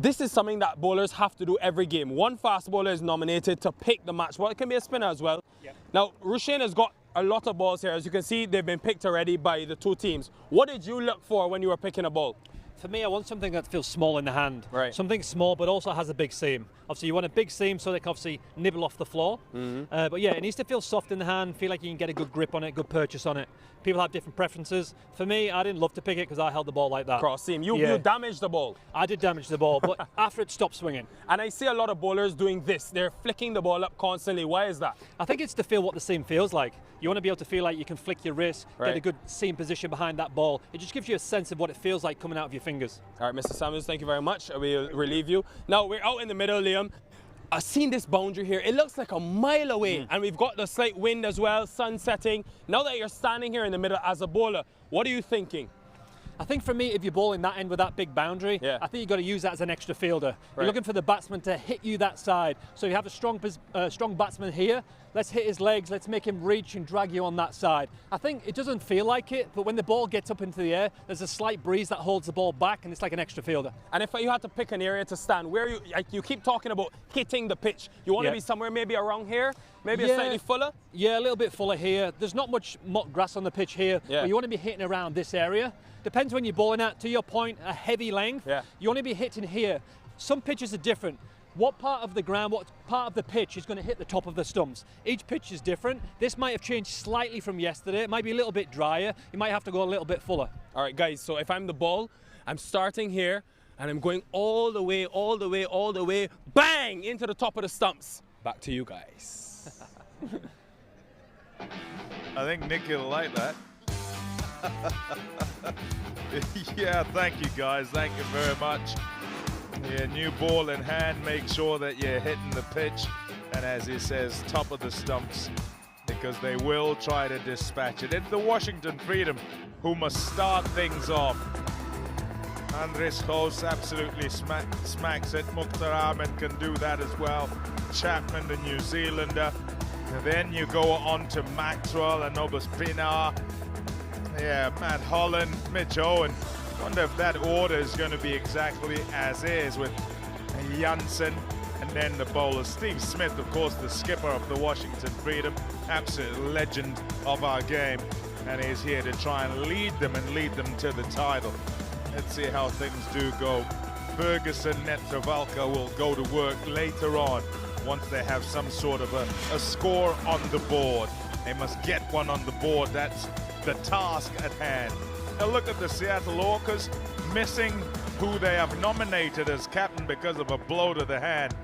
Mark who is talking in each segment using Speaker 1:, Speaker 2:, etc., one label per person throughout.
Speaker 1: This is something that bowlers have to do every game. One fast bowler is nominated to pick the match. Well, it can be a spinner as well. Yep. Now, Rushain has got a lot of balls here. As you can see, they've been picked already by the two teams. What did you look for when you were picking a ball?
Speaker 2: For me, I want something that feels small in the hand.
Speaker 1: Right.
Speaker 2: Something small, but also has a big seam. Obviously, you want a big seam so they can obviously nibble off the floor. But yeah, it needs to feel soft in the hand, feel like you can get a good grip on it, good purchase on it. People have different preferences. For me, I didn't love to pick it because I held the ball like that.
Speaker 1: Cross seam. You damaged the ball.
Speaker 2: I did damage the ball, but after it stopped swinging.
Speaker 1: And I see a lot of bowlers doing this. They're flicking the ball up constantly. Why is that?
Speaker 2: I think it's to feel what the seam feels like. You want to be able to feel like you can flick your wrist, get a good seam position behind that ball. It just gives you a sense of what it feels like coming out of your fingers.
Speaker 1: All right, Mr. Samuels, thank you very much. We'll relieve you. Now, we're out in the middle, Liam. I've seen this boundary here. It looks like a mile away, and we've got the slight wind as well, sun setting. Now that you're standing here in the middle as a bowler, what are you thinking?
Speaker 2: I think for me, if you're bowling that end with that big boundary, I think you've got to use that as an extra fielder. You're looking for the batsman to hit you that side. So you have a strong batsman here. Let's hit his legs. Let's make him reach and drag you on that side. I think it doesn't feel like it, but when the ball gets up into the air, there's a slight breeze that holds the ball back, and it's like an extra fielder.
Speaker 1: And if you had to pick an area to stand, where you keep talking about hitting the pitch, you want to be somewhere maybe around here, maybe a slightly fuller?
Speaker 2: Yeah, a little bit fuller here. There's not much mock grass on the pitch here, but you want to be hitting around this area. Depends when you're bowling at, to your point, a heavy length. You want to be hitting here. Some pitches are different. What part of the ground, what part of the pitch is going to hit the top of the stumps? Each pitch is different. This might have changed slightly from yesterday. It might be a little bit drier. You might have to go a little bit fuller.
Speaker 1: All right, guys, so if I'm the ball, I'm starting here, and I'm going all the way, all the way, all the way, bang, into the top of the stumps. Back to you guys.
Speaker 3: I think Nicky will like that. Yeah, thank you guys, thank you very much. Yeah, new ball in hand, make sure that you're hitting the pitch, and as he says, top of the stumps, because they will try to dispatch it. It's the Washington Freedom who must start things off. Andres Hoos absolutely smacks it. Mukhtar Ahmed can do that as well. Chapman, the New Zealander. And then you go on to Maxwell and Nobus Pinar. Yeah, Matt Holland, Mitch Owen. Wonder if that order is going to be exactly as is with Janssen and then the bowler. Steve Smith, of course, the skipper of the Washington Freedom, absolute legend of our game, and he's here to try and lead them to the title. Let's see how things do go. Ferguson, Netravalka will go to work later on once they have some sort of a score on the board. They must get one on the board. That's the task at hand. Now look at the Seattle Orcas, missing who they have nominated as captain because of a blow to the hand.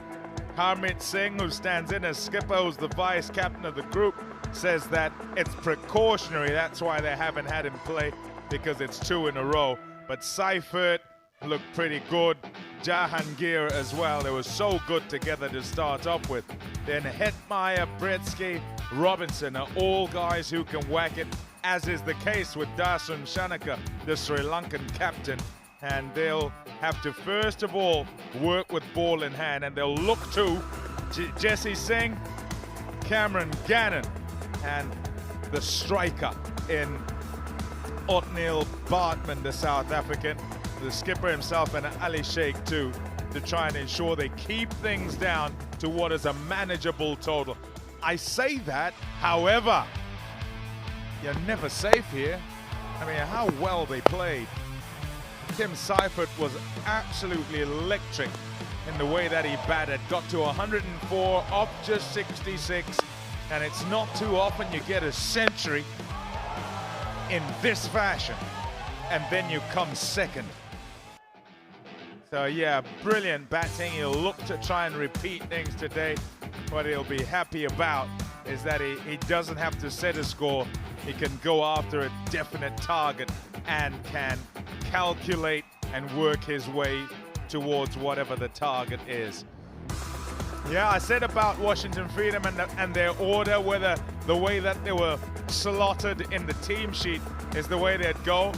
Speaker 3: Harmeet Singh, who stands in as skipper, who's the vice captain of the group, says that it's precautionary. That's why they haven't had him play, because it's 2 in a row. But Seifert looked pretty good. Jahangir as well. They were so good together to start off with. Then Hetmeyer, Bretsky, Robinson are all guys who can whack it, as is the case with Dasun Shanaka, the Sri Lankan captain. And they'll have to first of all work with ball in hand, and they'll look to Jesse Singh, Cameron Gannon, and the striker in Otniel Bartman, the South African, the skipper himself, and Ali Sheikh too, to try and ensure they keep things down to what is a manageable total. I say that, however, you're never safe here. I mean, how well they played. Tim Seifert was absolutely electric in the way that he batted. Got to 104 off just 66, and it's not too often you get a century in this fashion, and then you come second. So yeah, brilliant batting. He'll look to try and repeat things today. What he'll be happy about is that he doesn't have to set a score. He can go after a definite target and can calculate and work his way towards whatever the target is. Yeah, I said about Washington Freedom and their order, whether the way that they were slotted in the team sheet is the way they'd go.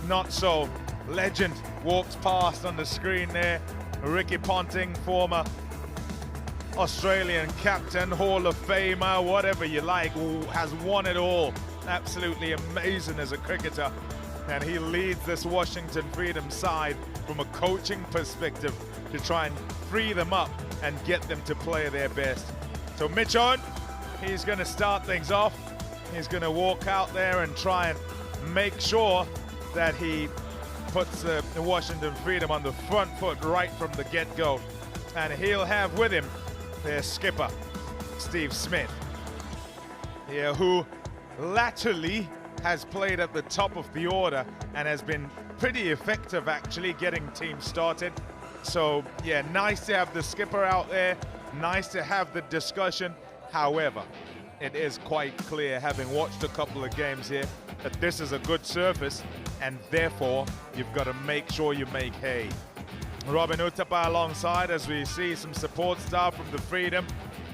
Speaker 3: Not so. Legend walks past on the screen there. Ricky Ponting, former Australian captain, Hall of Famer, whatever you like, has won it all. Absolutely amazing as a cricketer. and he leads this Washington Freedom side from a coaching perspective to try and free them up and get them to play their best. So Mitch Owen, he's going to start things off. He's going to walk out there and try and make sure that he puts the Washington Freedom on the front foot right from the get-go. And he'll have with him their skipper, Steve Smith, here, who latterly has played at the top of the order and has been pretty effective actually getting teams started. So yeah, nice to have the skipper out there, nice to have the discussion. However, it is quite clear, having watched a couple of games here, that this is a good surface, and therefore you've got to make sure you make hay. Robin Utapa alongside as we see some support staff from the Freedom.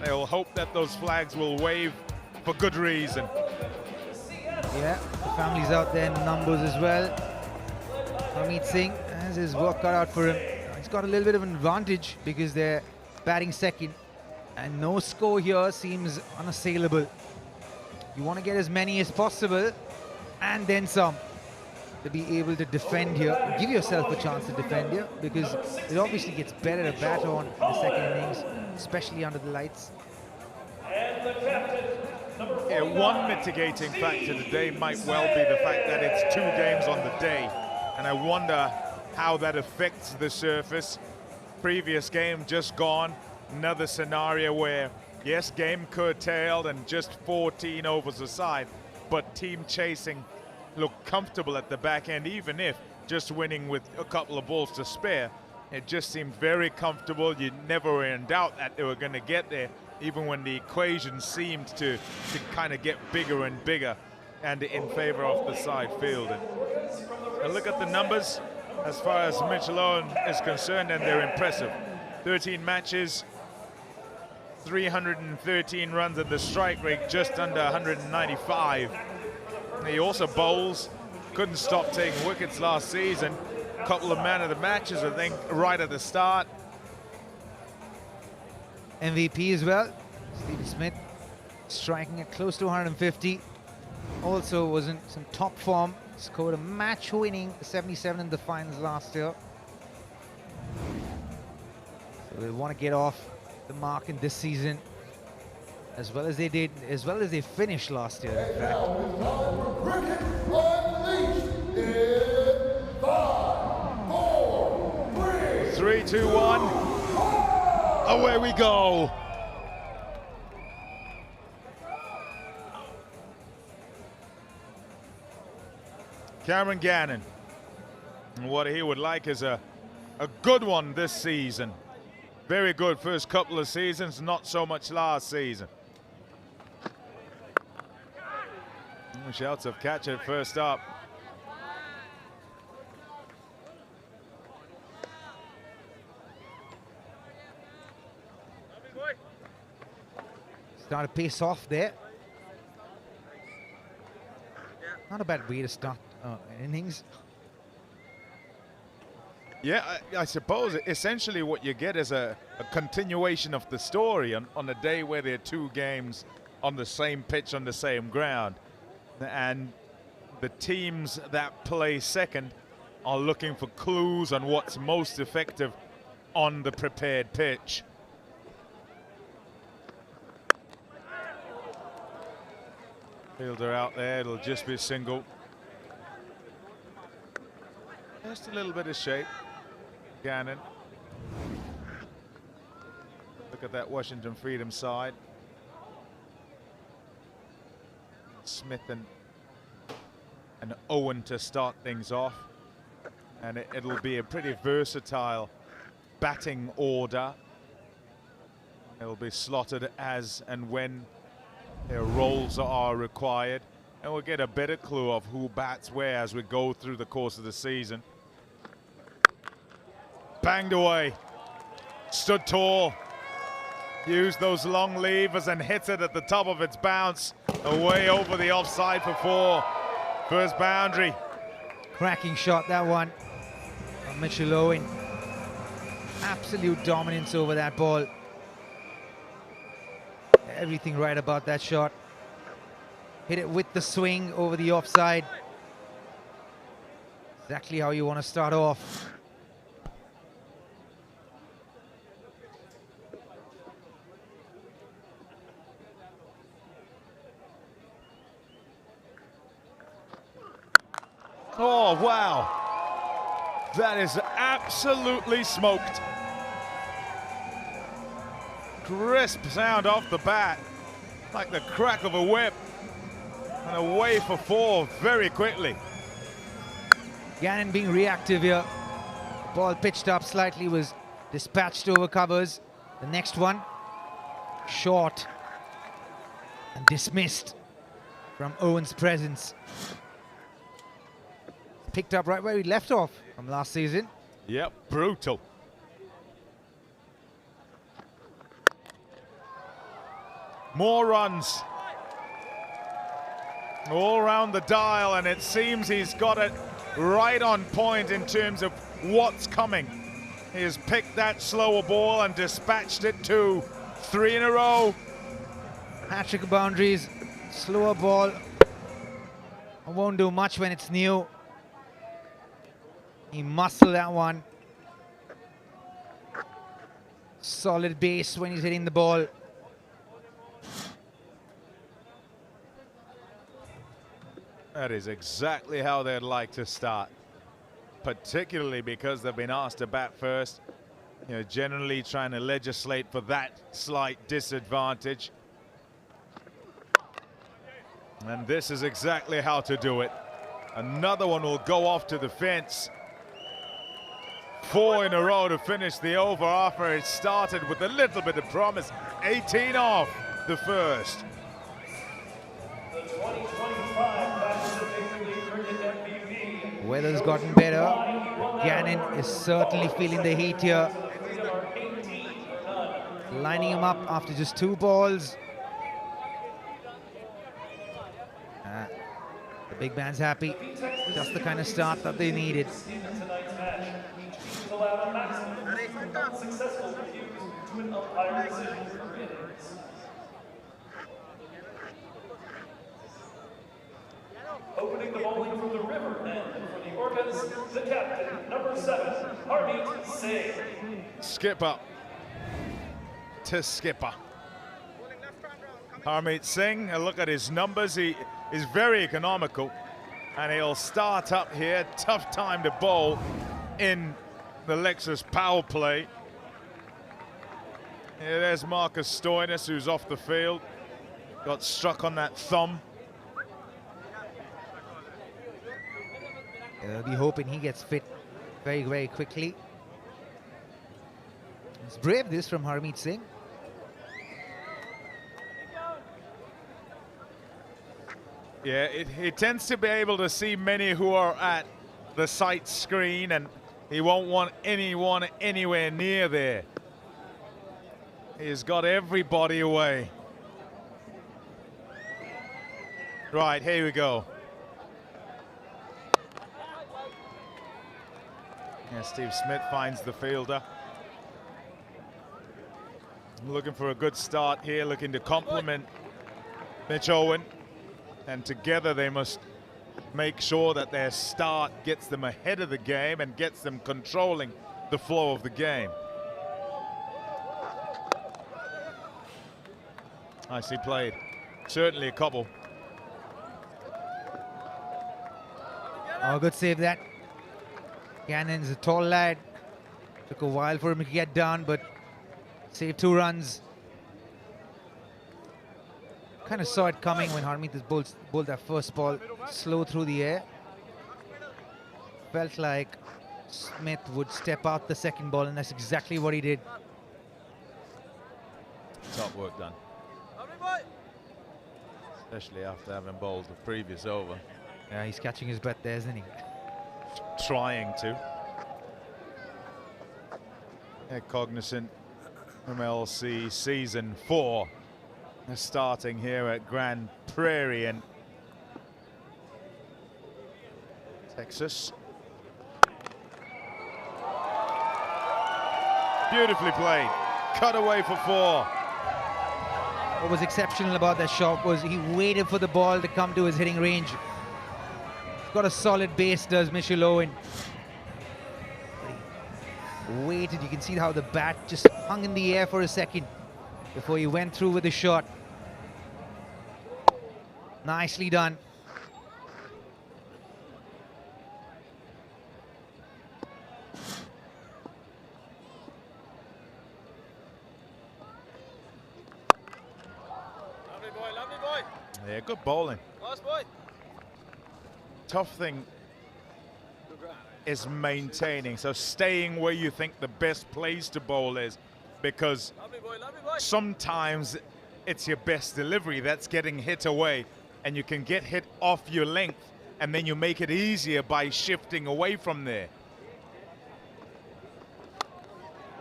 Speaker 3: They'll hope that those flags will wave for good reason.
Speaker 4: Yeah, the family's out there in numbers as well. Harmeet Singh has his work cut out for him. He's got a little bit of an advantage because they're batting second, and no score here seems unassailable. You want to get as many as possible and then some to be able to defend here. Give yourself a chance to defend here, because it obviously gets better to bat on in the second innings, especially under the lights.
Speaker 3: Yeah, one mitigating factor today might well be the fact that it's 2 games on the day, and I wonder how that affects the surface. Previous game just gone, another scenario where, yes, game curtailed and just 14 overs aside, but team chasing looked comfortable at the back end, even if just winning with a couple of balls to spare. It just seemed very comfortable. You never were in doubt that they were going to get there, even when the equation seemed to kind of get bigger and bigger and in favor of the side field. And look at the numbers as far as Mitchell Owen is concerned, and they're impressive. 13 matches, 313 runs at the strike rate, just under 195. He also bowls, couldn't stop taking wickets last season. A couple of man of the matches, I think, right at the start.
Speaker 4: MVP as well, Steve Smith, striking at close to 150. Also was in some top form, scored a match-winning 77 in the finals last year. So they want to get off the mark in this season, as well as they did, as well as they finished last year, in fact.
Speaker 3: 3, 2, 1. Away we go. Cameron Gannon. And what he would like is a good one this season. Very good first couple of seasons, not so much last season. Shouts of catch it first up.
Speaker 4: Start to pace off there. Not a bad way to start innings.
Speaker 3: Yeah, I suppose essentially what you get is a continuation of the story on a day where there are 2 games on the same pitch, on the same ground. And the teams that play second are looking for clues on what's most effective on the prepared pitch. Fielder out there, it'll just be a single. Just a little bit of shape. Gannon. Look at that Washington Freedom side. Smith and Owen to start things off, and it'll be a pretty versatile batting order. It'll be slotted as and when their roles are required, and we'll get a better clue of who bats where as we go through the course of the season. Banged away, stood tall, used those long levers and hits it at the top of its bounce, away over the offside for 4. First boundary.
Speaker 4: Cracking shot, that one from Mitchell Owen. Absolute dominance over that ball. Everything right about that shot. Hit it with the swing over the offside. Exactly how you want to start off.
Speaker 3: Oh, wow. That is absolutely smoked. Crisp sound off the bat, like the crack of a whip. And away for 4 very quickly.
Speaker 4: Gannon being reactive here. Ball pitched up slightly, was dispatched over covers. The next one, short and dismissed from Owen's presence. Picked up right where he left off from last season.
Speaker 3: Yep, brutal. More runs. All around the dial, and it seems he's got it right on point in terms of what's coming. He has picked that slower ball and dispatched it to 3 in a row.
Speaker 4: Hat-trick of boundaries, slower ball. Won't do much when it's new. He muscled that one. Solid base when he's hitting the ball.
Speaker 3: That is exactly how they'd like to start, particularly because they've been asked to bat first. You know, generally trying to legislate for that slight disadvantage. And this is exactly how to do it. Another one will go off to the fence. 4 in a row to finish the over after it started with a little bit of promise. 18 off the first.
Speaker 4: Weather's gotten better. Gannon is certainly feeling the heat here. Lining him up after just 2 balls. The big man's happy. Just the kind of start that they needed.
Speaker 5: Opening the bowling from the river end for the Orcas, the captain, number 7, Harmeet Singh.
Speaker 3: Skipper to skipper. Harmeet Singh, a look at his numbers. He is very economical, and he'll start up here. Tough time to bowl in the Lexus power play. Here, there's Marcus Stoinis, who's off the field. Got struck on that thumb.
Speaker 4: They'll be hoping he gets fit very, very quickly. It's brave, this, from Harmeet Singh.
Speaker 3: Yeah, he tends to be able to see many who are at the sight screen, and he won't want anyone anywhere near there. He's got everybody away. Right, here we go. Yeah, Steve Smith finds the fielder. Looking for a good start here, looking to complement Mitch Owen. And together they must make sure that their start gets them ahead of the game and gets them controlling the flow of the game. Nicely played. Certainly a couple.
Speaker 4: Oh, good save that. Gannon's a tall lad. Took a while for him to get down, but saved 2 runs. Kind of saw it coming when Harmeet bowled that first ball slow through the air. Felt like Smith would step out the second ball, and that's exactly what he did.
Speaker 3: Top work done. Especially after having bowled the previous over.
Speaker 4: Yeah, he's catching his breath there, isn't he?
Speaker 3: Trying to. Cognizant MLC Season 4. They're starting here at Grand Prairie in Texas. Beautifully played. Cut away for 4.
Speaker 4: What was exceptional about that shot was he waited for the ball to come to his hitting range. got a solid base, does Mitchell Owen. But he waited. You can see how the bat just hung in the air for a second before he went through with the shot. Nicely done.
Speaker 2: Lovely boy.
Speaker 3: Yeah, good bowling.
Speaker 2: Last boy.
Speaker 3: Tough thing is maintaining, so staying where you think the best place to bowl is, because
Speaker 2: Lovely boy.
Speaker 3: sometimes it's your best delivery that's getting hit away, and you can get hit off your length, and then you make it easier by shifting away from there.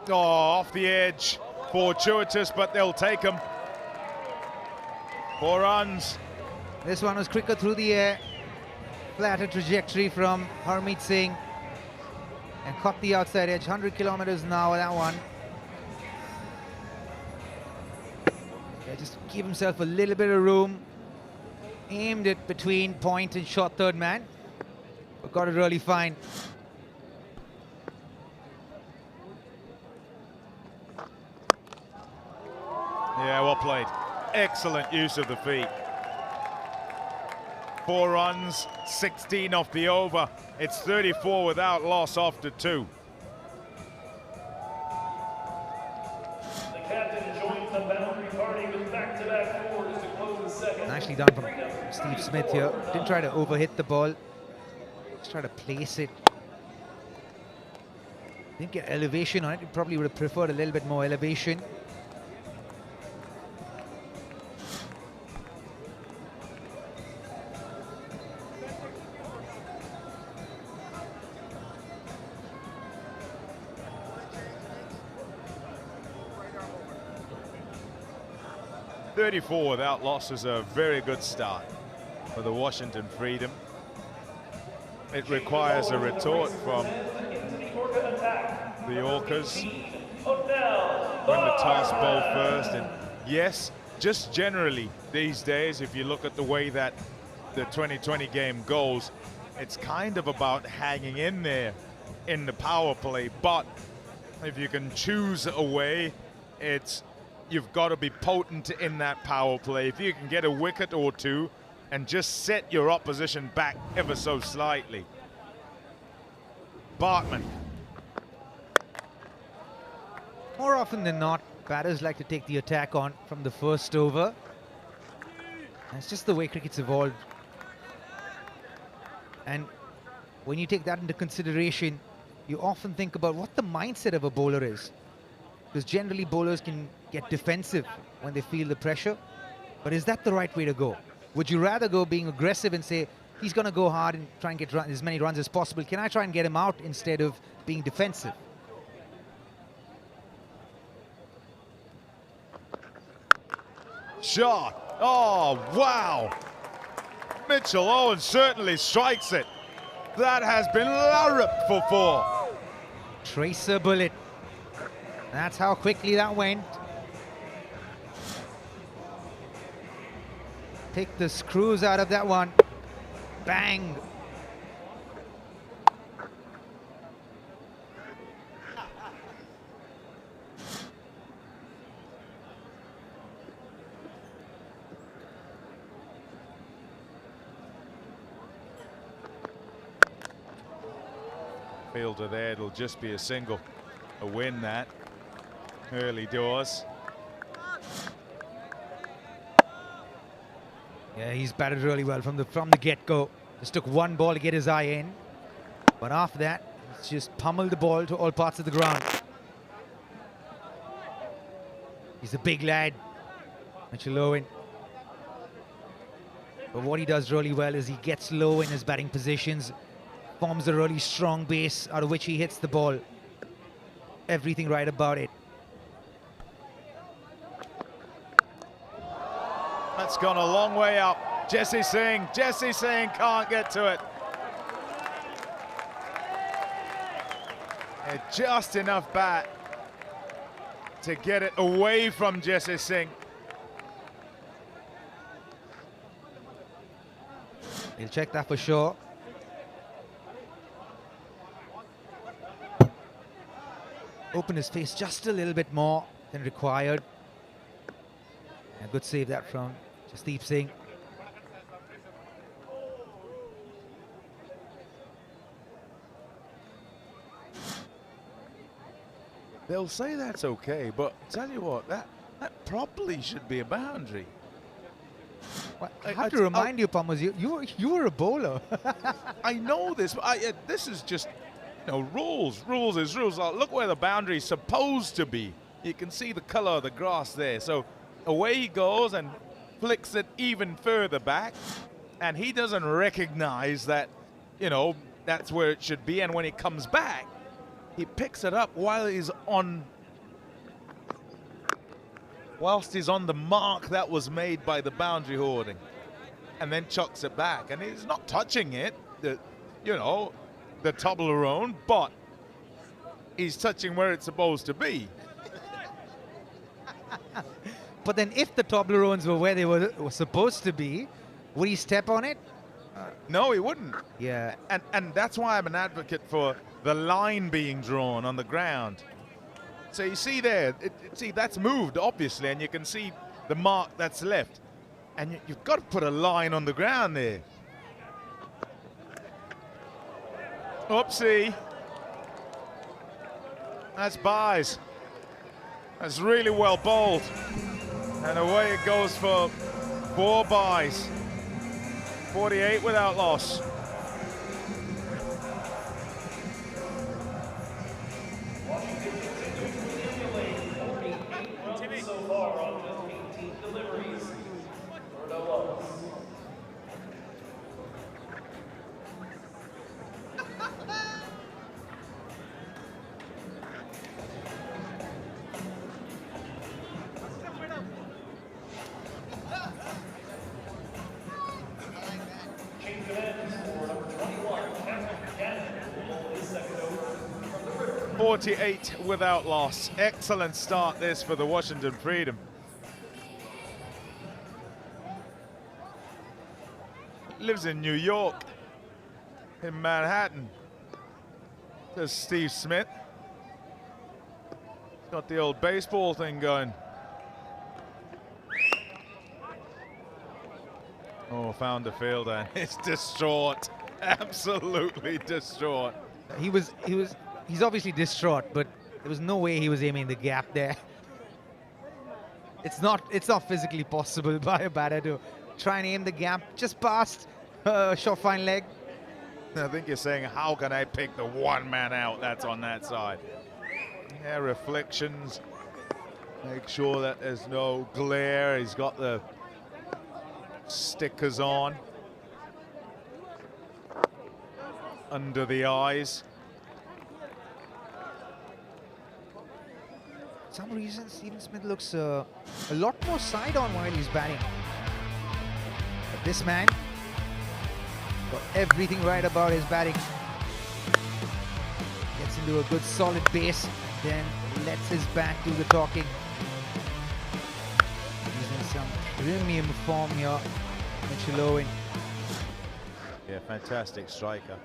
Speaker 3: Oh, off the edge, fortuitous, but they'll take them. 4 runs.
Speaker 4: This one was quicker through the air. Flatter trajectory from Harmeet Singh. And caught the outside edge. 100 kilometers an hour, that one. Yeah, just give himself a little bit of room. Aimed it between point and short third man. But got it really fine.
Speaker 3: Yeah, well played. Excellent use of the feet. 4 runs, 16 off the over. It's 34 without loss after 2.
Speaker 5: The captain joins the boundary party with back-to-back 4s to close the second.
Speaker 4: Nicely done from Steve Smith here. Didn't try to overhit the ball. Just try to place it. Didn't get elevation on it. He probably would have preferred a little bit more elevation.
Speaker 3: .34 without loss is a very good start for the Washington Freedom. It requires a retort from the Orcas. Win the toss, bowl first, and yes, just generally these days, if you look at the way that the 2020 game goes, it's kind of about hanging in there in the power play, but if you can choose a way, you've got to be potent in that power play. If you can get a wicket or two and just set your opposition back ever so slightly. Bartman.
Speaker 4: More often than not, batters like to take the attack on from the first over. That's just the way cricket's evolved. And when you take that into consideration, you often think about what the mindset of a bowler is. Because generally bowlers can get defensive when they feel the pressure. But is that the right way to go? Would you rather go being aggressive and say, he's going to go hard and try and get as many runs as possible. Can I try and get him out instead of being defensive?
Speaker 3: Shot. Oh, wow. Mitchell Owen certainly strikes it. That has been larruped for 4.
Speaker 4: Tracer bullet. That's how quickly that went. Take the screws out of that one. Bang.
Speaker 3: Fielder there, it'll just be a single. A win that. Early doors.
Speaker 4: Yeah, he's batted really well from the get-go. Just took one ball to get his eye in. But after that, he's just pummeled the ball to all parts of the ground. He's a big lad, Mitchell Owen. But what he does really well is he gets low in his batting positions, forms a really strong base out of which he hits the ball. Everything right about it.
Speaker 3: That's gone a long way up. Jesse Singh can't get to it. Yeah, just enough bat to get it away from Jesse Singh.
Speaker 4: He'll check that for sure. open his face just a little bit more than required. A good save that from Jasdeep Singh.
Speaker 3: They'll say that's okay, but tell you what, that probably should be a boundary.
Speaker 4: Well, I have to remind you, Palmas, you were a bowler.
Speaker 3: I know this, but this is just, you know, rules. Rules is rules. Look where the boundary is supposed to be. You can see the color of the grass there. So away he goes and flicks it even further back, and he doesn't recognize that, you know, that's where it should be. And when he comes back, he picks it up whilst he's on the mark that was made by the boundary hoarding, and then chucks it back. And he's not touching it, you know, the Toblerone, but he's touching where it's supposed to be.
Speaker 4: But then if the Toblerones were where they were supposed to be, would he step on it?
Speaker 3: No, he wouldn't.
Speaker 4: Yeah.
Speaker 3: And that's why I'm an advocate for the line being drawn on the ground. So you see there, see that's moved obviously, and you can see the mark that's left. And you've got to put a line on the ground there. Oopsie. That's buys. That's really well bowled. And away it goes for 4 buys. 48 without loss.
Speaker 5: So far on just 18 deliveries for no loss. Change of ends for number 21, Captain Cannon, will bowl his second over from the river.
Speaker 3: 48 without loss. Excellent start this for the Washington Freedom. Lives in New York, in Manhattan. There's Steve Smith. Got the old baseball thing going. Oh, found the fielder. It's distraught. Absolutely distraught.
Speaker 4: He's obviously distraught, but there was no way he was aiming the gap there. It's not physically possible by a batter to try and aim the gap just past short fine leg.
Speaker 3: I think you're saying, how can I pick the one man out that's on that side? Yeah, reflections. Make sure that there's no glare. He's got the stickers on under the eyes.
Speaker 4: For some reason, Stephen Smith looks a lot more side on while he's batting. But this man got everything right about his batting. Gets into a good solid base, then lets his bat do the talking. Using some premium form here, Mitchell Owen.
Speaker 3: Yeah, fantastic striker.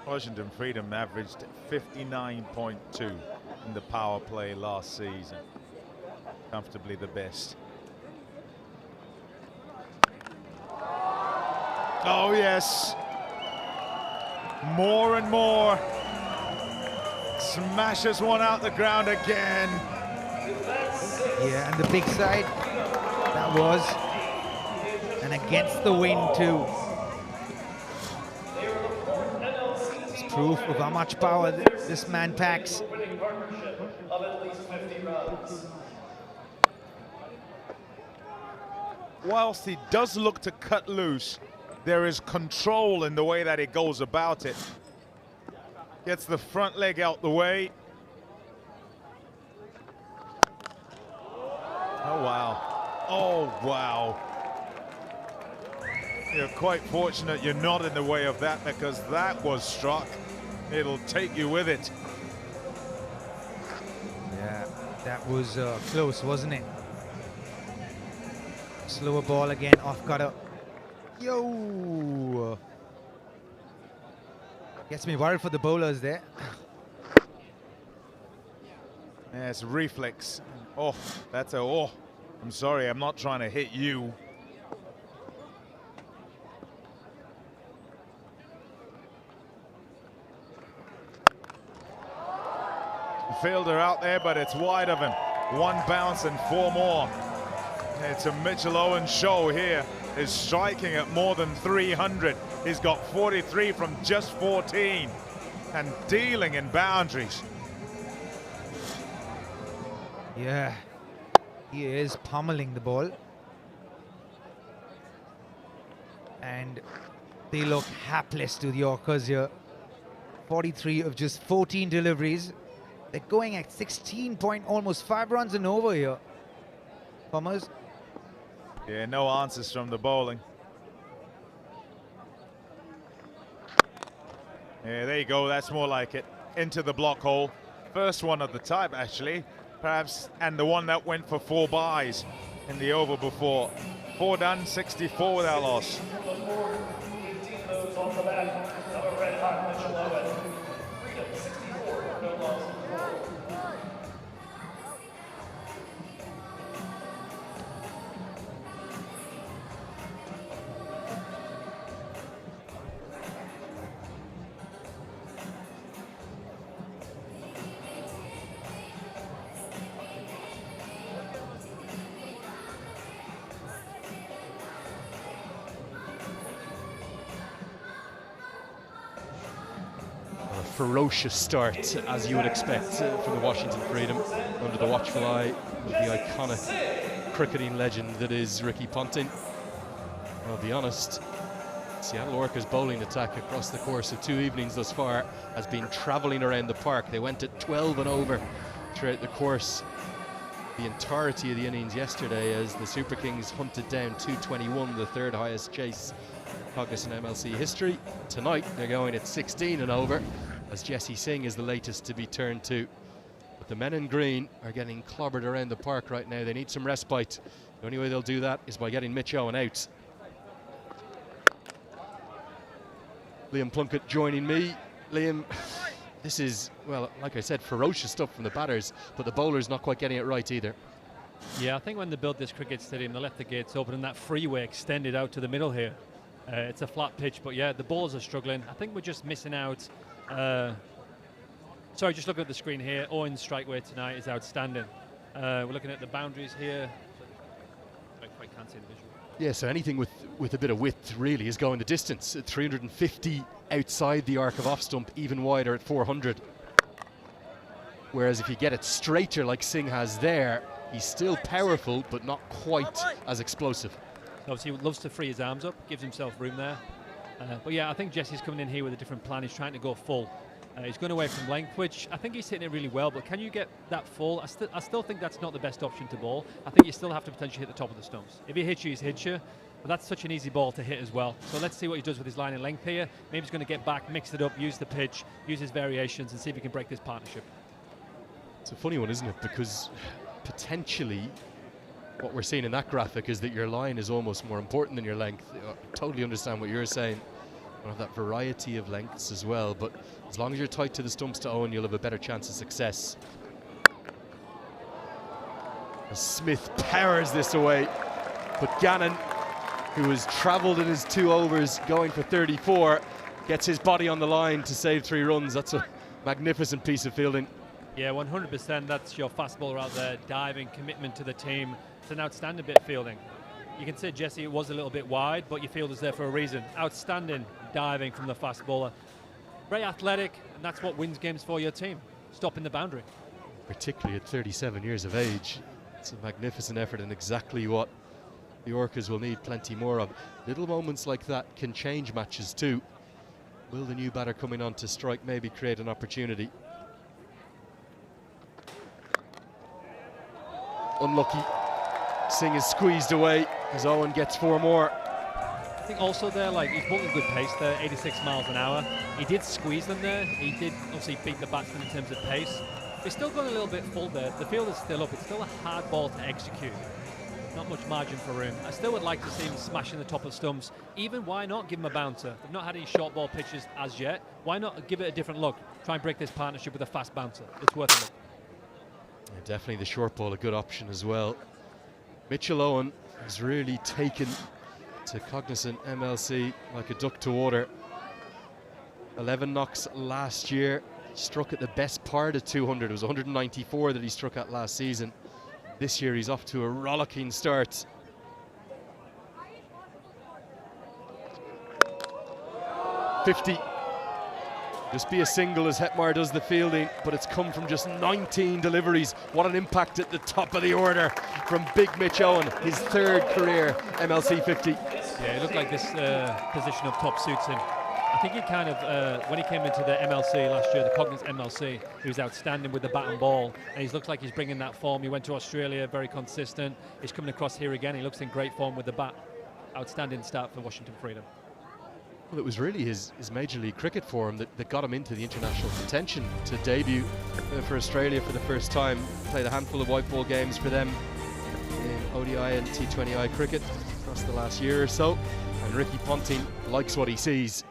Speaker 3: Washington Freedom averaged 59.2 in the power play last season. Comfortably the best. Oh yes. More and more. Smashes one out the ground again.
Speaker 4: Yeah, and the big side, that was. And against the wind too. It's proof of how much power this man packs.
Speaker 5: Winning partnership of at least 50 runs.
Speaker 3: Whilst he does look to cut loose, there is control in the way that he goes about it. Gets the front leg out the way. Oh, wow. Oh, wow. You're quite fortunate you're not in the way of that, because that was struck. It'll take you with it.
Speaker 4: Yeah, that was close, wasn't it? Slower ball again, off cutter. Yo! Gets me worried for the bowlers there.
Speaker 3: Yeah, it's reflex. Oh, that's a, oh. I'm sorry, I'm not trying to hit you. Fielder out there, but it's wide of him. One bounce and 4 more. It's a Mitchell Owens show here. Is striking at more than 300. He's got 43 from just 14 and dealing in boundaries.
Speaker 4: Yeah, he is pummeling the ball. And they look hapless to the Orcas here. 43 of just 14 deliveries. They're going at 16 point, almost 5 runs and over here. Bombers.
Speaker 3: Yeah, no answers from the bowling. Yeah, there you go. That's more like it. Into the block hole. First one of the type, actually. Perhaps, and the one that went for 4 byes in the over before. 4 done, 64 without loss.
Speaker 5: 15 of those on the back. Now a red hot Mitchell Owens. Freedom 64, no loss.
Speaker 6: Ferocious start, as you would expect from the Washington Freedom, under the watchful eye of the iconic cricketing legend that is Ricky Ponting. I'll be honest, Seattle Orcas bowling attack across the course of 2 evenings thus far has been travelling around the park. They went at 12 and over throughout the course, the entirety of the innings yesterday, as the Super Kings hunted down 221, the 3rd highest chase in Cognizant MLC history. Tonight they're going at 16 and over, as Jesse Singh is the latest to be turned to. But the men in green are getting clobbered around the park right now. They need some respite. The only way they'll do that is by getting Mitch Owen out. Liam Plunkett joining me. Liam, this is, well, like I said, ferocious stuff from the batters, but the bowlers not quite getting it right either.
Speaker 2: Yeah, I think when they built this cricket stadium, they left the gates open and that freeway extended out to the middle here. It's a flat pitch, but yeah, the bowlers are struggling. I think we're just missing out. Sorry, just looking at the screen here. Owen's strike rate tonight is outstanding. We're looking at the boundaries here. I can't see the visual.
Speaker 6: Yeah, so anything with a bit of width really is going the distance. At 350 outside the arc of off stump, even wider at 400. Whereas if you get it straighter like Singh has there, he's still powerful, but not quite as explosive.
Speaker 2: Obviously, he loves to free his arms up, gives himself room there. But yeah, I think Jesse's coming in here with a different plan. He's trying to go full. He's going away from length, which I think he's hitting it really well, but can you get that full? I still think that's not the best option to bowl. I think you still have to potentially hit the top of the stumps. If he hits you, he's hit you, but that's such an easy ball to hit as well. So let's see what he does with his line and length here. Maybe he's going to get back, mix it up, use the pitch, use his variations, and see if he can break this partnership.
Speaker 6: It's a funny one, isn't it? Because potentially what we're seeing in that graphic is that your line is almost more important than your length. I totally understand what you're saying. You have that variety of lengths as well, but as long as you're tight to the stumps to Owen, you'll have a better chance of success. As Smith powers this away, but Gannon, who has travelled in his 2 overs going for 34, gets his body on the line to save 3 runs. That's a magnificent piece of fielding.
Speaker 2: Yeah, 100%. That's your fast bowler out there, diving, commitment to the team. It's an outstanding bit of fielding. You can say, Jesse, it was a little bit wide, but your fielder's there for a reason. Outstanding diving from the fast bowler. Very athletic, and that's what wins games for your team, stopping the boundary.
Speaker 6: Particularly at 37 years of age. It's a magnificent effort and exactly what the Orcas will need plenty more of. Little moments like that can change matches too. Will the new batter coming on to strike maybe create an opportunity? Unlucky. Singh is squeezed away as Owen gets 4 more.
Speaker 2: I think also there, like, he's bowling good pace there, 86 miles an hour. He did squeeze them there. He did obviously beat the batsman in terms of pace. He's still going a little bit full there. The field is still up. It's still a hard ball to execute. Not much margin for room. I still would like to see him smashing the top of stumps. Even, why not give him a bouncer? They've not had any short ball pitches as yet. Why not give it a different look? Try and break this partnership with a fast bouncer. It's worth a look.
Speaker 6: Definitely the short ball a good option as well. Mitchell Owen has really taken to Cognizant MLC like a duck to water. 11 knocks last year, struck at the best part of 200. It was 194 that he struck at last season. This year he's off to a rollicking start. .50. Just be a single as Hetmar does the fielding, but it's come from just 19 deliveries. What an impact at the top of the order from Big Mitch Owen, his third career MLC 50.
Speaker 2: Yeah, it looked like this position up top suits him. I think he kind of, when he came into the MLC last year, the Cognizant MLC, he was outstanding with the bat and ball, and he looks like he's bringing that form. He went to Australia, very consistent. He's coming across here again. He looks in great form with the bat. Outstanding start for Washington Freedom.
Speaker 6: Well, it was really his Major League Cricket form that got him into the international contention to debut for Australia for the first time. Played a handful of white ball games for them in ODI and T20I cricket across the last year or so. And Ricky Ponting likes what he sees.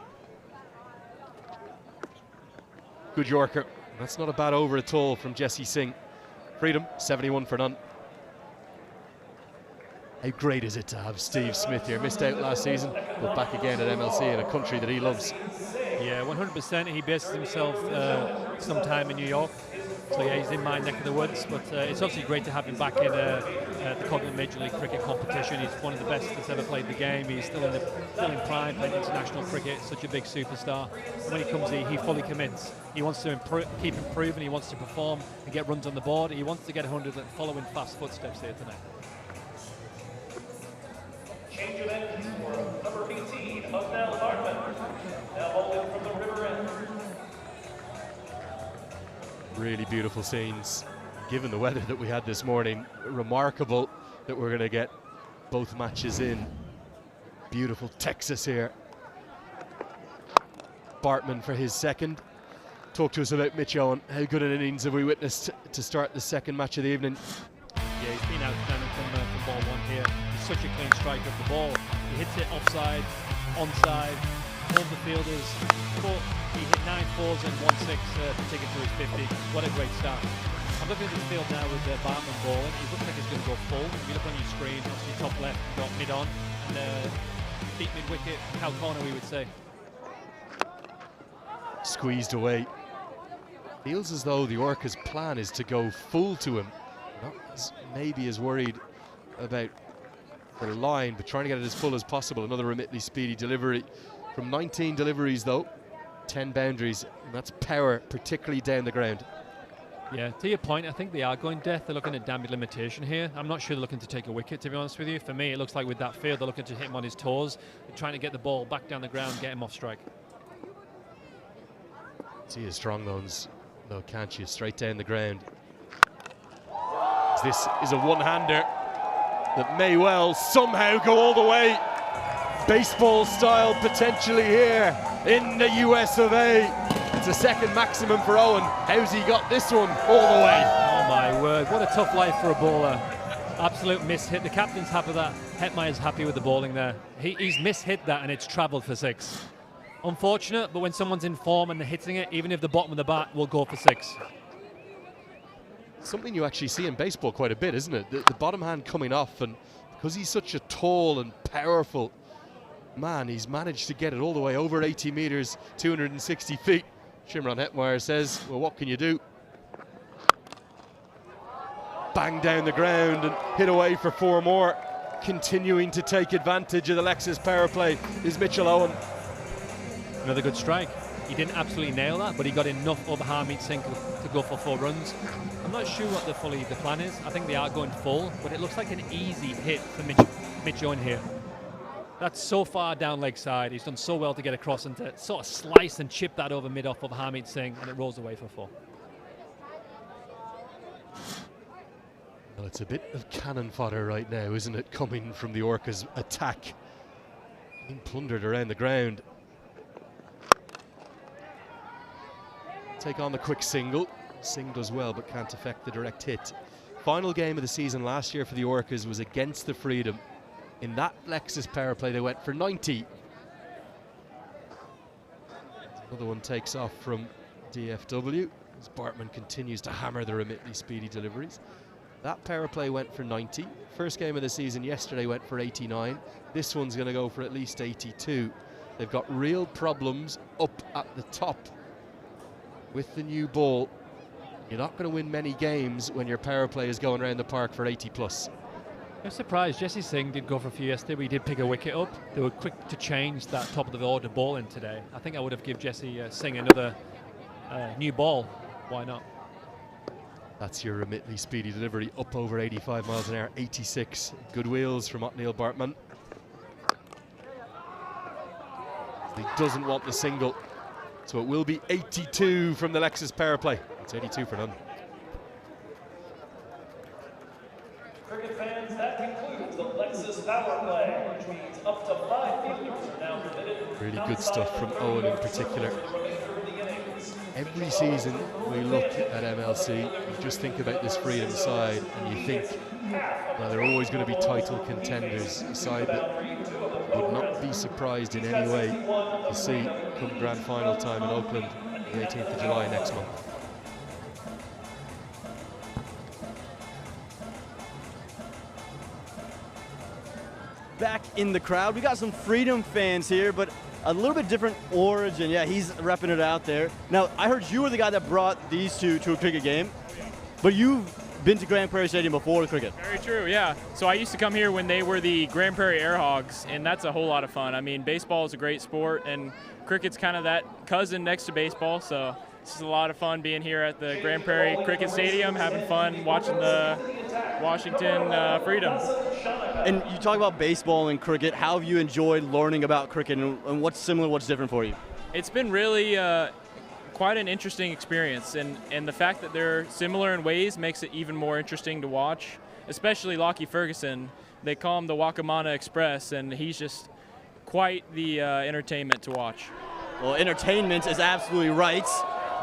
Speaker 6: Good Yorker. That's not a bad over at all from Jesse Singh. Freedom, 71 for none. How great is it to have Steve Smith here? Missed out last season, but back again at MLC in a country that he loves.
Speaker 2: Yeah, 100%. He bases himself sometime in New York. So yeah, he's in my neck of the woods. But it's obviously great to have him back in the Cognizant Major League Cricket competition. He's one of the best that's ever played the game. He's still in prime, playing international cricket. Such a big superstar. And when he comes here, he fully commits. He wants to keep improving. He wants to perform and get runs on the board. He wants to get 100 and follow in fast footsteps here tonight.
Speaker 5: Change of ends for number 18, Hugnell Hartman. Now bowling from the river end.
Speaker 6: Really beautiful scenes. Given the weather that we had this morning, remarkable that we're going to get both matches in. Beautiful Texas here. Bartman for his second. Talk to us about Mitch Owen. How good an innings have we witnessed to start the second match of the evening?
Speaker 2: Yeah, he's been outstanding from ball one here. He's such a clean strike of the ball. He hits it offside, onside, all the fielders. He hit 9 fours and 1 6 to take it to his 50. What a great start. I'm looking at the field now with Bartman balling. He looks like he's going to go full. If you look on your screen, obviously top left, you've got mid on, and deep mid wicket, cow corner we would say.
Speaker 6: Squeezed away. Feels as though the Orcas' plan is to go full to him. Not maybe as worried about the line, but trying to get it as full as possible. Another remitly speedy delivery. From 19 deliveries though, 10 boundaries, and that's power, particularly down the ground.
Speaker 2: Yeah, to your point, I think they are going death. They're looking at damage limitation here. I'm not sure they're looking to take a wicket, to be honest with you. For me, it looks like with that field, they're looking to hit him on his toes. They're trying to get the ball back down the ground, get him off strike.
Speaker 6: See his strong ones, though, can't you? Straight down the ground. This is a one-hander that may well somehow go all the way. Baseball style potentially here in the US of A. It's a second maximum for Owen. How's he got this one all the way?
Speaker 2: Oh my word, what a tough life for a bowler. Absolute miss-hit. The captain's happy with that. Hetmeyer's happy with the bowling there. He's miss-hit that and it's travelled for 6. Unfortunate, but when someone's in form and they're hitting it, even if the bottom of the bat will go for 6.
Speaker 6: Something you actually see in baseball quite a bit, isn't it? The bottom hand coming off, and because he's such a tall and powerful man, he's managed to get it all the way over 80 meters, 260 feet. Shimron Hetmeyer says, well, what can you do? Bang down the ground and hit away for 4 more. Continuing to take advantage of the Lexus power play is Mitchell Owen.
Speaker 2: Another good strike. He didn't absolutely nail that, but he got enough over Harmeet Singh to go for 4 runs. I'm not sure what the plan is. I think they are going full, but it looks like an easy hit for Mitch Owen here. That's so far down leg side. He's done so well to get across and to sort of slice and chip that over mid off of Harmeet Singh, and it rolls away for 4.
Speaker 6: Well, it's a bit of cannon fodder right now, isn't it, coming from the Orcas' attack. Being plundered around the ground. Take on the quick single. Singh does well, but can't affect the direct hit. Final game of the season last year for the Orcas was against the Freedom. In that Lexus power play, they went for 90. Another one takes off from DFW. as Bartman continues to hammer the remitly speedy deliveries. That power play went for 90. First game of the season yesterday went for 89. This one's going to go for at least 82. They've got real problems up at the top with the new ball. You're not going to win many games when your power play is going around the park for 80 plus.
Speaker 2: I'm surprised. Jesse Singh did go for a few yesterday, but he did pick a wicket up. They were quick to change that top of the order ball in today. I think I would have given Jesse Singh another new ball. Why not?
Speaker 6: That's your remitly speedy delivery, up over 85 miles an hour, 86. Good wheels from Neil Bartman. He doesn't want the single, so it will be 82 from the Lexus power play. It's 82 for none.
Speaker 5: Cricket fans, that concludes the Lexus power play, which means up to 5 fielders are now permitted.
Speaker 6: Really good stuff from Owen in particular. Every season we look at MLC, you just think about this Freedom side and you think, well, they're always going to be title contenders, a side that would not be surprised in any way to see come grand final time in Oakland the 18th of July next month.
Speaker 7: Back in the crowd, we got some Freedom fans here, but a little bit different origin. Yeah, he's repping it out there. Now, I heard you were the guy that brought these two to a cricket game, but you've been to Grand Prairie Stadium before the cricket.
Speaker 8: Very true, yeah. So I used to come here when they were the Grand Prairie Air Hogs, and that's a whole lot of fun. I mean, baseball is a great sport, and cricket's kind of that cousin next to baseball, so it's a lot of fun being here at the Grand Prairie Cricket Stadium, having fun watching the Washington Freedom.
Speaker 7: And you talk about baseball and cricket. How have you enjoyed learning about cricket, and what's similar, what's different for you?
Speaker 8: It's been really quite an interesting experience, and the fact that they're similar in ways makes it even more interesting to watch, especially Lockie Ferguson. They call him the Wakamana Express, and he's just quite the entertainment to watch.
Speaker 7: Well, entertainment is absolutely right.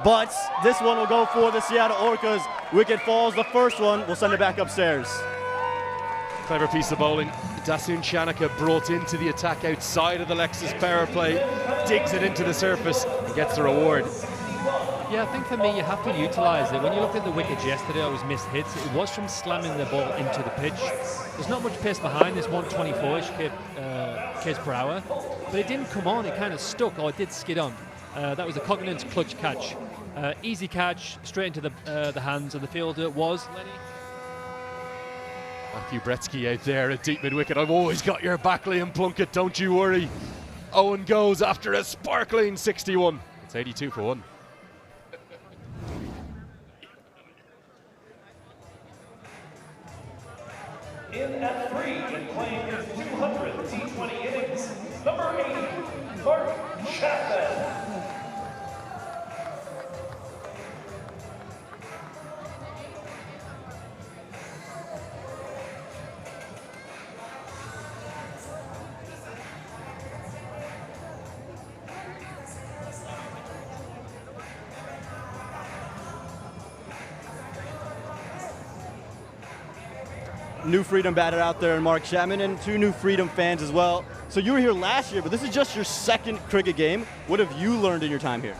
Speaker 7: But this one will go for the Seattle Orcas. Wicket falls, the first one. We'll send it back upstairs.
Speaker 6: Clever piece of bowling. Dasun Chanaka brought into the attack outside of the Lexus power play, digs it into the surface and gets the reward.
Speaker 2: Yeah, I think for me you have to utilise it. When you looked at the wickets yesterday, I was missed hits. It was from slamming the ball into the pitch. There's not much pace behind this 124-ish k's per hour, but it didn't come on. It kind of stuck, or it did skid on. That was a Cognizant clutch catch. Easy catch, straight into the hands of the fielder was Lenny.
Speaker 6: Matthew Bretsky out there at deep mid-wicket. I've always got your back, Liam Plunkett, don't you worry. Owen goes after a sparkling 61. It's 82 for one.
Speaker 5: In at 3 and playing his 200th T20 innings, number 80, Mark Chapman.
Speaker 7: New Freedom batter out there and Mark Chapman, and 2 new Freedom fans as well. So you were here last year, but this is just your second cricket game. What have you learned in your time here?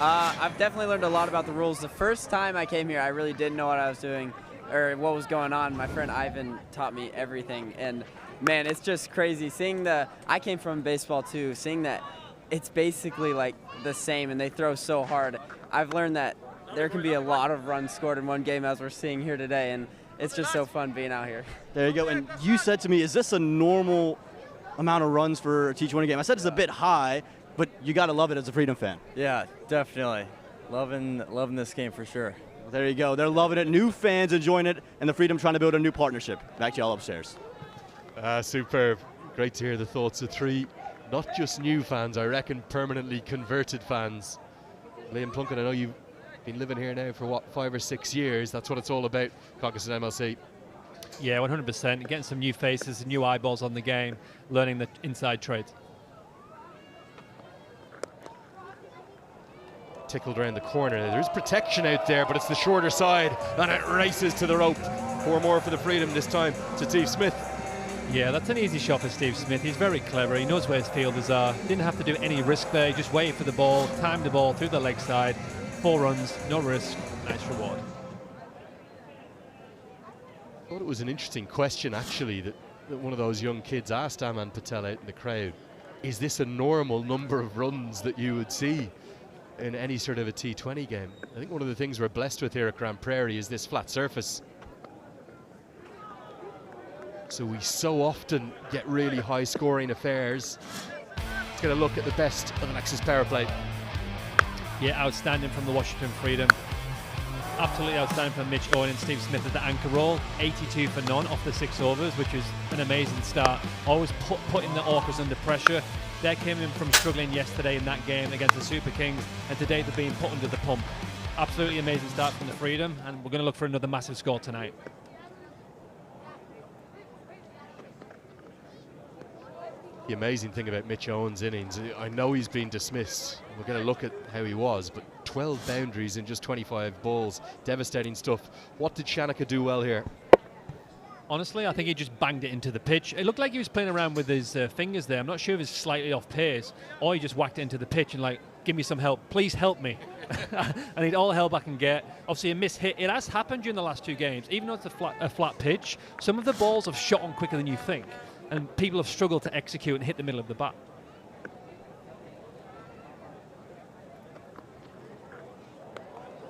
Speaker 9: I've definitely learned a lot about the rules. The first time I came here, I really didn't know what I was doing or what was going on. My friend Ivan taught me everything, and man, it's just crazy. I came from baseball too, seeing that it's basically like the same and they throw so hard. I've learned that there can be a lot of runs scored in one game, as we're seeing here today, and it's just so fun being out here.
Speaker 7: There you go. And you said to me, is this a normal amount of runs for a T20 game? I said it's a bit high, but you got to love it as a Freedom fan.
Speaker 10: Yeah, definitely. Loving this game for sure.
Speaker 7: Well, there you go. They're loving it. New fans enjoying it, and the Freedom trying to build a new partnership. Back to y'all upstairs.
Speaker 6: Superb. Great to hear the thoughts of 3, not just new fans, I reckon permanently converted fans. Liam Plunkett, I know you've been living here now for, 5 or 6 years. That's what it's all about, Cognizant MLC.
Speaker 2: Yeah, 100%. Getting some new faces, new eyeballs on the game, learning the inside trades.
Speaker 6: Tickled around the corner. There's protection out there, but it's the shorter side, and it races to the rope. 4 more for the Freedom, this time to Steve Smith.
Speaker 2: Yeah, that's an easy shot for Steve Smith. He's very clever. He knows where his fielders are. Didn't have to do any risk there. He just waited for the ball, timed the ball through the leg side, 4 runs, no risk, nice reward.
Speaker 6: I thought it was an interesting question, actually, that one of those young kids asked Aman Patel out in the crowd. Is this a normal number of runs that you would see in any sort of a T20 game? I think one of the things we're blessed with here at Grand Prairie is this flat surface. So we so often get really high scoring affairs. Let's get a look at the best of the Lexus power play.
Speaker 2: Yeah, outstanding from the Washington Freedom. Absolutely outstanding from Mitch Owen and Steve Smith at the anchor role. 82 for none off the 6 overs, which is an amazing start. Always putting the Orcas under pressure. They came in from struggling yesterday in that game against the Super Kings, and today they're being put under the pump. Absolutely amazing start from the Freedom, and we're going to look for another massive score tonight.
Speaker 6: The amazing thing about Mitch Owen's innings, I know he's been dismissed. We're going to look at how he was, but 12 boundaries in just 25 balls. Devastating stuff. What did Shanaka do well here?
Speaker 2: Honestly, I think he just banged it into the pitch. It looked like he was playing around with his fingers there. I'm not sure if it's slightly off pace, or he just whacked it into the pitch and like, give me some help. Please help me. I need all the help I can get. Obviously, a miss hit. It has happened during the last 2 games. Even though it's a flat pitch, some of the balls have shot on quicker than you think, and people have struggled to execute and hit the middle of the bat.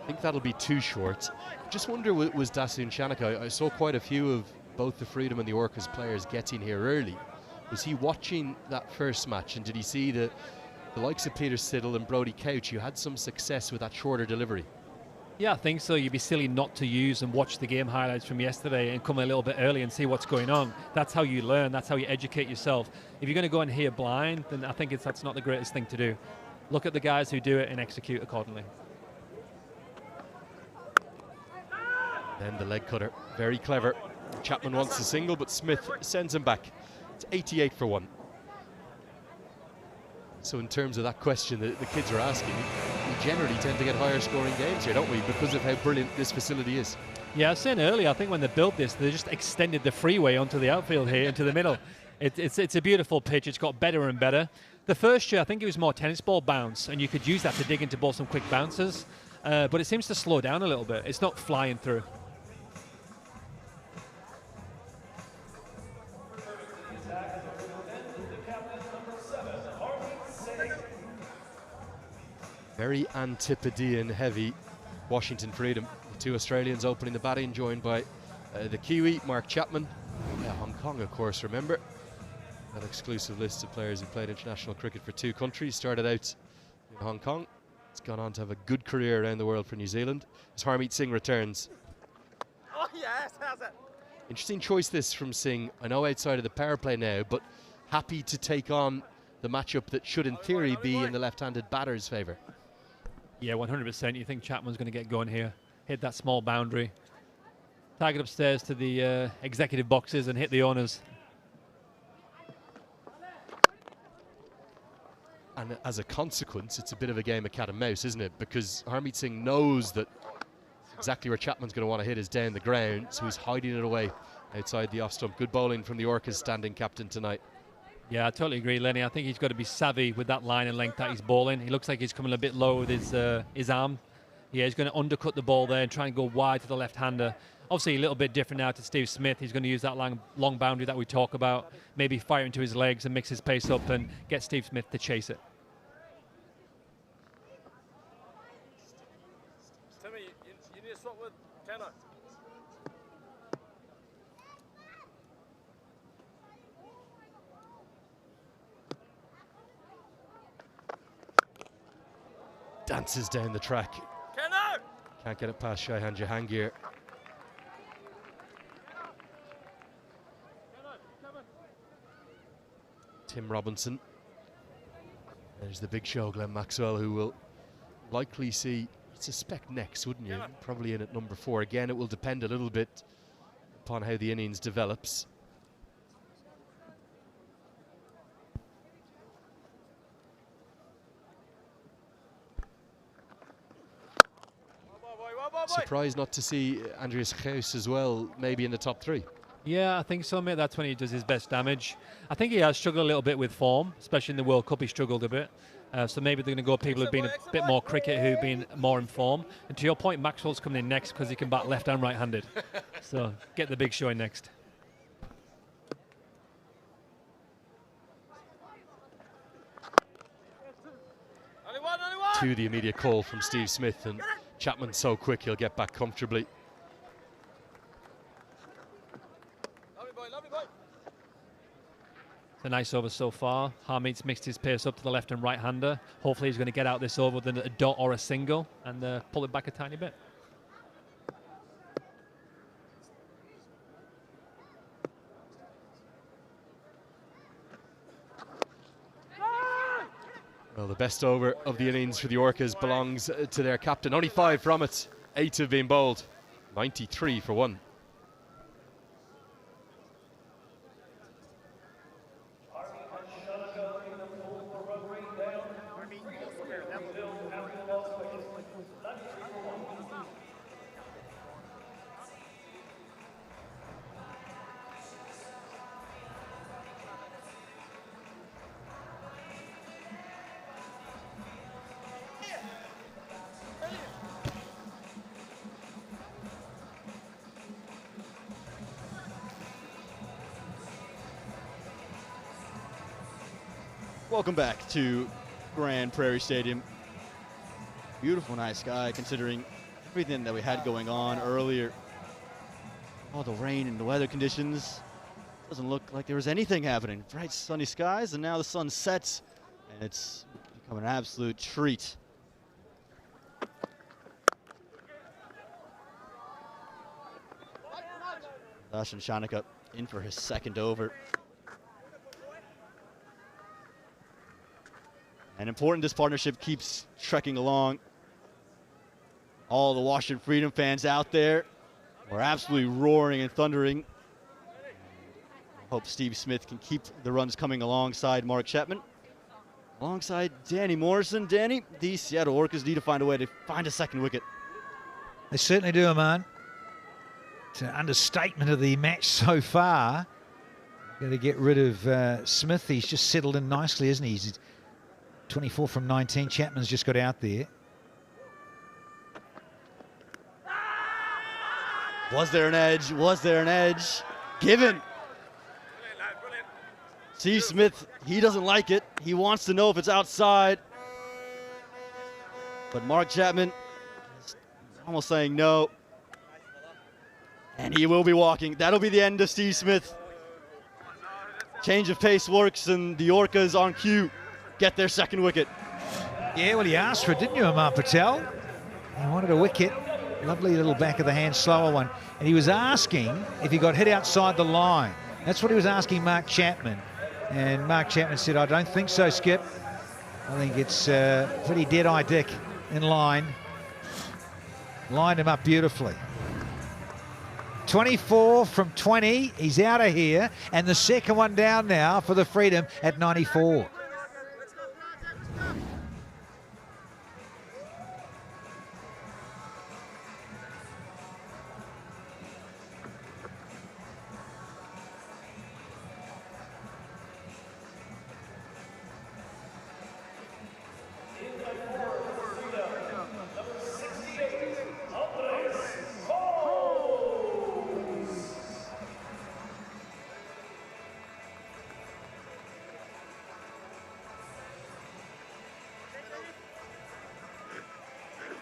Speaker 6: I think that'll be too short. Just wonder, was Dasun Shanaka, I saw quite a few of both the Freedom and the Orcas players getting here early. Was he watching that first match, and did he see the likes of Peter Siddle and Brodie Couch, you had some success with that shorter delivery?
Speaker 2: Yeah, I think so. You'd be silly not to use and watch the game highlights from yesterday and come a little bit early and see what's going on. That's how you learn. That's how you educate yourself. If you're going to go in here blind, then I think that's not the greatest thing to do. Look at the guys who do it and execute accordingly.
Speaker 6: Then the leg cutter, very clever. Chapman wants a single, but Smith sends him back. It's 88 for 1. So in terms of that question that the kids are asking, we generally tend to get higher scoring games here, don't we, because of how brilliant this facility is.
Speaker 2: Yeah, I was saying earlier, I think when they built this, they just extended the freeway onto the outfield here, into the middle. It's a beautiful pitch. It's got better and better. The first year, I think it was more tennis ball bounce, and you could use that to dig into balls some quick bounces. But it seems to slow down a little bit. It's not flying through.
Speaker 6: Very Antipodean heavy Washington Freedom. The 2 Australians opening the batting, joined by the Kiwi, Mark Chapman. Hong Kong, of course, remember. That exclusive list of players who played international cricket for 2 countries. Started out in Hong Kong. It's gone on to have a good career around the world for New Zealand. As Harmeet Singh returns.
Speaker 11: Oh yes, how's it?
Speaker 6: Interesting choice this from Singh. I know outside of the power play now, but happy to take on the matchup that should in theory be in the left-handed batter's favour.
Speaker 2: Yeah, 100%. You think Chapman's going to get going here, hit that small boundary, target upstairs to the executive boxes and hit the owners.
Speaker 6: And as a consequence, it's a bit of a game of cat and mouse, isn't it? Because Harmeet Singh knows that exactly where Chapman's going to want to hit is down the ground, so he's hiding it away outside the off stump. Good bowling from the Orcas standing captain tonight.
Speaker 2: Yeah, I totally agree, Lenny. I think he's got to be savvy with that line and length that he's bowling. He looks like he's coming a bit low with his arm. Yeah, he's going to undercut the ball there and try and go wide to the left-hander. Obviously, a little bit different now to Steve Smith. He's going to use that long boundary that we talk about, maybe fire into his legs and mix his pace up and get Steve Smith to chase it.
Speaker 11: Timmy, you need to swap with Tanner.
Speaker 6: Dances down the track. Can't get it past Shaihan Jahangir. Tim Robinson. There's the big show, Glenn Maxwell, who will likely see, you'd suspect next, wouldn't you? Probably in at number 4. Again, it will depend a little bit upon how the innings develops. Surprised not to see Andreas Geus as well, maybe in the top 3.
Speaker 2: Yeah, I think so, mate. That's when he does his best damage. I think he has struggled a little bit with form, especially in the World Cup. He struggled a bit. So maybe they're going to go people who've been a bit more cricket, who've been more informed. And to your point, Maxwell's coming in next because he can bat left and right-handed. So get the big show in next.
Speaker 6: To the immediate call from Steve Smith, and Chapman's so quick he'll get back comfortably.
Speaker 2: It's a nice over so far. Harmeet's mixed his pace up to the left and right-hander. Hopefully he's going to get out this over with a dot or a single and pull it back a tiny bit.
Speaker 6: Well, the best over of the innings for the Orcas belongs to their captain. Only 5 from it. 8 have been bowled. 93 for 1.
Speaker 7: Welcome back to Grand Prairie Stadium. Beautiful night sky considering everything that we had going on earlier. All the rain and the weather conditions. Doesn't look like there was anything happening. Bright sunny skies, and now the sun sets and it's become an absolute treat. Darshan Shanika in for his second over. And important this partnership keeps trekking along. All the Washington Freedom fans out there were absolutely roaring and thundering. Hope Steve Smith can keep the runs coming alongside Mark Chapman. Alongside Danny Morrison. Danny, the Seattle Orcas need to find a way to find a second wicket.
Speaker 4: They certainly do, Aman. It's an understatement of the match so far. Got to get rid of Smith. He's just settled in nicely, isn't he? He's 24 from 19. Chapman's just got out there.
Speaker 7: Was there an edge? Was there an edge? Given. Steve Smith, he doesn't like it. He wants to know if it's outside. But Mark Chapman is almost saying no. And he will be walking. That'll be the end of Steve Smith. Change of pace works, and the Orcas on cue get their second wicket.
Speaker 4: Yeah, well, he asked for it, didn't you, Amar Patel? He wanted a wicket. Lovely little back of the hand, slower one. And he was asking if he got hit outside the line. That's what he was asking Mark Chapman. And Mark Chapman said, I don't think so, Skip. I think it's pretty dead-eye Dick in line. Lined him up beautifully. 24 from 20. He's out of here. And the second one down now for the Freedom at 94.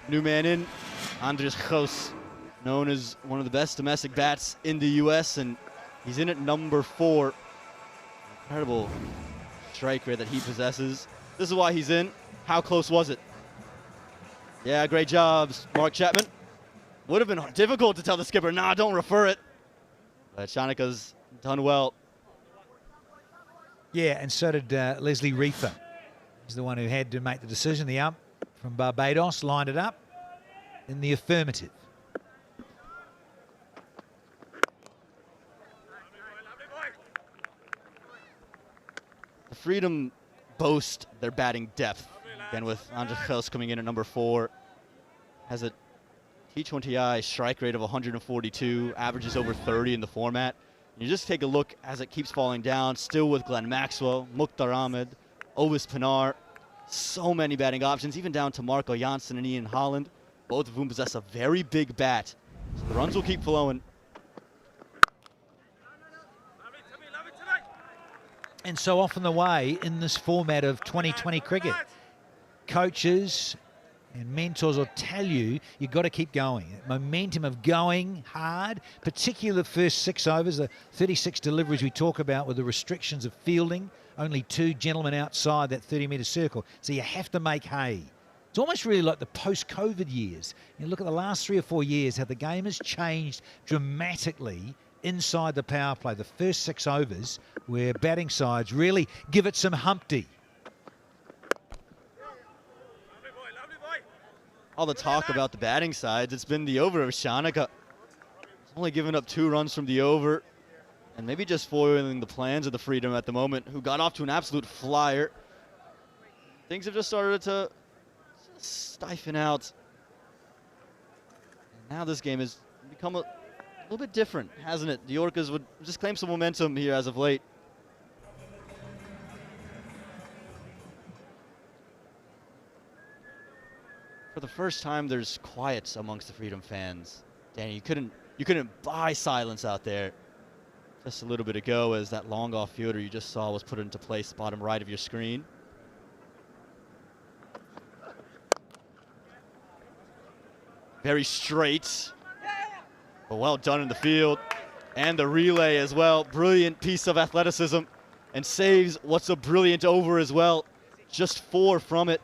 Speaker 7: New man in, Andres Jos, known as one of the best domestic bats in the U.S., and he's in at number 4. Incredible strike rate that he possesses. This is why he's in. How close was it? Yeah, great jobs, Mark Chapman. Would have been difficult to tell the skipper, nah, don't refer it. But Shanika's done well.
Speaker 4: Yeah, and so did Leslie Reefer. He's the one who had to make the decision. The ump from Barbados lined it up in the affirmative.
Speaker 7: The Freedom boast their batting depth. Again, with Andres Jos coming in at number 4. Has a T20I strike rate of 142, averages over 30 in the format. You just take a look as it keeps falling down, still with Glenn Maxwell, Mukhtar Ahmed, Ovis Pinar, So many batting options, even down to Marco Janssen and Ian Holland, both of whom possess a very big bat. So the runs will keep flowing.
Speaker 12: And so often the way in this format of 2020 cricket, coaches and mentors will tell you you've got to keep going. That momentum of going hard, particularly the first 6 overs, the 36 deliveries we talk about with the restrictions of fielding, only 2 gentlemen outside that 30-metre circle. So you have to make hay. It's almost really like the post-COVID years. You look at the last 3 or 4 years, how the game has changed dramatically inside the power play. The first 6 overs where batting sides really give it some Humpty.
Speaker 7: All the talk about the batting sides, it's been the over of Shanaka. He's only given up 2 runs from the over, and maybe just foiling the plans of the Freedom at the moment, who got off to an absolute flyer. Things have just started to stifle out. And now this game has become a little bit different, hasn't it? The Orcas would just claim some momentum here as of late. For the first time, there's quiet amongst the Freedom fans. Danny, you couldn't buy silence out there just a little bit ago as that long off fielder you just saw was put into place, bottom right of your screen. Very straight, but well done in the field. And the relay as well. Brilliant piece of athleticism and saves what's a brilliant over as well. Just 4 from it.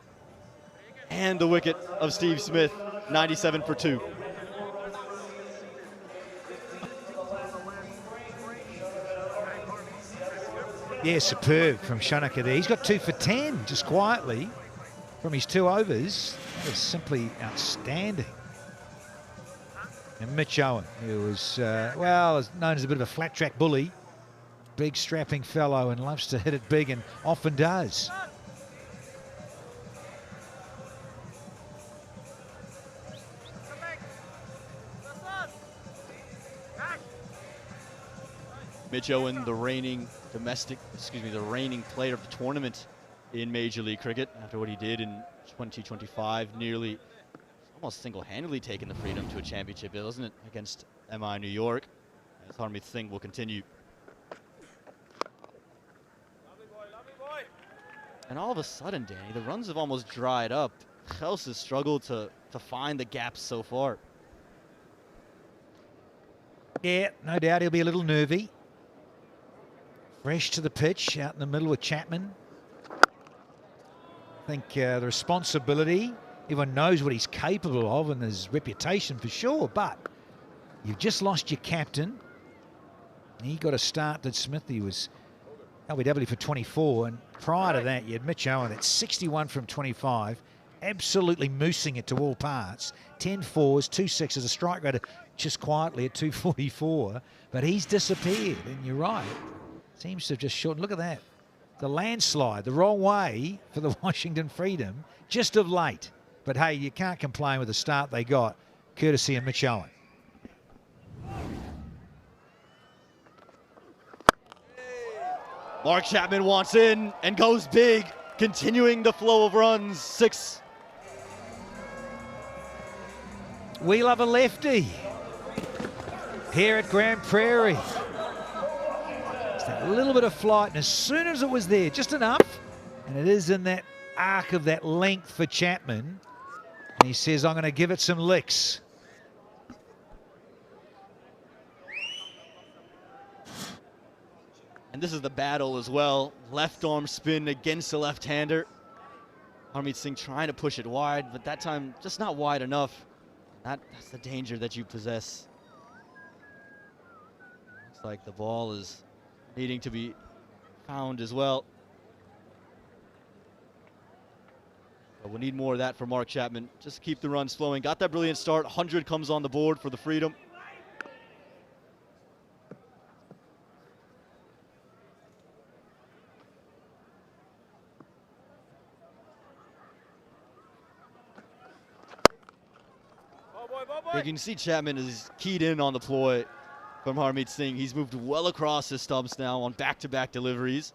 Speaker 7: And the wicket of Steve Smith, 97 for 2.
Speaker 12: Yeah, superb from Shanaka there. He's got 2 for 10, just quietly, from his 2 overs. That is simply outstanding. And Mitch Owen, who was, well, is known as a bit of a flat track bully. Big strapping fellow and loves to hit it big and often does.
Speaker 7: Mitch Owen, the reigning player of the tournament in Major League Cricket after what he did in 2025, nearly almost single-handedly taking the Freedom to a championship, isn't it, against MI New York. As Harmeet Singh will continue. And all of a sudden, Danny, the runs have almost dried up. Chels has struggled to find the gaps so far.
Speaker 12: Yeah, no doubt he'll be a little nervy. Fresh to the pitch, out in the middle with Chapman. I think the responsibility, everyone knows what he's capable of and his reputation for sure, but you've just lost your captain. He got a start, did Smith. He was LBW for 24, and prior to that, you had Mitch Owen at 61 from 25, absolutely moosing it to all parts. 10 fours, 2 sixes, a strike rate of just quietly at 244, but he's disappeared, and you're right. Seems to have just shortened. Look at that. The landslide, the wrong way for the Washington Freedom, just of late. But hey, you can't complain with the start they got, courtesy of Mitch Owen.
Speaker 7: Mark Chapman wants in and goes big, continuing the flow of runs. 6.
Speaker 12: We love a lefty here at Grand Prairie. Just that little bit of flight, and as soon as it was there, just enough, and it is in that arc of that length for Chapman, and he says, I'm going to give it some licks.
Speaker 7: And this is the battle as well. Left arm spin against the left-hander. Harmeet Singh trying to push it wide, but that time just not wide enough. That's the danger that you possess. Looks like the ball is needing to be found as well. But we'll need more of that for Mark Chapman. Just keep the runs flowing. Got that brilliant start. 100 comes on the board for the Freedom. You can see Chapman is keyed in on the ploy from Harmeet Singh. He's moved well across his stumps now on back-to-back deliveries.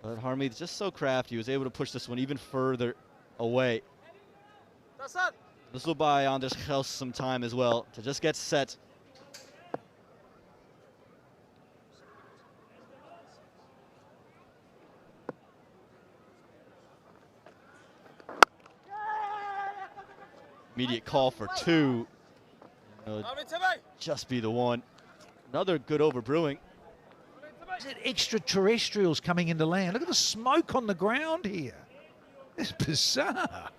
Speaker 7: But Harmeet's just so crafty. He was able to push this one even further away.
Speaker 11: That's it.
Speaker 7: This will buy Anders Gels some time as well to just get set. Immediate call for two. Just be the one. Another good overbrewing.
Speaker 12: Is it extraterrestrials coming into land? Look at the smoke on the ground here. It's bizarre.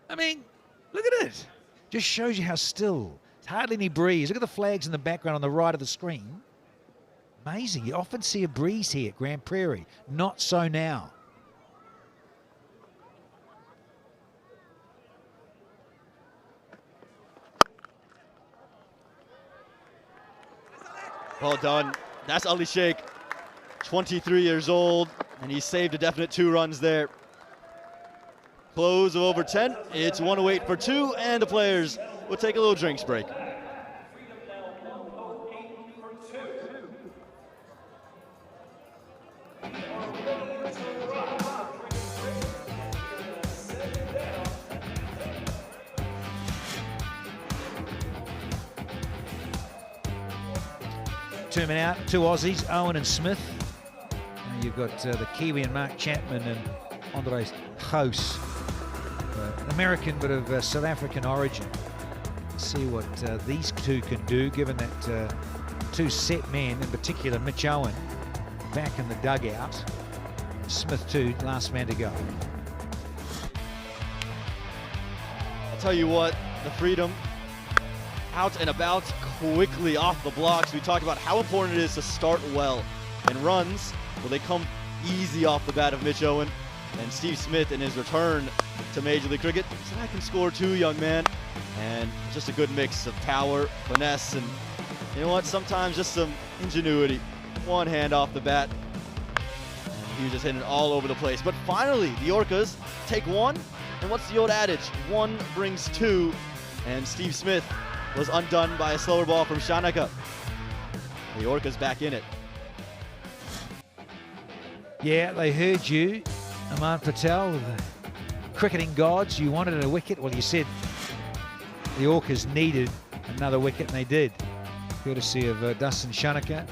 Speaker 12: I mean, look at it. Just shows you how still. There's hardly any breeze. Look at the flags in the background on the right of the screen. Amazing. You often see a breeze here at Grand Prairie. Not so now.
Speaker 7: Well done. That's Ali Sheikh, 23 years old, and he saved a definite 2 runs there. Close of over 10. It's 108 for 2, and the players will take a little drinks break.
Speaker 12: Two men out, 2 Aussies, Owen and Smith. And you've got the Kiwi and Mark Chapman and Andres Gous, an American but of South African origin. See what these two can do, given that 2 set men, in particular Mitch Owen, back in the dugout. Smith too, last man to go.
Speaker 7: I'll tell you what, the Freedom out and about quickly off the blocks. We talked about how important it is to start well. And runs, well, they come easy off the bat of Mitch Owen. And Steve Smith in his return to Major League Cricket said, I can score too, young man. And just a good mix of power, finesse, and you know what, sometimes just some ingenuity. One hand off the bat. And he was just hitting it all over the place. But finally, the Orcas take 1. And what's the old adage? 1 brings 2. And Steve Smith was undone by a slower ball from Shanaka. The Orcas back in it.
Speaker 12: Yeah, they heard you, Aman Patel, the cricketing gods. You wanted a wicket. Well, you said the Orcas needed another wicket, and they did. Courtesy of Dustin Shanaka.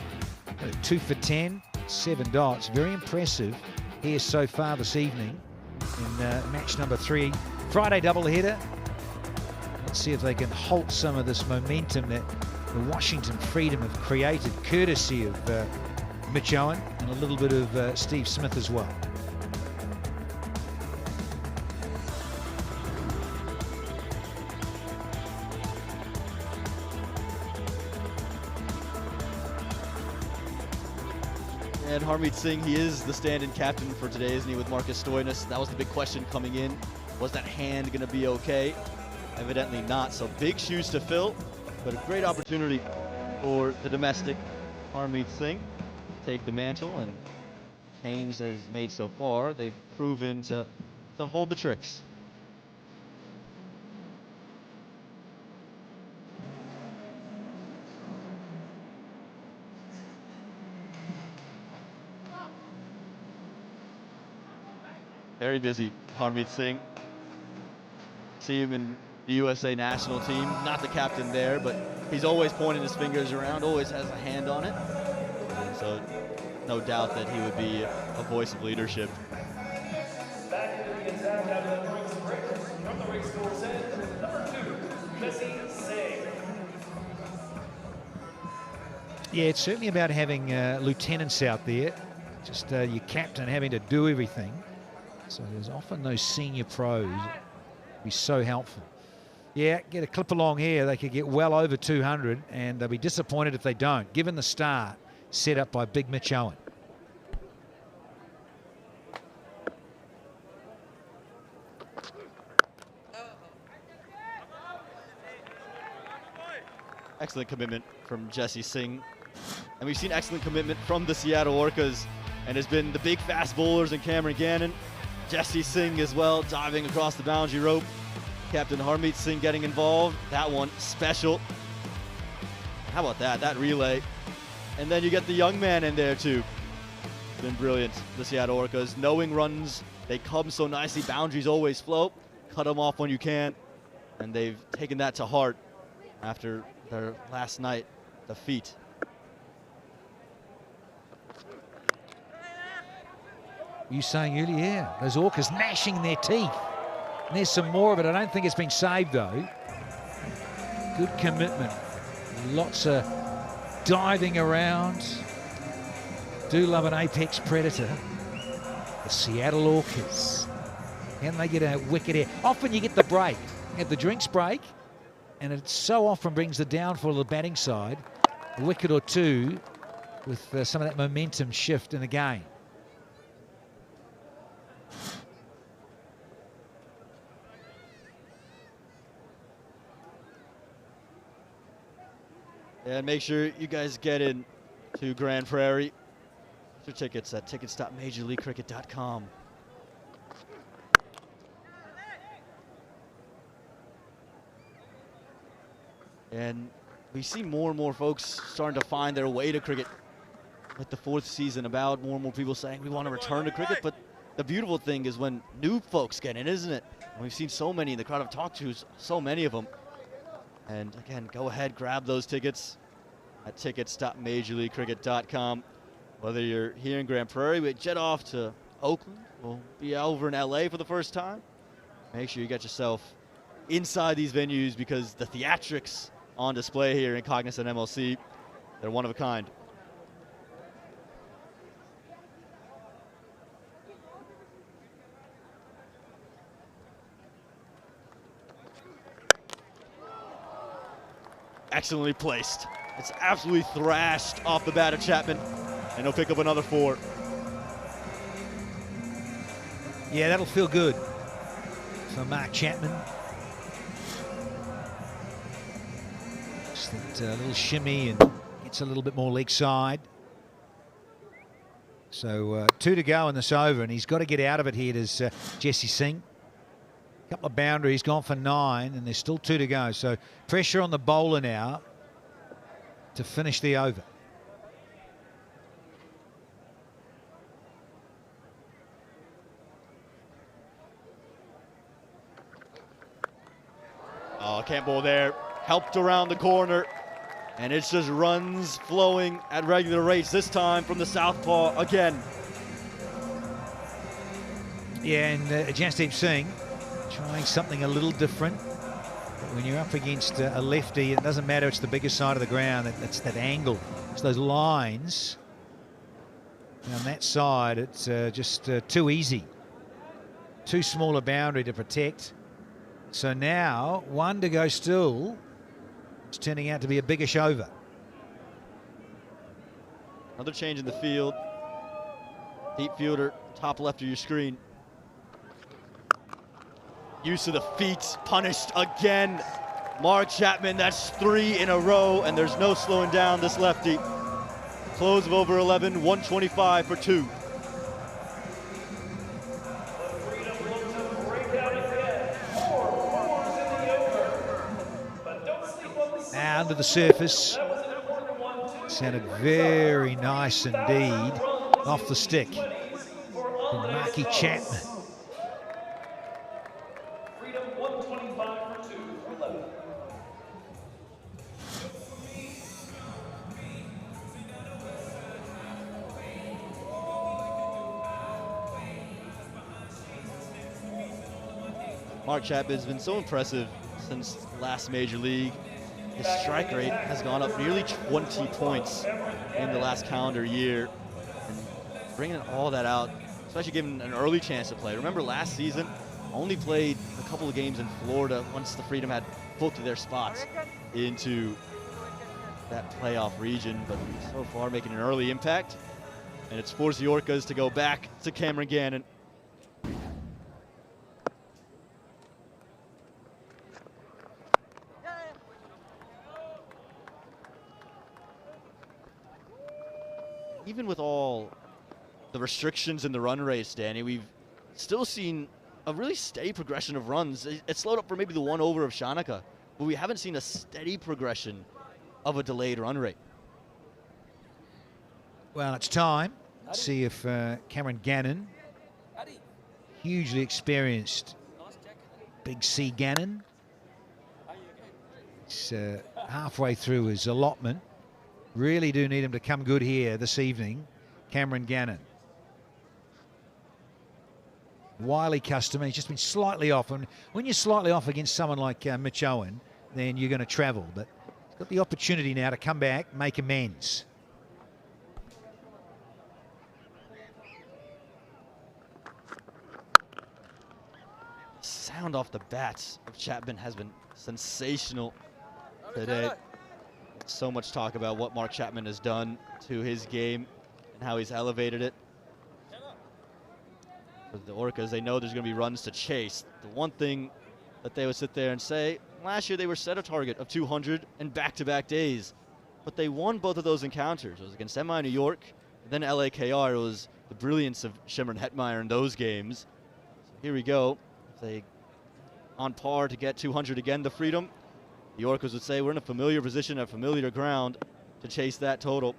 Speaker 12: 2 for 10, 7 dots. Very impressive here so far this evening in match number 3. Friday doubleheader. Let's see if they can halt some of this momentum that the Washington Freedom have created, courtesy of Mitch Owen and a little bit of Steve Smith as well.
Speaker 7: And Harmeet Singh, he is the stand-in captain for today, isn't he, with Marcus Stoinis? That was the big question coming in. Was that hand going to be okay? Evidently not, so big shoes to fill, but a great opportunity for the domestic Harmeet Singh to take the mantle, and change that is made so far, they've proven to hold the tricks. Very busy, Harmeet Singh. See him in the USA national team, not the captain there, but he's always pointing his fingers around, always has a hand on it. And so no doubt that he would be a voice of leadership.
Speaker 5: Back into the attack out of the rings breakers from the race course end, number 2, Jesse Singh.
Speaker 12: Yeah, it's certainly about having lieutenants out there, just your captain having to do everything. So there's often those senior pros be so helpful. Yeah, get a clip along here. They could get well over 200, and they'll be disappointed if they don't, given the start set up by big Mitch Owen.
Speaker 7: Excellent commitment from Jesse Singh. And we've seen excellent commitment from the Seattle Orcas, and has been the big fast bowlers and Cameron Gannon. Jesse Singh as well, diving across the boundary rope. Captain Harmeet Singh getting involved. That one special. How about that relay? And then you get the young man in there too. been brilliant, the Seattle Orcas. Knowing runs, they come so nicely, boundaries always float, cut them off when you can, and they've taken that to heart after their last night defeat.
Speaker 12: You saying earlier, yeah, those Orcas gnashing their teeth. And there's some more of it. I don't think it's been saved though. Good commitment. Lots of diving around. Do love an apex predator. The Seattle Orcas. Can they get a wicket here? Often you get the break. You get the drinks break, and it so often brings the downfall of the batting side. A wicket or two with some of that momentum shift in the game.
Speaker 7: And make sure you guys get in to Grand Prairie. Get your tickets at tickets.majorleaguecricket.com. And we see more and more folks starting to find their way to cricket with the 4th season about. More and more people saying we want to return to cricket. But the beautiful thing is when new folks get in, isn't it? And we've seen so many in the crowd. I've talked to so many of them. And again, go ahead, grab those tickets at tickets.majorleaguecricket.com. Whether you're here in Grand Prairie, we jet off to Oakland. We'll be over in LA for the first time. Make sure you get yourself inside these venues because the theatrics on display here in Cognizant MLC, they're one of a kind. Excellently placed. It's absolutely thrashed off the bat of Chapman, and he'll pick up another 4.
Speaker 12: Yeah, that'll feel good for Mark Chapman. Just that little shimmy and gets a little bit more leg side. So 2 to go in this over, and he's got to get out of it here, does Jesse Singh. Couple of boundaries, gone for 9, and there's still 2 to go. So pressure on the bowler now to finish the over.
Speaker 7: Oh, can't bowl there. Helped around the corner, and it's just runs flowing at regular rates, this time from the southpaw again.
Speaker 12: Yeah, and Jasdeep Singh trying something a little different. When you're up against a lefty, it doesn't matter, it's the bigger side of the ground, it's that angle, it's those lines. And on that side, it's just too easy. Too small a boundary to protect. So now, 1 to go still. It's turning out to be a biggish over.
Speaker 7: Another change in the field. Deep fielder, top left of your screen. Use of the feet, punished again. Mark Chapman, that's 3 in a row, and there's no slowing down this lefty. Close of over 11, 125 for 2.
Speaker 12: Now under the surface. Sounded very nice indeed. Off the stick from Marky Chapman.
Speaker 7: Mark Chapman has been so impressive since last Major League. His strike rate has gone up nearly 20 points in the last calendar year. And bringing all that out, especially given an early chance to play. Remember last season, only played a couple of games in Florida once the Freedom had booked their spots into that playoff region, but so far making an early impact. And it's forced the Orcas to go back to Cameron Gannon. Even with all the restrictions in the run race, Danny, we've still seen a really steady progression of runs. It slowed up for maybe the 1 over of Shanaka, but we haven't seen a steady progression of a delayed run rate.
Speaker 12: Well, it's time. Let's see if Cameron Gannon, hugely experienced Big C Gannon, he's halfway through his allotment. Really do need him to come good here this evening, Cameron Gannon. Wily customer, he's just been slightly off. And when you're slightly off against someone like Mitch Owen, then you're going to travel. But he's got the opportunity now to come back, make amends.
Speaker 7: Sound off the bats of Chapman has been sensational today. So much talk about what Mark Chapman has done to his game and how he's elevated it. For the Orcas, they know there's going to be runs to chase. The one thing that they would sit there and say, last year they were set a target of 200 in back-to-back days, but they won both of those encounters. It was against MI New York, and then LAKR. It was the brilliance of Schimmer and Hetmeyer in those games. So here we go. If they on par to get 200 again, the Freedom, the Orcas would say we're in a familiar position, a familiar ground to chase that total.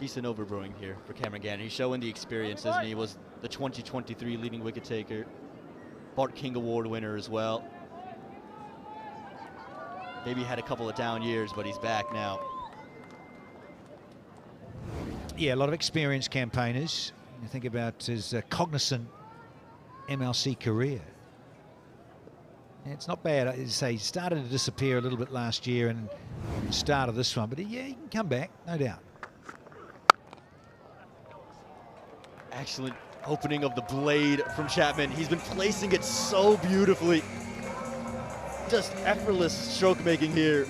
Speaker 7: Decent overbrewing here for Cameron Gannon. He's showing the experiences, and he was the 2023 leading wicket taker, Bart King Award winner as well. Maybe had a couple of down years, but he's back now.
Speaker 12: Yeah, a lot of experienced campaigners. You think about his Cognizant MLC career. It's not bad. As I say, he started to disappear a little bit last year and the start of this one, but yeah, he can come back, no doubt.
Speaker 7: Excellent opening of the blade from Chapman. He's been placing it so beautifully. Just effortless stroke making here.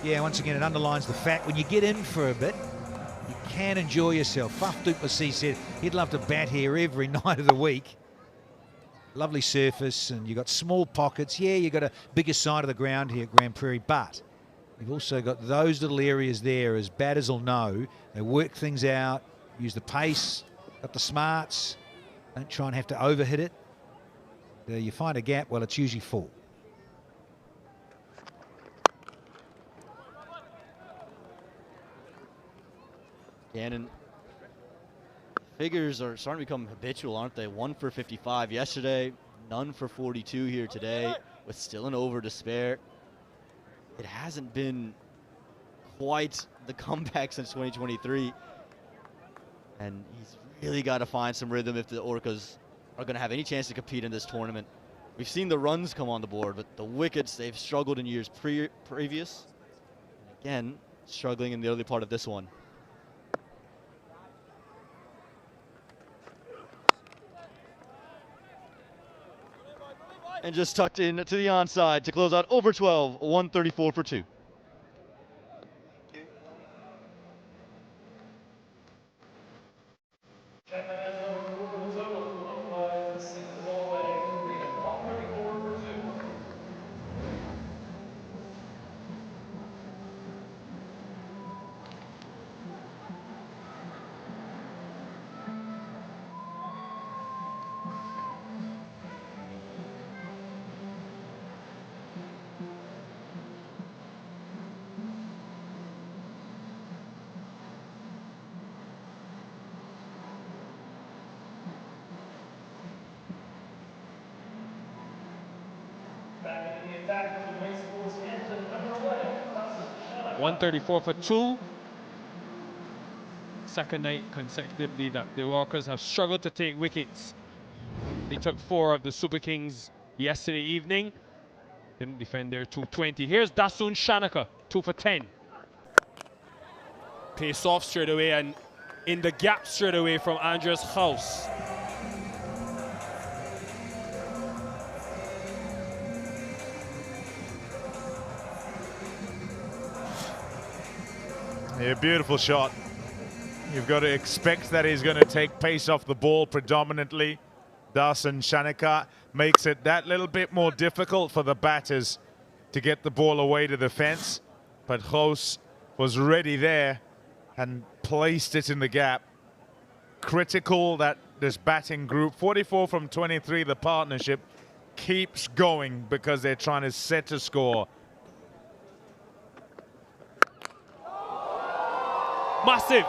Speaker 12: Yeah, once again, it underlines the fact when you get in for a bit, you can enjoy yourself. Faf du Plessis said he'd love to bat here every night of the week. Lovely surface, and you've got small pockets. Yeah, you've got a bigger side of the ground here at Grand Prairie, but you've also got those little areas there, as batters will know. They work things out, use the pace, got the smarts. Don't try and have to overhit it. You find a gap, well, it's usually full.
Speaker 7: Gannon, figures are starting to become habitual, aren't they? 1 for 55 yesterday, none for 42 here today, with still an over to spare. It hasn't been quite the comeback since 2023. And he's really got to find some rhythm if the Orcas are going to have any chance to compete in this tournament. We've seen the runs come on the board, but the wickets, they've struggled in years previous. And again, struggling in the early part of this one. And just tucked in to the onside to close out over 12, 134 for 2.
Speaker 5: Back in the attack for the Baseball's engine, number 11, Cognizant.
Speaker 13: 134 for 2. Second night consecutively that the Orcas have struggled to take wickets. They took 4 of the Super Kings yesterday evening. Didn't defend their 220. Here's Dasun Shanaka, 2 for 10.
Speaker 1: Pace off straight away and in the gap straight away from Andres House.
Speaker 3: Yeah, beautiful shot. You've got to expect that he's going to take pace off the ball predominantly. Dasun Shanaka makes it that little bit more difficult for the batters to get the ball away to the fence. But House was ready there and placed it in the gap. Critical that this batting group. 44 from 23, the partnership keeps going because they're trying to set a score.
Speaker 1: Massive.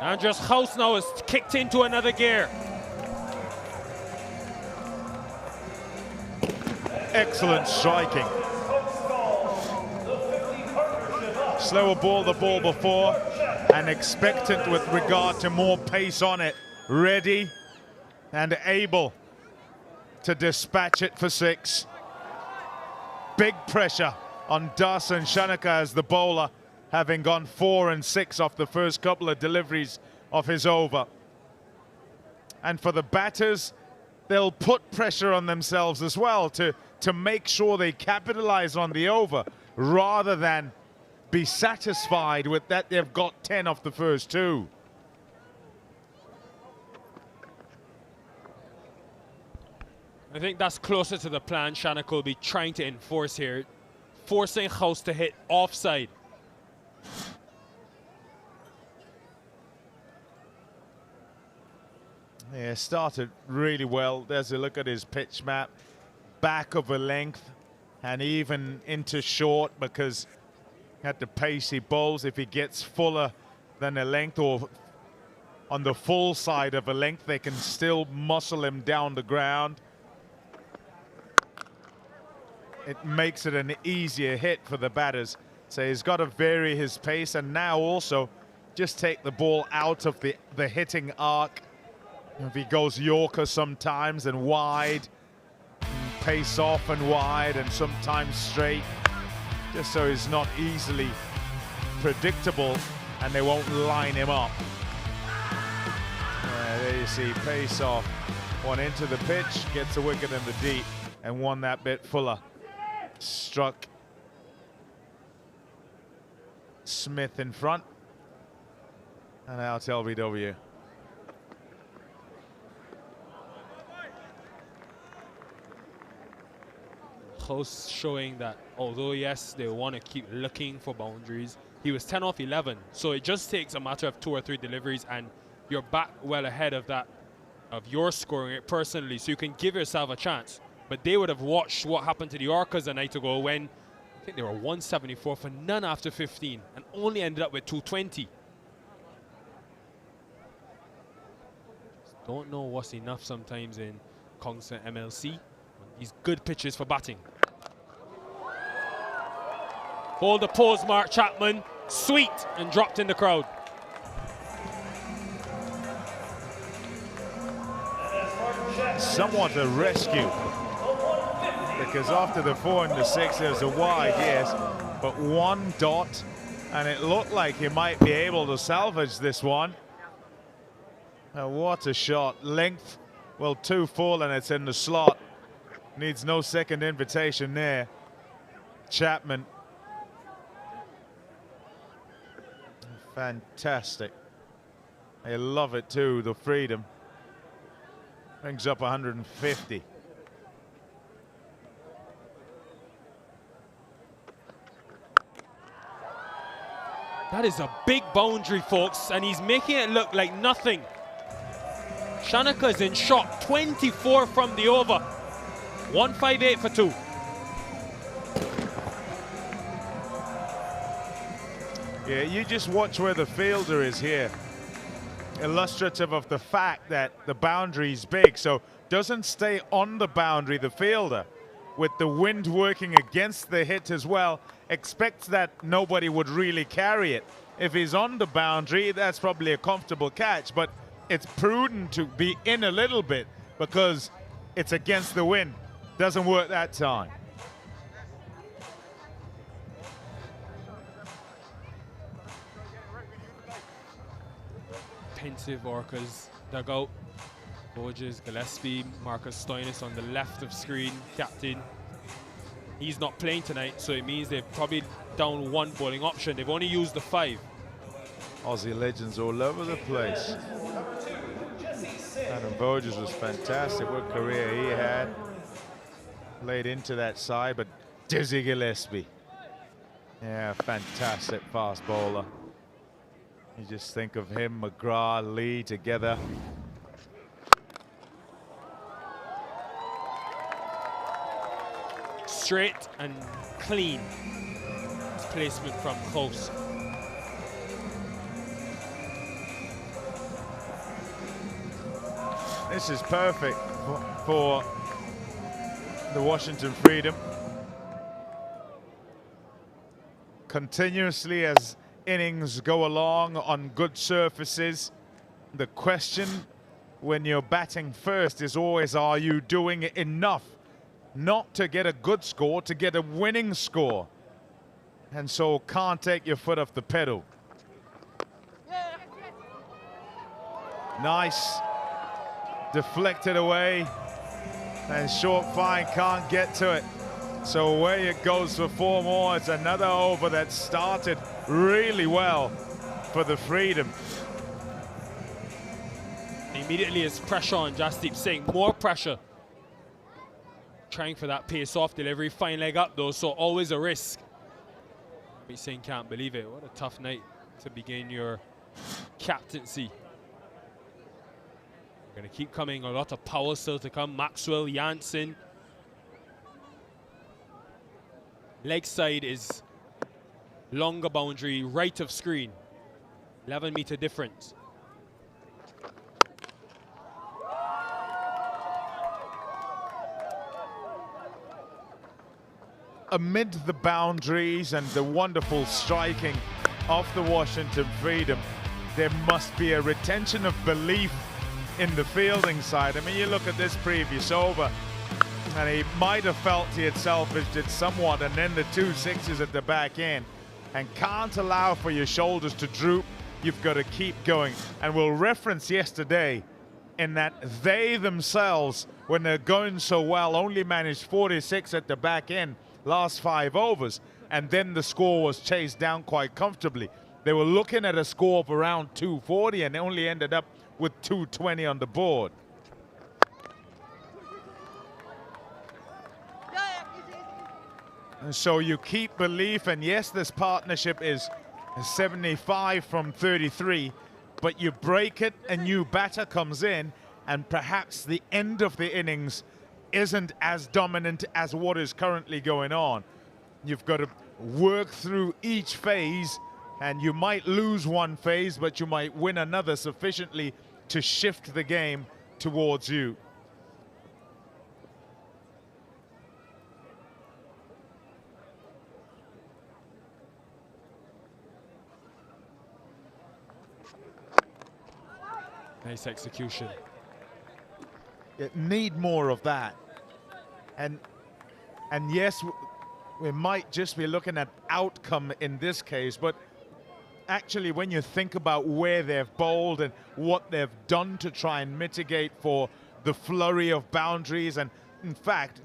Speaker 1: Andres House now is kicked into another gear.
Speaker 3: Excellent striking. Slower ball the ball before, and expectant with regard to more pace on it. Ready and able to dispatch it for 6. Big pressure on Dasun Shanaka as the bowler, having gone 4 and 6 off the first couple of deliveries of his over. And for the batters, they'll put pressure on themselves as well to make sure they capitalize on the over rather than be satisfied with that they've got 10 off the first 2.
Speaker 1: I think that's closer to the plan Shanaka will be trying to enforce here, forcing House to hit offside.
Speaker 3: Yeah, started really well. There's a look at his pitch map. Back of a length and even into short because at the pace he bowls, if he gets fuller than a length or on the full side of a length, they can still muscle him down the ground. It makes it an easier hit for the batters. So he's got to vary his pace and now also just take the ball out of the hitting arc. If he goes Yorker sometimes and wide, and pace off and wide and sometimes straight, just so he's not easily predictable and they won't line him up. There you see, pace off, one into the pitch, gets a wicket in the deep and one that bit fuller. Struck Smith in front and out LBW.
Speaker 1: House showing that although yes they want to keep looking for boundaries, he was 10 off 11, so it just takes a matter of 2 or 3 deliveries and you're back well ahead of that, of your scoring it personally, so you can give yourself a chance. But they would have watched what happened to the Orcas a night ago when I think they were 174 for none after 15 and only ended up with 220. Just don't know what's enough sometimes in Cognizant MLC. These good pitches for batting. Hold the pose, Mark Chapman. Sweet, and dropped in the crowd.
Speaker 3: Somewhat a rescue, because after the 4 and the 6 there's a wide, yes, but 1 dot, and it looked like he might be able to salvage this one. What a shot. Length, well, 2 full and it's in the slot. Needs no second invitation there. Chapman. Fantastic. I love it too, the freedom. Brings up 150.
Speaker 1: That is a big boundary, folks, and he's making it look like nothing. Shanaka is in shock. 24 from the over. 158 for 2.
Speaker 3: Yeah, you just watch where the fielder is here. Illustrative of the fact that the boundary is big, so doesn't stay on the boundary, the fielder, with the wind working against the hit as well, expects that nobody would really carry it. If he's on the boundary, that's probably a comfortable catch, but it's prudent to be in a little bit because it's against the wind. Doesn't work that time.
Speaker 1: Pensive Orcas dugout. Borges, Gillespie, Marcus Stoinis on the left of screen, captain. He's not playing tonight, so it means they're probably down 1 bowling option. They've only used the 5.
Speaker 3: Aussie legends all over the place. Adam Borges was fantastic. What career he had. Laid into that side, but Dizzy Gillespie. Yeah, fantastic fast bowler. You just think of him, McGrath, Lee together.
Speaker 1: Straight and clean. His placement from close.
Speaker 3: This is perfect for the Washington Freedom. Continuously as innings go along on good surfaces, the question when you're batting first is always, are you doing enough? Not to get a good score, to get a winning score. And so can't take your foot off the pedal. Nice. Deflected away. And short fine can't get to it. So away it goes for 4 more. It's another over that started really well for the Freedom.
Speaker 1: Immediately is pressure on Jasdeep Singh. More pressure. Trying for that pace-off delivery. Fine leg up though, so always a risk. Jasdeep Singh can't believe it. What a tough night to begin your captaincy. Going to keep coming. A lot of power still to come. Maxwell, Janssen. Leg side is longer boundary, right of screen. 11-meter difference.
Speaker 3: Amid the boundaries and the wonderful striking of the Washington Freedom, there must be a retention of belief in the fielding side. I mean, you look at this previous over, and he might have felt he had selfished it somewhat, and then the 2 sixes at the back end, and can't allow for your shoulders to droop. You've got to keep going. And we'll reference yesterday in that they themselves, when they're going so well, only managed 46 at the back end last 5 overs, and then the score was chased down quite comfortably. They were looking at a score of around 240 and they only ended up with 220 on the board. And so you keep belief, and yes, this partnership is 75 from 33, but you break it, a new batter comes in, and perhaps the end of the innings isn't as dominant as what is currently going on. You've got to work through each phase, and you might lose one phase, but you might win another sufficiently to shift the game towards you.
Speaker 1: Nice execution.
Speaker 3: You need more of that. And yes, we might just be looking at outcome in this case, but actually when you think about where they've bowled and what they've done to try and mitigate for the flurry of boundaries, and in fact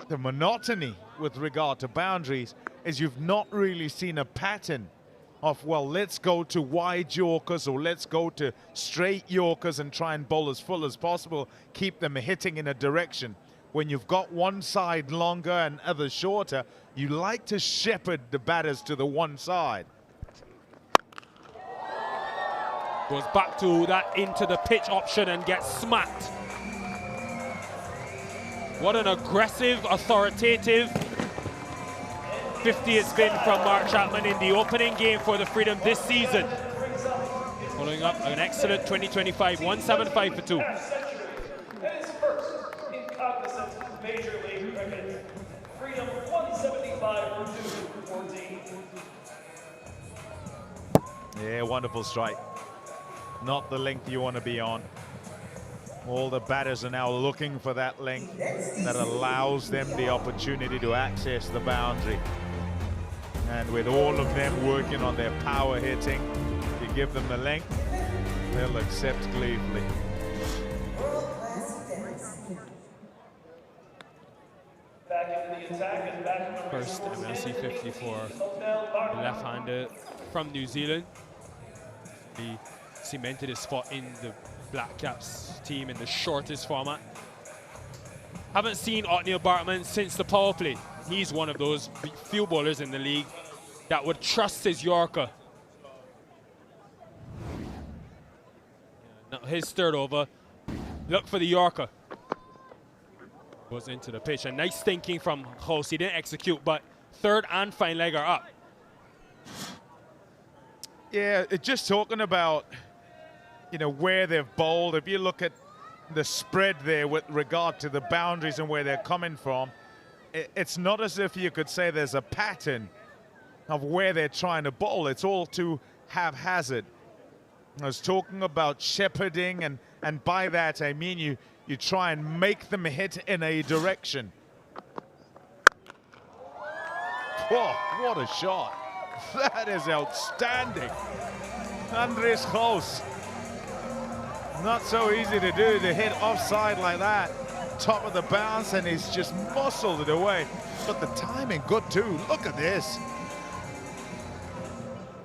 Speaker 3: the monotony with regard to boundaries is you've not really seen a pattern of, well, let's go to wide Yorkers or let's go to straight Yorkers and try and bowl as full as possible, keep them hitting in a direction. When you've got one side longer and other shorter, you like to shepherd the batters to the one side.
Speaker 1: Goes back to that into the pitch option and gets smacked. What an aggressive, authoritative 50 it's been from Mark Chapman in the opening game for the Freedom this season. Following up an excellent 2025, 175 for 2.
Speaker 5: That is first in Cognizant Major League Cricket. Freedom 175 for 2, 14.
Speaker 3: Yeah, wonderful strike. Not the length you want to be on. All the batters are now looking for that length that allows them the opportunity to access the boundary. And with all of them working on their power hitting, if you give them the length, they'll accept gleefully.
Speaker 5: Back into the attack and back.
Speaker 1: First MLC 50 for the left-hander from New Zealand. He cemented his spot in the Black Caps team in the shortest format. Haven't seen Otniel Bartman since the power play. He's one of those few bowlers in the league that would trust his Yorker Now his third over. Look for the Yorker. Goes into the pitch. A nice thinking from Host. He didn't execute, but third and fine leg are up.
Speaker 3: Yeah, just talking about, you know, where they've bowled. If you look at the spread there with regard to the boundaries and where they're coming from, it's not as if you could say there's a pattern of where they're trying to bowl. It's all too haphazard. I was talking about shepherding, and by that I mean you try and make them hit in a direction. Whoa, what a shot. That is outstanding. Andres Hoos. Not so easy to do, to hit offside like that. Top of the bounce, and he's just muscled it away. But the timing good too. Look at this.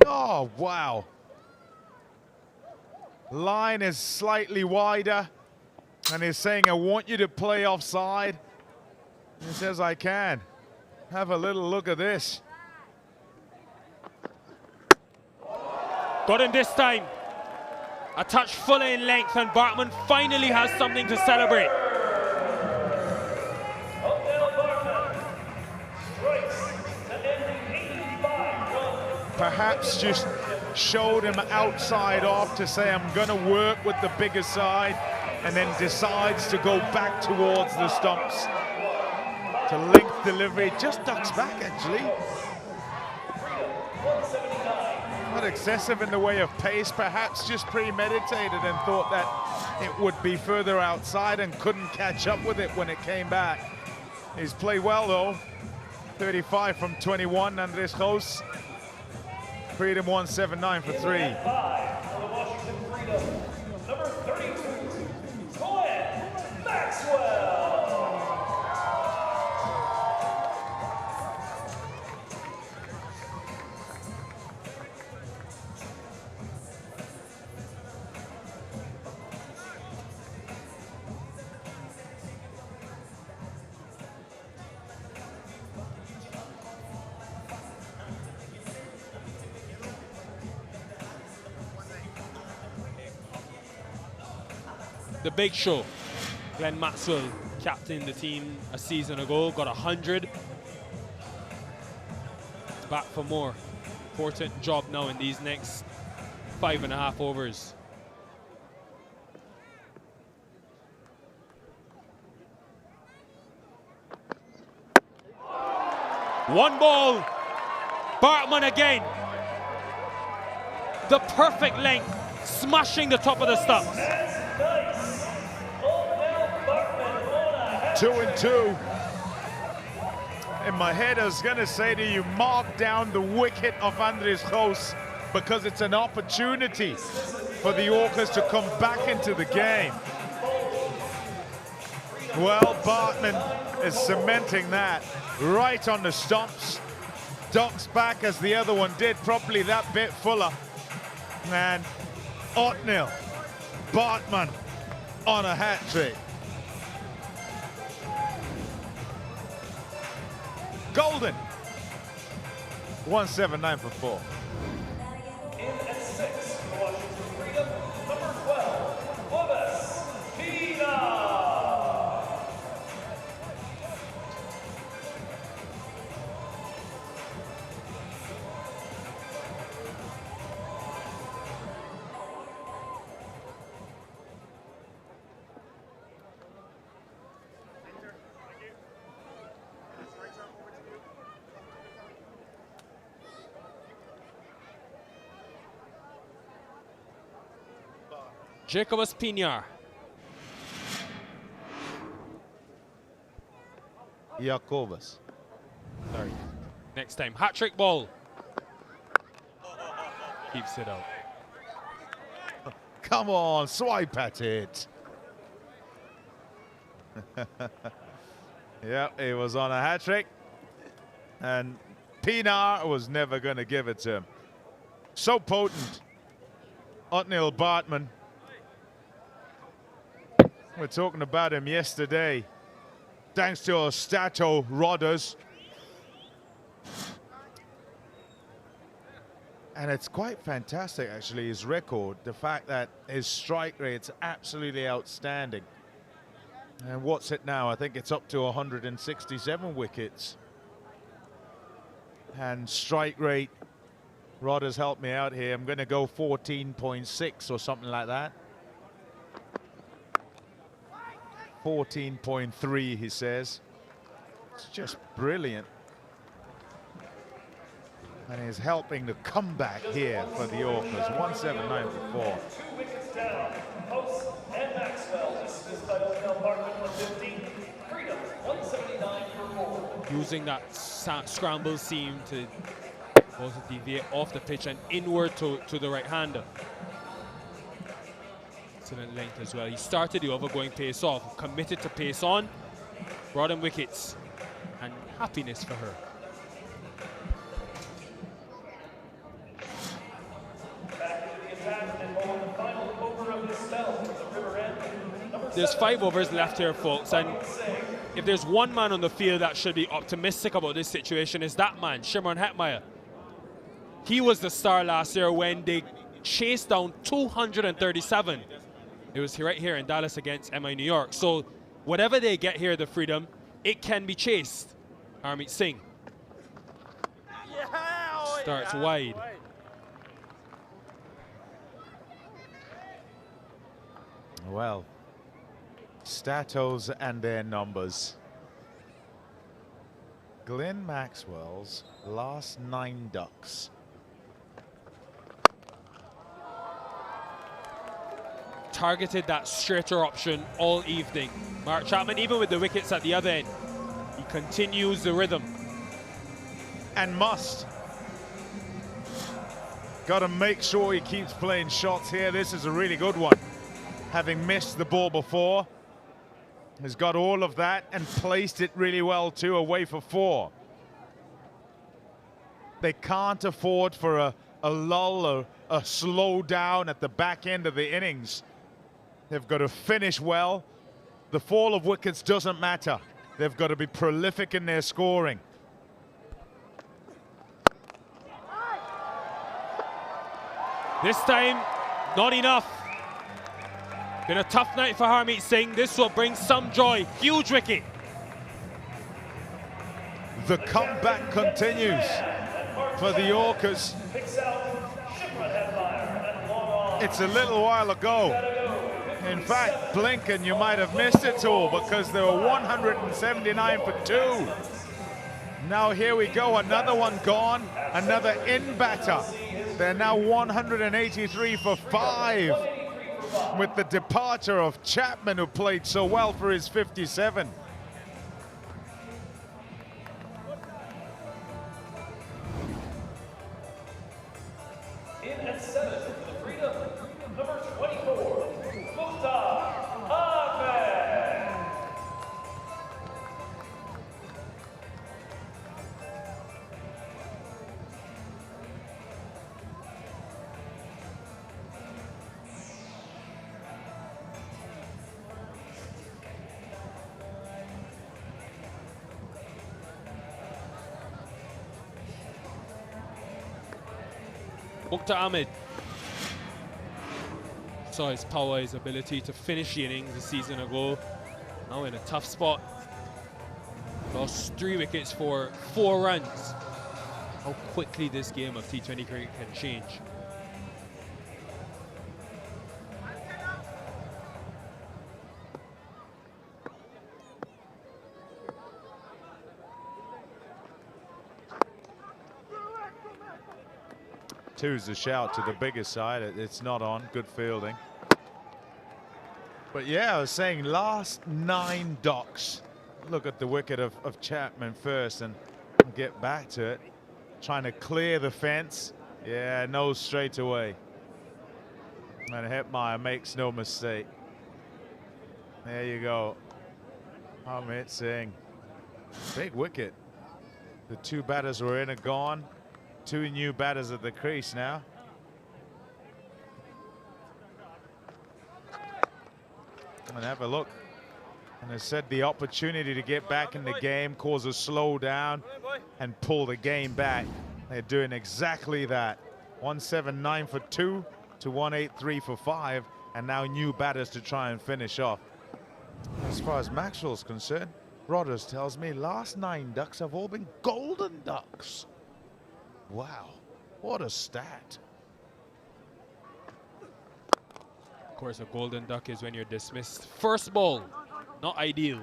Speaker 3: Oh, wow. Line is slightly wider, and he's saying, I want you to play offside. He says, I can. Have a little look at this.
Speaker 1: Got him this time. A touch fuller in length, and Bartman finally has something to celebrate.
Speaker 3: Perhaps just showed him outside off to say, I'm going to work with the bigger side, and then decides to go back towards the stumps. To length delivery, just ducks back actually. Not excessive in the way of pace, perhaps just premeditated and thought that it would be further outside and couldn't catch up with it when it came back. He's played well though. 35 from 21, Andres Hoos. Freedom 179 for 3.
Speaker 5: Number 32, Glenn Maxwell.
Speaker 1: The big show. Glenn Maxwell captained the team a season ago, got 100. Back for more. Important job now in these next 5.5 overs. One ball. Bartman again. The perfect length, smashing the top of the stumps.
Speaker 3: 2 and 2. In my head, I was going to say to you, mark down the wicket of Andres Hoos, because it's an opportunity for the Orcas to come back into the game. Well, Bartman is cementing that right on the stumps. Ducks back as the other one did, probably that bit fuller. And Otnil, Bartman on a hat trick. Golden. 179 for 4.
Speaker 5: In at 6, Washington Freedom, number 12, Bovis Pina.
Speaker 1: Jacobus Pinar.
Speaker 3: Jacobus.
Speaker 1: Sorry. Next time. Hat-trick ball. Keeps it out.
Speaker 3: Come on, swipe at it. Yeah, he was on a hat-trick. And Pinar was never going to give it to him. So potent. Otnil Bartman. We're talking about him yesterday. Thanks to our Stato Rodders. And it's quite fantastic, actually, his record. The fact that his strike rate's absolutely outstanding. And what's it now? I think it's up to 167 wickets. And strike rate, Rod has helped me out here. I'm going to go 14.6 or something like that. 14.3, he says. It's just brilliant. And he's helping the comeback here for the Orcas. 179 for 4.
Speaker 5: 2 wickets down. Post and Maxwell dismissed by Odell Parkman 150. Freedom 179 for 4.
Speaker 1: Using that scramble seam to also deviate off the pitch and inward to the right-hander. Excellent length as well. He started the over going pace off, committed to pace on, brought in wickets, and happiness for her. There's 5 overs left here, folks, and if there's one man on the field that should be optimistic about this situation, is that man, Shimron Hetmeyer. He was the star last year when they chased down 237. It was right here in Dallas against MI New York. So whatever they get here, the Freedom, it can be chased. Harmeet Singh starts wide.
Speaker 3: Well, Statos and their numbers. Glenn Maxwell's last 9 ducks.
Speaker 1: Targeted that straighter option all evening. Mark Chapman, even with the wickets at the other end, he continues the rhythm.
Speaker 3: And must. Got to make sure he keeps playing shots here. This is a really good one. Having missed the ball before, has got all of that and placed it really well too, away for 4. They can't afford for a lull or a slow down at the back end of the innings. They've got to finish well. The fall of wickets doesn't matter. They've got to be prolific in their scoring.
Speaker 1: This time, not enough. Been a tough night for Harmeet Singh. This will bring some joy. Huge wicket.
Speaker 3: The comeback continues for the Orcas. It's a little while ago. In fact, Blinken, you might have missed it all because they were 179 for 2. Now here we go, another one gone, another in batter. They're now 183 for 5 with the departure of Chapman, who played so well for his 57.
Speaker 5: In at 7 for the Freedom, number 24, Mukhtar Ahmed.
Speaker 1: Mukhtar Ahmed saw his power, his ability to finish the innings a season ago. Now in a tough spot. Lost 3 wickets for 4 runs. How quickly this game of T20 cricket can change.
Speaker 3: Two's the shout to the bigger side. It's not on. Good fielding. But yeah, I was saying last 9 docks. Look at the wicket of Chapman first and get back to it. Trying to clear the fence. Yeah, no, straight away. And Hetmeyer makes no mistake. There you go. Harmeet Singh. Big wicket. The 2 batters were in are gone. 2 new batters at the crease now. And have a look. And as said, the opportunity to get back in the game, cause a slow down and pull the game back. They're doing exactly that. 179 for 2 to 183 for 5, and now new batters to try and finish off. As far as Maxwell's concerned, Rodders tells me last 9 ducks have all been golden ducks. Wow, what a stat.
Speaker 13: Of course, a golden duck is when you're dismissed. First ball, not ideal.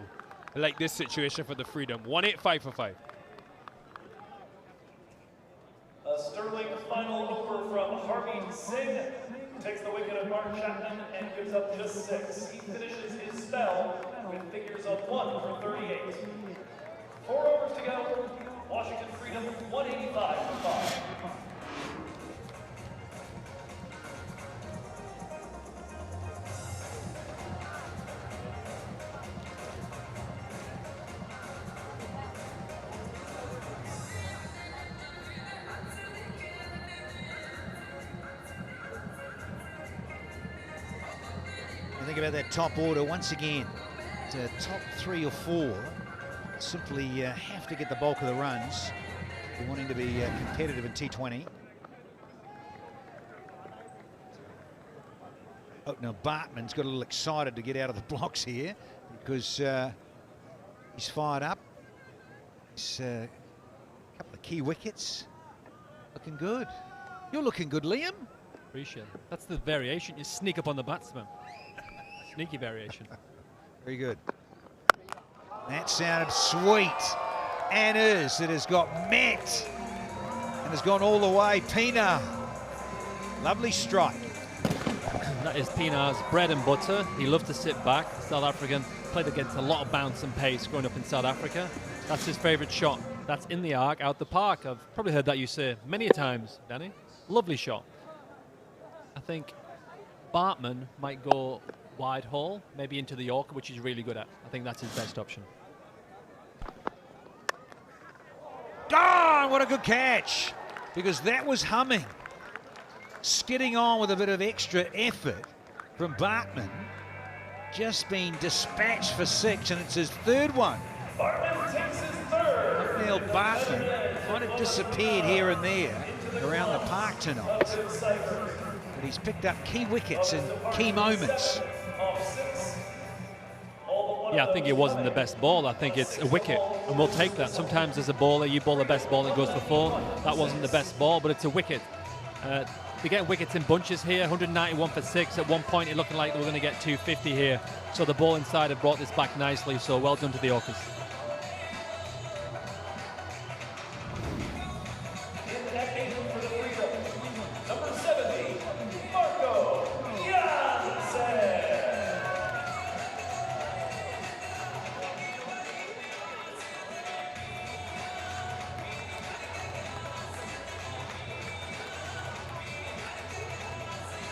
Speaker 13: Like this situation for the Freedom. 185 for 5.
Speaker 5: A sterling final over from Harmeet Singh. Takes the wicket of Mark Chapman and gives up just 6. He finishes his spell with figures of 1 for 38. 4 overs to go. Washington Freedom 185 for 5.
Speaker 12: Think about that top order once again. Top 3 or 4 simply have to get the bulk of the runs. They're wanting to be competitive in T20. Oh, now Bartman's got a little excited to get out of the blocks here because he's fired up. He's a couple of key wickets. Looking good. You're looking good, Liam.
Speaker 2: Appreciate it. That's the variation. You sneak up on the batsman. Sneaky variation.
Speaker 12: Very good. That sounded sweet. And it has got met. And has gone all the way. Pina. Lovely strike.
Speaker 2: That is Pina's bread and butter. He loved to sit back. South African, played against a lot of bounce and pace growing up in South Africa. That's his favourite shot. That's in the arc, out the park. I've probably heard that you say many a times, Danny. Lovely shot. I think Bartman might go wide haul, maybe into the Yorker, which he's really good at. I think that's his best option.
Speaker 12: Oh, what a good catch. Because that was humming. Skidding on with a bit of extra effort from Bartman. Just been dispatched for 6, and it's his 3rd one.
Speaker 5: Bartman takes his 3rd.
Speaker 12: Neil Bartman might have disappeared here and there around the park tonight. But he's picked up key wickets in key moments.
Speaker 2: Yeah, I think it wasn't the best ball. I think it's a wicket, and we'll take that. Sometimes as a bowler, you bowl the best ball, it goes for 4. That wasn't the best ball, but it's a wicket. They get wickets in bunches here, 191 for 6. At one point, it looked like they were going to get 250 here. So the ball inside have brought this back nicely, so well done to the Orcas.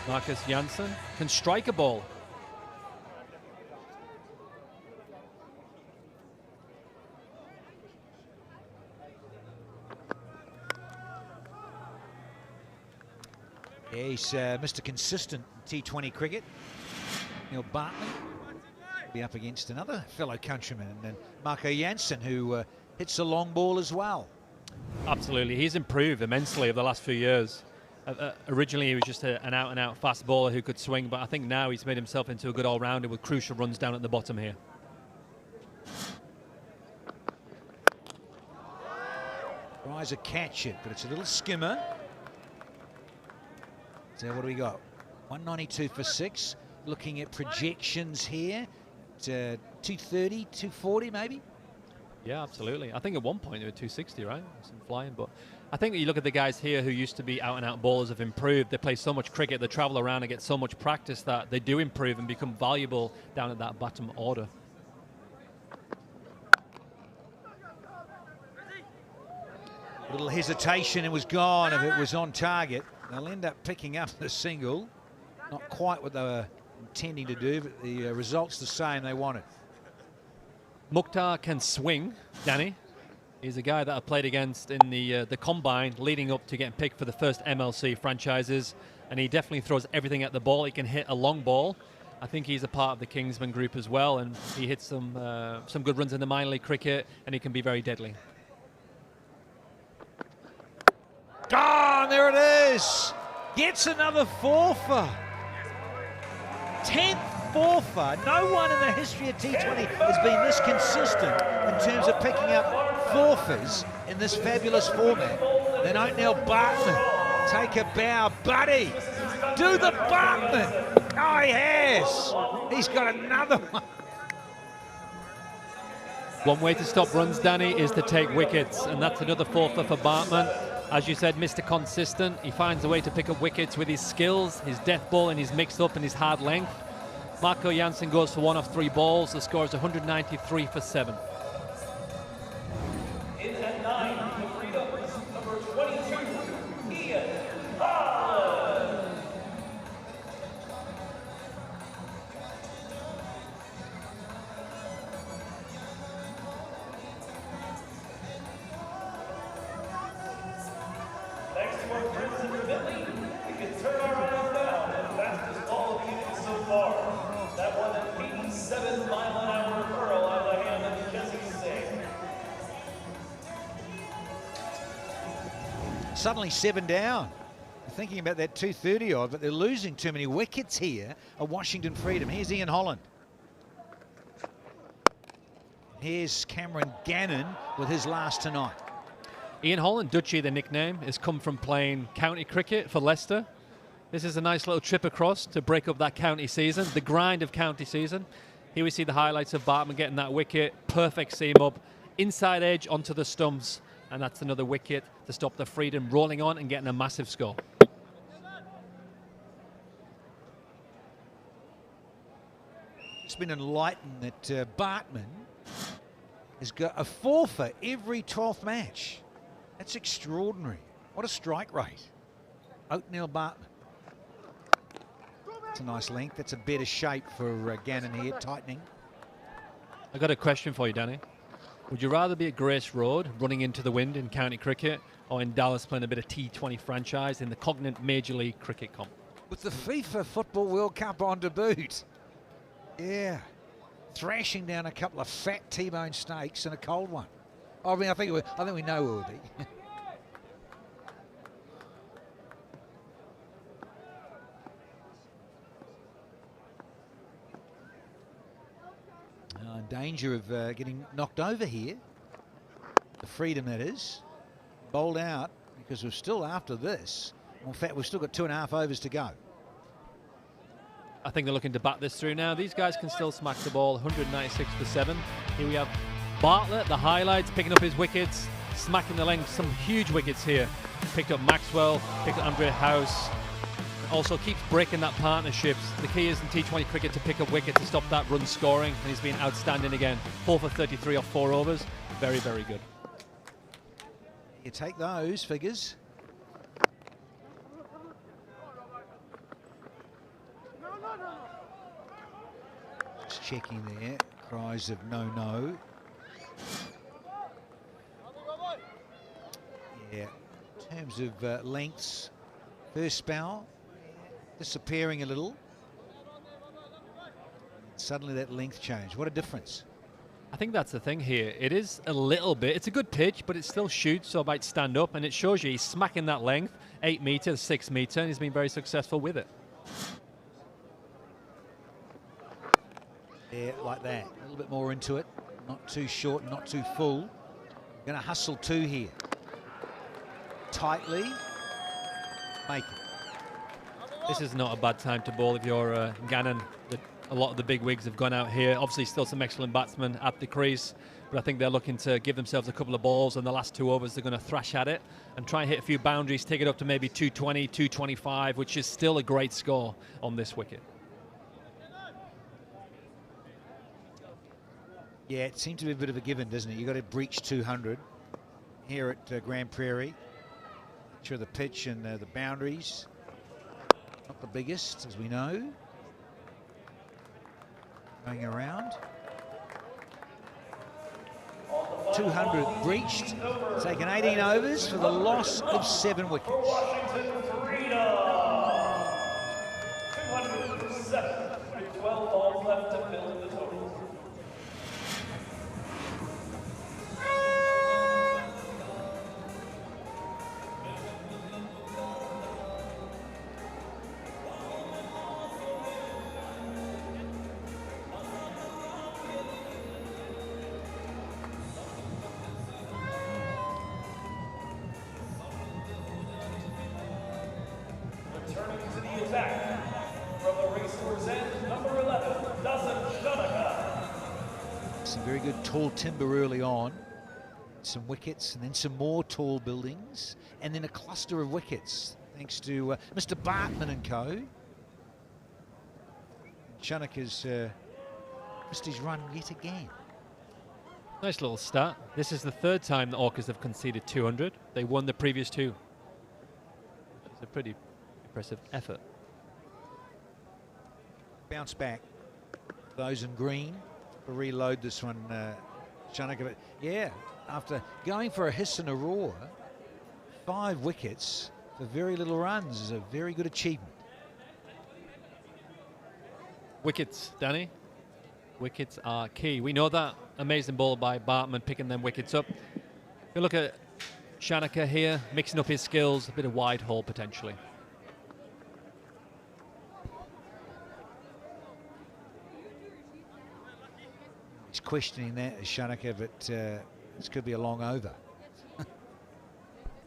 Speaker 2: Marcus Janssen can strike a ball.
Speaker 12: Yeah, he's Mr. Consistent in T20 cricket. Neil Bartman will be up against another fellow countryman, and Marco Janssen, who hits a long ball as well.
Speaker 2: Absolutely, he's improved immensely over the last few years. Originally, he was just an out-and-out fast bowler who could swing, but I think now he's made himself into a good all-rounder with crucial runs down at the bottom here.
Speaker 12: Tries to catch it, but it's a little skimmer. So what do we got? 192 for 6. Looking at projections here. 230, 240 maybe?
Speaker 2: Yeah, absolutely. I think at one point they were 260, right? Some flying, but I think you look at the guys here who used to be out-and-out bowlers have improved. They play so much cricket, they travel around and get so much practice that they do improve and become valuable down at that bottom order.
Speaker 12: A little hesitation, it was gone if it was on target. They'll end up picking up the single. Not quite what they were intending to do, but the result's the same they wanted.
Speaker 2: Mukhtar can swing, Danny. He's a guy that I played against in the combine leading up to getting picked for the first MLC franchises, and he definitely throws everything at the ball. He can hit a long ball. I think he's a part of the Kingsman group as well, and he hits some good runs in the minor league cricket, and he can be very deadly.
Speaker 12: Oh, there it is. Gets another forfeit. 10th forfeit. No one in the history of T20 has been this consistent in terms of picking up forfeits in this fabulous format. Then Oatnell Bartman, take a bow, buddy. Do the Bartman. Oh, he has. He's got another one.
Speaker 2: One way to stop runs, Danny, is to take wickets, and that's another forfeit for Bartman. As you said, Mr. Consistent. He finds a way to pick up wickets with his skills, his death ball, and his mixed up and his hard length. Marco Jansen goes for 1 off 3 balls. The score is 193 for 7.
Speaker 5: In at 9, the Freedomers, number 22, Ian Holland. Thanks to our friends in Whitley, we can turn our eyes down the fastest ball of the evening so far. That one an 87-mile-an-hour curl out of the hand of Jesse Singh.
Speaker 12: Suddenly 7 down. Thinking about that 230 odd, but they're losing too many wickets here at Washington Freedom. Here's Ian Holland. Here's Cameron Gannon with his last tonight.
Speaker 2: Ian Holland, Dutchie, the nickname, has come from playing county cricket for Leicester. This is a nice little trip across to break up that county season, the grind of county season. Here we see the highlights of Bartman getting that wicket, perfect seam up, inside edge onto the stumps, and that's another wicket to stop the Freedom rolling on and getting a massive score.
Speaker 12: It's been enlightened that Bartman has got a forfeit every 12th match. That's extraordinary. What a strike rate. Oatnell Bartman. It's a nice length. That's a better shape for Gannon here, tightening.
Speaker 2: I got a question for you, Danny. Would you rather be at Grace Road running into the wind in county cricket, or in Dallas playing a bit of T20 franchise in the Cognizant Major League Cricket comp?
Speaker 12: With the FIFA Football World Cup on to boot. Yeah. Thrashing down a couple of fat T-bone steaks and a cold one. I mean, I think we know who it would be. In danger of getting knocked over here. The Freedom, that is. Bowled out because we're still after this. In fact, we've still got 2.5 overs to go.
Speaker 2: I think they're looking to bat this through now. These guys can still smack the ball. 196 for 7. Here we have Bartlett, the highlights, picking up his wickets, smacking the length. Some huge wickets here. Picked up Maxwell, picked up Andre House. Also keeps breaking that partnerships. The key is in T20 cricket to pick up wickets to stop that run scoring, and he's been outstanding again. 4 for 33 off 4 overs. Very, very good.
Speaker 12: You take those figures. Just checking there. Cries of no. Yeah. In terms of lengths, first spell disappearing a little. Suddenly that length change. What a difference.
Speaker 2: I think that's the thing here. It is a little bit. It's a good pitch, but it still shoots, so it might stand up, and it shows you he's smacking that length, 8 meters, 6 meter, and he's been very successful with it.
Speaker 12: Yeah, like that. A little bit more into it. Not too short, not too full. Going to hustle 2 here. Tightly. Make it.
Speaker 2: This is not a bad time to bowl if you're Gannon. A lot of the big wigs have gone out here. Obviously, still some excellent batsmen at the crease, but I think they're looking to give themselves a couple of balls, and the last 2 overs they're going to thrash at it and try and hit a few boundaries, take it up to maybe 220, 225, which is still a great score on this wicket.
Speaker 12: Yeah, it seems to be a bit of a given, doesn't it? You've got to breach 200 here at Grand Prairie. Sure, the pitch and the boundaries. Not the biggest, as we know. Going around. 200 breached. Taken 18 overs for the loss of 7 wickets.
Speaker 5: Washington Freedom. 207 with 12 balls left to fill in the total.
Speaker 12: Some very good tall timber early on. Some wickets and then some more tall buildings and then a cluster of wickets thanks to Mr. Bartman and co. Shannock has missed his run yet again.
Speaker 2: Nice little stat. This is the third time the Orcas have conceded 200. They won the previous two. It's a pretty impressive effort.
Speaker 12: Bounce back. Those in green. We'll reload this one, Shannock. Yeah, after going for a hiss and a roar, 5 wickets for very little runs is a very good achievement.
Speaker 2: Wickets, Danny. Wickets are key. We know that. Amazing ball by Bartman picking them wickets up. You look at Shanaka here, mixing up his skills, a bit of wide haul potentially.
Speaker 12: He's questioning that as Shanaka, but this could be a long over.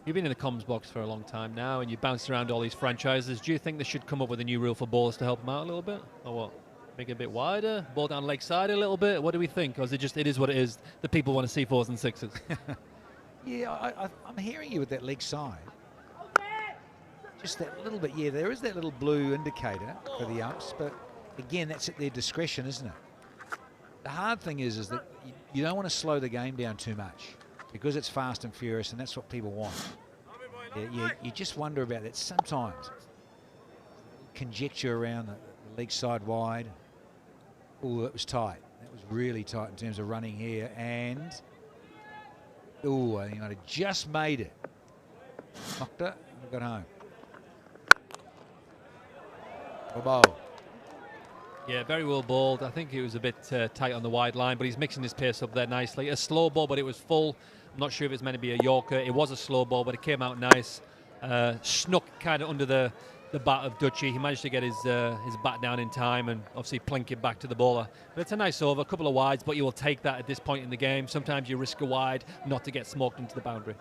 Speaker 2: You've been in the comms box for a long time now and you bounced around all these franchises. Do you think they should come up with a new rule for bowlers to help them out a little bit? Or what? Make it a bit wider, ball down leg side a little bit? What do we think? Or is it just, it is what it is, the people want to see 4s and 6s?
Speaker 12: Yeah, I'm hearing you with that leg side. Just that little bit, yeah, there is that little blue indicator for the umps, but again, that's at their discretion, isn't it? The hard thing is that you don't want to slow the game down too much because it's fast and furious, and that's what people want. You just wonder about that sometimes. Conjecture around the leg side wide. Oh, that was tight. That was really tight in terms of running here, and oh, I think I'd have just made it. Knocked it and got home. Bobo.
Speaker 2: Yeah, very well bowled. I think he was a bit tight on the wide line, but he's mixing his pace up there nicely. A slow ball, but it was full. I'm not sure if it's meant to be a Yorker. It was a slow ball, but it came out nice. Snuck kind of under the bat of Dutchy. He managed to get his bat down in time and obviously plink it back to the bowler. But it's a nice over, a couple of wides, but you will take that at this point in the game. Sometimes you risk a wide not to get smoked into the boundary.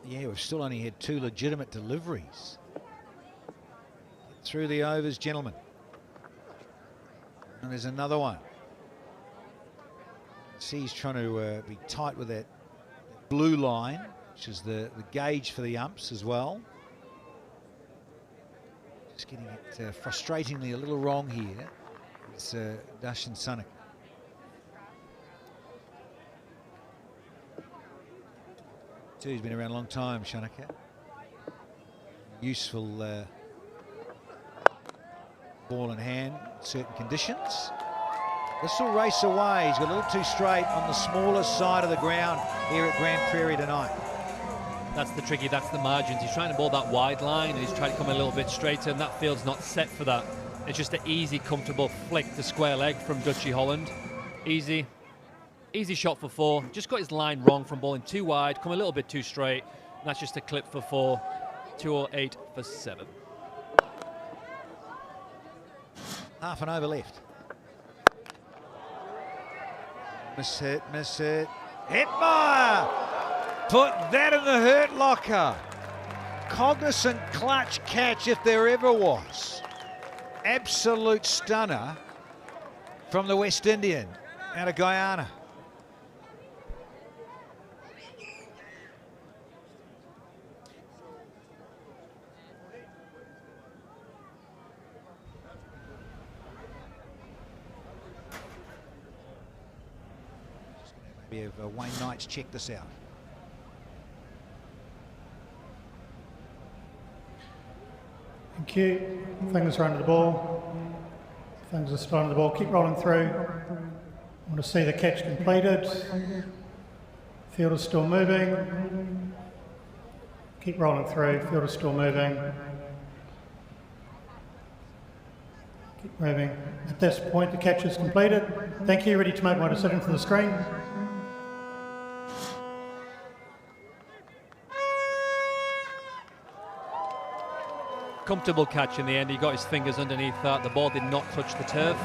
Speaker 12: Yeah, we've still only had 2 legitimate deliveries. Get through the overs, gentlemen. And there's another one. See, he's trying to be tight with that blue line, which is the gauge for the umps as well. Just getting it frustratingly a little wrong here. It's Dashan Sanak. He's been around a long time, Shanaka. Useful ball in hand, certain conditions. This will race away. He's got a little too straight on the smaller side of the ground here at Grand Prairie tonight.
Speaker 2: That's the tricky, that's the margins. He's trying to bowl that wide line and he's trying to come a little bit straighter, and that field's not set for that. It's just an easy, comfortable flick to square leg from Dutchy Holland. Easy shot for 4. Just got his line wrong from bowling too wide, come a little bit too straight. And that's just a clip for 4. 208 for 7.
Speaker 12: Half an over left. Miss hit. Hetmeyer! Put that in the hurt locker. Cognizant clutch catch if there ever was. Absolute stunner from the West Indian out of Guyana. Maybe if Wayne Knight's check this out.
Speaker 14: Thank you. Fingers are under the ball. Fingers are still under the ball. Keep rolling through. I want to see the catch completed. Field is still moving. Keep rolling through. Field is still moving. Keep moving. At this point, the catch is completed. Thank you. Ready to make my decision for the screen.
Speaker 2: Comfortable catch in the end. He got his fingers underneath that. The ball did not touch the turf.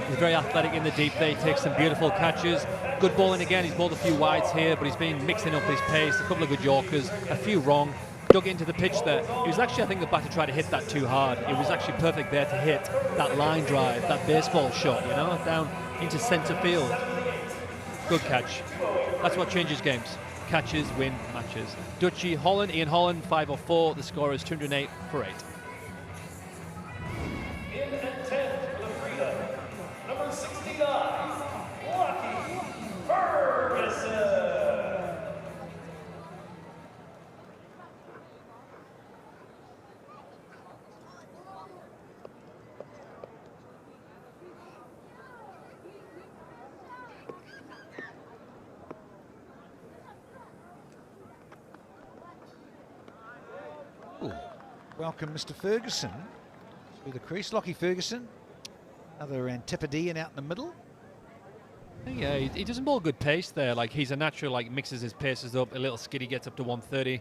Speaker 2: He's very athletic in the deep there. He takes some beautiful catches. Good bowling again. He's bowled a few wides here, but he's been mixing up his pace. A couple of good Yorkers, a few wrong. dug into the pitch there. It was actually, I think the batter tried to hit that too hard. It was actually perfect there to hit that line drive, that baseball shot, you know, down into centre field. Good catch. That's what changes games. Catches win matches. Dutchy, Holland, Ian Holland, 504. The score is 208 for 8.
Speaker 5: In at 10 for the Freedom, number 69, Lucky Ferguson.
Speaker 12: Ooh, welcome, Mr. Ferguson, through the crease. Lockie Ferguson, another Antipodean out in the middle.
Speaker 2: Yeah, he doesn't bowl good pace there. Like, he's a natural, like, mixes his paces up, a little skiddy, gets up to 130.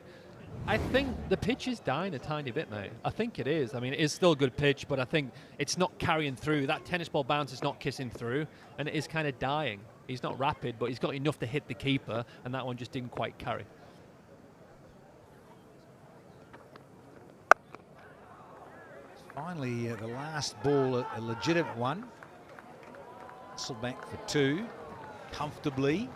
Speaker 2: I think the pitch is dying a tiny bit, mate. I think it is. I mean, it is still a good pitch, but I think it's not carrying through. That tennis ball bounce is not kissing through, and it is kind of dying. He's not rapid, but he's got enough to hit the keeper, and that one just didn't quite carry.
Speaker 12: Finally, the last ball, a legitimate one. Hustle back for 2, comfortably.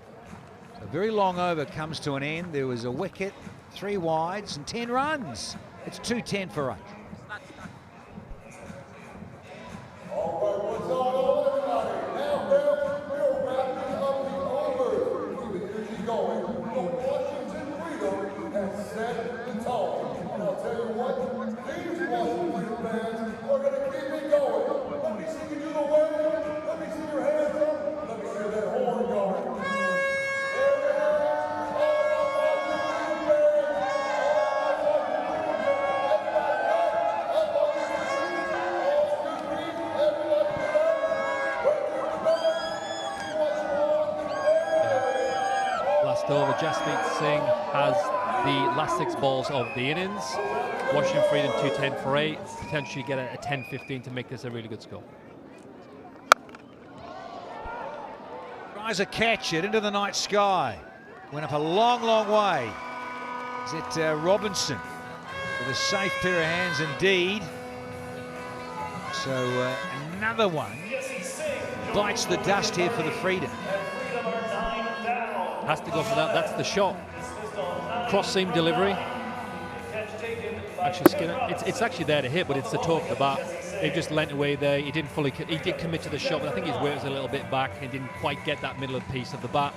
Speaker 12: A very long over comes to an end. There was a wicket, 3 wides and 10 runs. It's 2-10 for 8.
Speaker 2: Over, Jaspreet Singh has the last 6 balls of the innings. Washington Freedom 210 for 8. Potentially get a 10-15 to make this a really good score.
Speaker 12: Tries a catch it into the night sky. Went up a long, long way. Is it Robinson with a safe pair of hands indeed. So another one bites the dust here for the Freedom.
Speaker 2: Has to go for that. That's the shot. Cross seam delivery. Actually, Skinner. It's actually there to hit, but it's the toe of the bat. He just leant away there. He didn't fully. He did commit to the shot, but I think his weight was a little bit back and didn't quite get that middle of the piece of the bat.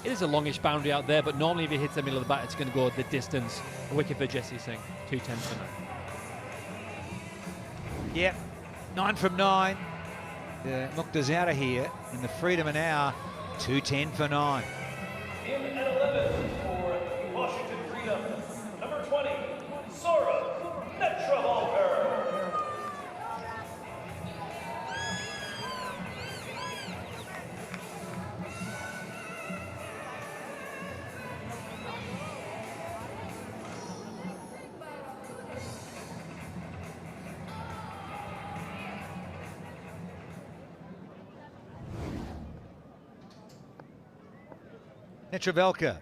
Speaker 2: It is a longish boundary out there, but normally if he hits the middle of the bat, it's going to go the distance. A wicket for Jesse Singh. 210 for 9.
Speaker 12: Yep, 9 from 9. Mukta's out of here, and the Freedom are now 210 for 9.
Speaker 5: In at 11 for the Washington Freedom, number 20, Sora Netravalkar.
Speaker 12: Netravalkar,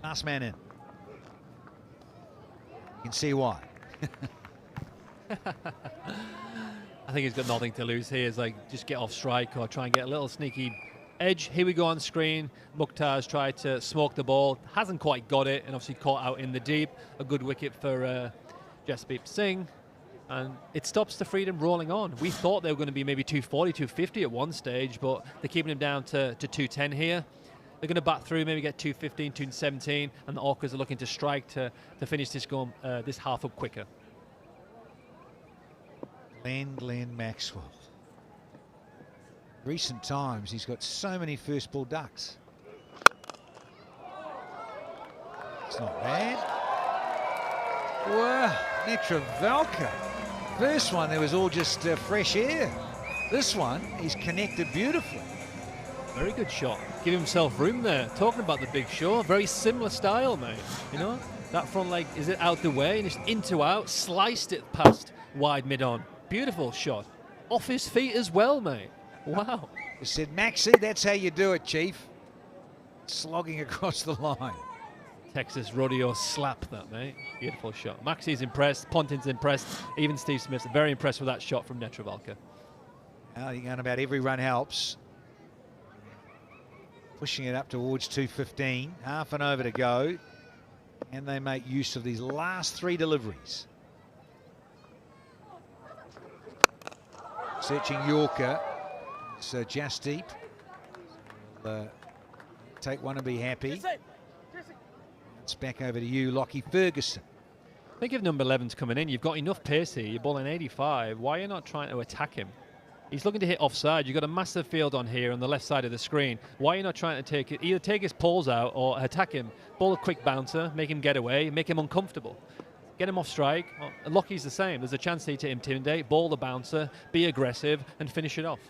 Speaker 12: last man in. You can see why.
Speaker 2: I think he's got nothing to lose here. It's like, just get off strike or try and get a little sneaky edge. Here we go on screen. Mukhtar's tried to smoke the ball. Hasn't quite got it, and obviously caught out in the deep. A good wicket for Jaspreet Singh. And it stops the Freedom rolling on. We thought they were going to be maybe 240, 250 at one stage, but they're keeping him down to 210 here. They're going to bat through, maybe get 215, 217, and the Orcas are looking to strike to finish this game, this half up quicker.
Speaker 12: Glenn Maxwell. Recent times, he's got so many first ball ducks. It's not bad. Wow, Netravalkar. First one, there was all just fresh air. This one, he's connected beautifully.
Speaker 2: Very good shot. Give himself room there. Talking about the big show, very similar style, mate. You know, that front leg, is it out the way? And just into out, sliced it past wide mid-on. Beautiful shot. Off his feet as well, mate. Wow.
Speaker 12: I said, Maxie, that's how you do it, Chief. Slogging across the line.
Speaker 2: Texas rodeo slap that, mate. Beautiful shot. Maxi's impressed, Ponting's impressed, even Steve Smith's very impressed with that shot from Netravalka.
Speaker 12: Well, you're going about every run helps. Pushing it up towards 215, half an over to go. And they make use of these last 3 deliveries. Searching Yorker. It's Jasdeep. Take one and be happy. It's back over to you, Lockie Ferguson.
Speaker 2: I think if number 11's coming in, you've got enough pace here. You're bowling 85. Why are you not trying to attack him? He's looking to hit offside. You've got a massive field on here on the left side of the screen. Why are you not trying to take it? Either take his poles out or attack him. Bowl a quick bouncer, make him get away, make him uncomfortable. Get him off strike. Well, Lockie's the same. There's a chance here to intimidate, bowl the bouncer, be aggressive, and finish it off.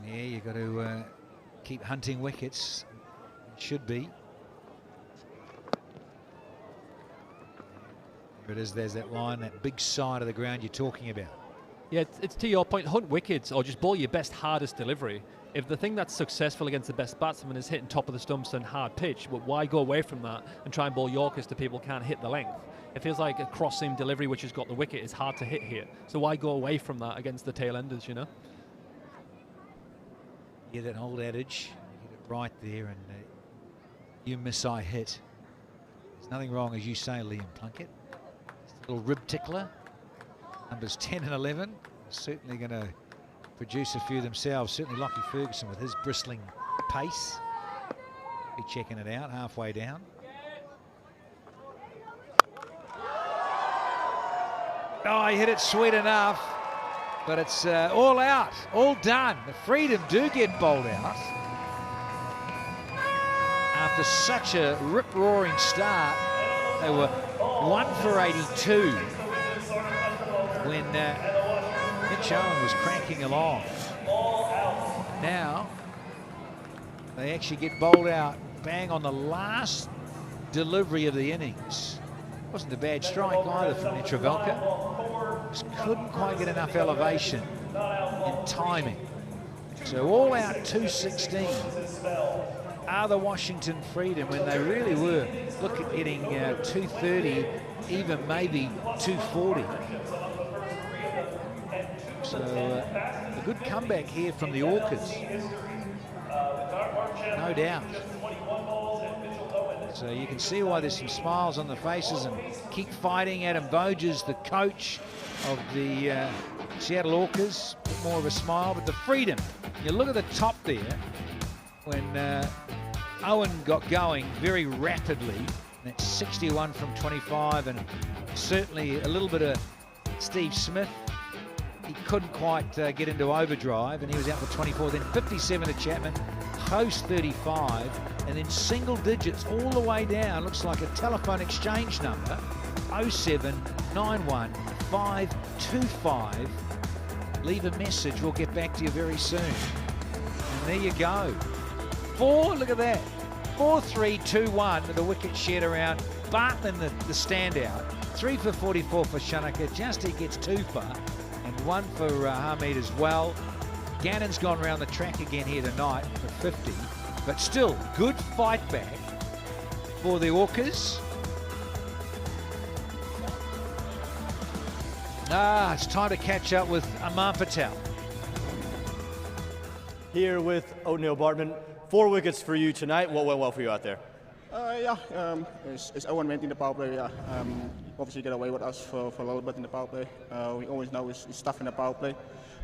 Speaker 12: Yeah, you've got to keep hunting wickets. Should be. There it is, there's that line, that big side of the ground you're talking about.
Speaker 2: Yeah, it's to your point, hunt wickets or just bowl your best, hardest delivery. If the thing that's successful against the best batsman is hitting top of the stumps and hard pitch, well, why go away from that and try and bowl Yorkers to people who can't hit the length? It feels like a cross-seam delivery which has got the wicket is hard to hit here. So why go away from that against the tail enders, you know?
Speaker 12: Yeah, that old adage, you get it right there and you miss, I hit. There's nothing wrong, as you say, Liam Plunkett. It's a little rib tickler. Numbers 10 and 11, certainly going to produce a few themselves. Certainly Lockie Ferguson with his bristling pace. Be checking it out halfway down. Oh, he hit it sweet enough, but it's all out, all done. The Freedom do get bowled out. After such a rip-roaring start, they were 1 for 82 when Mitch Owen was cranking along. Now, they actually get bowled out bang on the last delivery of the innings. Wasn't a bad strike either from Netravalka. Just couldn't quite get enough elevation and timing. So all out 216 are the Washington Freedom when they really were. Look at getting 230, even maybe 240. So a good comeback here from the Orcas, no doubt. So you can see why there's some smiles on the faces and keep fighting. Adam Voges, the coach of the Seattle Orcas, a bit more of a smile, but the Freedom, you look at the top there, when Owen got going very rapidly, and that's 61 from 25, and certainly a little bit of Steve Smith. He couldn't quite get into overdrive, and he was out for 24. Then 57 to Chapman, Host 35, and then single digits all the way down. Looks like a telephone exchange number, 0791525. Leave a message, we'll get back to you very soon. And there you go. 4, look at that. 4-3-2-1 with the wicket shed around. Bartman the standout. 3 for 44 for Shanaka. Justy gets 2 for, and 1 for Hamid as well. Gannon's gone around the track again here tonight for 50. But still, good fight back for the Orcas. It's time to catch up with Aman Patel.
Speaker 7: Here with O'Neill Bartman. 4 wickets for you tonight. What went well for you out there?
Speaker 15: It's Owen went in the power play. Obviously get away with us for a little bit in the power play. We always know it's tough in the power play,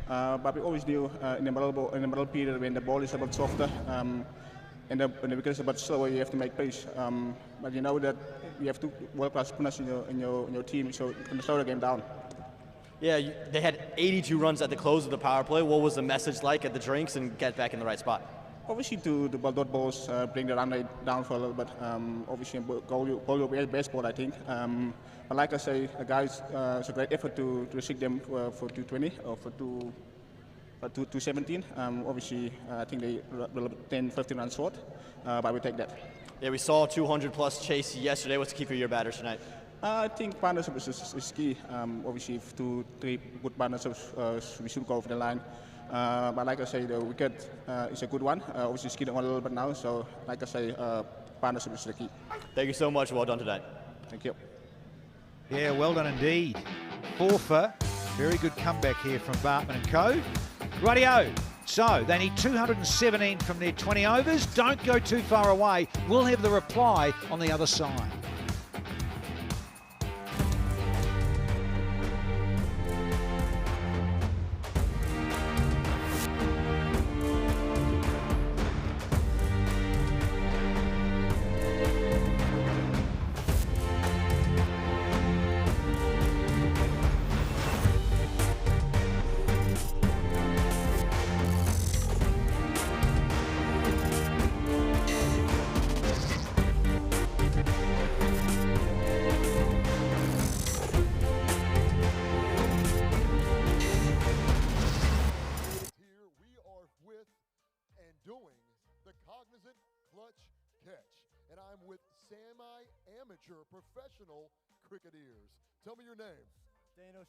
Speaker 15: but we always knew in the middle period when the ball is a bit softer and the wicket is a bit slower, you have to make pace. But you know that you have 2 world-class spinners in your team, so you can slow the game down.
Speaker 7: Yeah, they had 82 runs at the close of the power play. What was the message like at the drinks and get back in the right spot?
Speaker 15: Obviously to the dot balls, bring the run rate down for a little bit. Obviously goal your best ball, I think. But like I say, the guys, it's a great effort to restrict them for 220 or for 217. Obviously, I think they were 10-15 runs short, but we take that.
Speaker 7: Yeah, we saw 200 plus chase yesterday. What's the key for your batters tonight?
Speaker 15: I think partnership is key. Obviously, if 2-3 good partnerships, we should go over the line. But like I say, the wicket is a good one. Obviously skidding on a little bit now, so like I say, partnership is the key.
Speaker 7: Thank you so much. Well done today.
Speaker 15: Thank you.
Speaker 12: Yeah, well done indeed. 4 for. Very good comeback here from Bartman and co. Rightio. So they need 217 from their 20 overs. Don't go too far away. We'll have the reply on the other side.
Speaker 16: doing the Cognizant clutch catch. And I'm with semi-amateur professional cricketers. Tell me your name.
Speaker 17: Dano.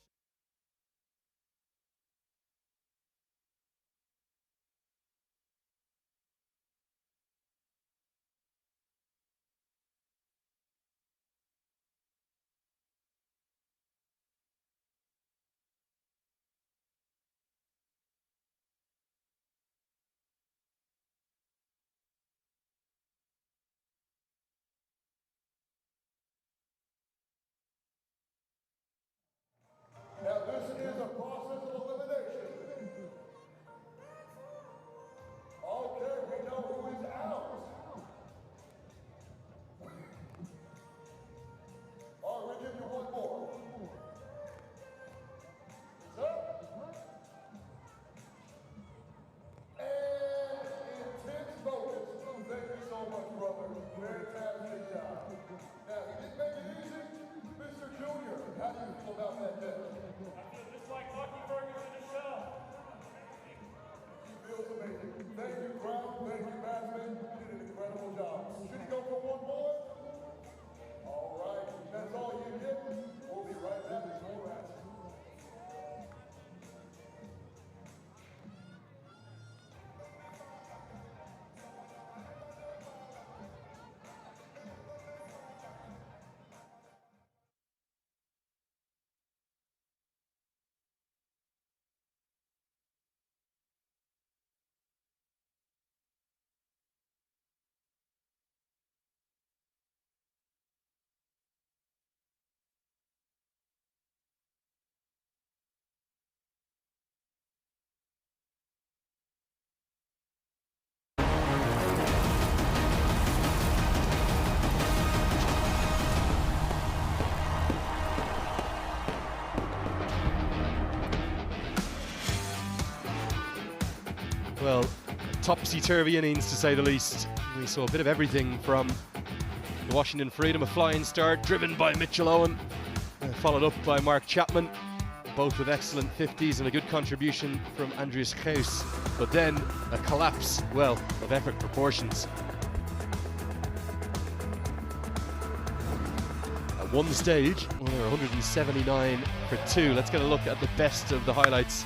Speaker 16: Now this is a process of elimination. Okay, we know who is out. All right, we'll give you one more. Set. And intense focus. Thank you so much, brother. Fantastic job. Now, he didn't make it easy. Mr. Junior, how do you feel about that day?
Speaker 5: Just like Lucky Burgers in the show.
Speaker 16: He feels amazing. Thank you, crowd. Thank you, batsman. You did an incredible job. Should he go for one more? All right. That's all you get. We'll be right back with more action.
Speaker 6: Well, topsy-turvy innings to say the least. We saw a bit of everything from the Washington Freedom, a flying start driven by Mitchell Owen, followed up by Mark Chapman, both with excellent 50s and a good contribution from Andreas Geus, but then a collapse, well, of epic proportions. At one stage, well, they were 179 for 2. Let's get a look at the best of the highlights.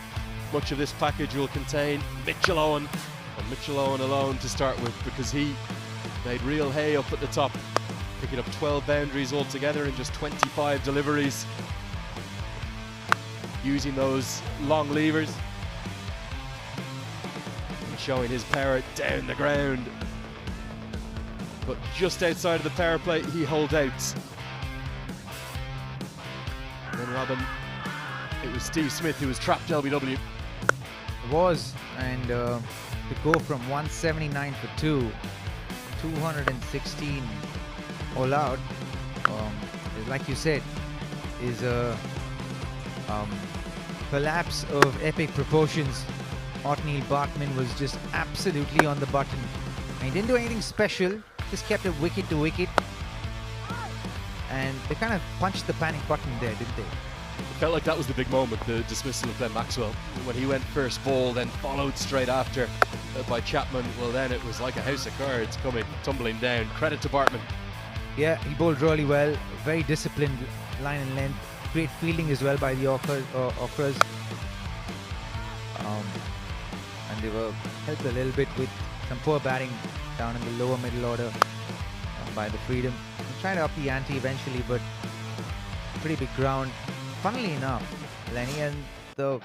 Speaker 6: Much of this package will contain Mitchell Owen, and Mitchell Owen alone to start with, because he made real hay up at the top, picking up 12 boundaries altogether in just 25 deliveries, using those long levers and showing his power down the ground. But just outside of the power play, he holds out. And then Robin, it was Steve Smith who was trapped LBW.
Speaker 4: It was, and to go from 179 for 2, 216 all out, like you said, is a collapse of epic proportions. Otniel Bartman was just absolutely on the button. And he didn't do anything special, just kept it wicket to wicket. And they kind of punched the panic button there, didn't they?
Speaker 6: It felt like that was the big moment, the dismissal of Glenn Maxwell. When he went first ball, then followed straight after by Chapman, well then it was like a house of cards coming, tumbling down. Credit to Bartman.
Speaker 4: Yeah, he bowled really well, very disciplined line and length, great fielding as well by the Orcas. they were helped a little bit with some poor batting down in the lower middle order by the Freedom. They tried to up the ante eventually, but pretty big ground. Funnily enough, Lenny, and the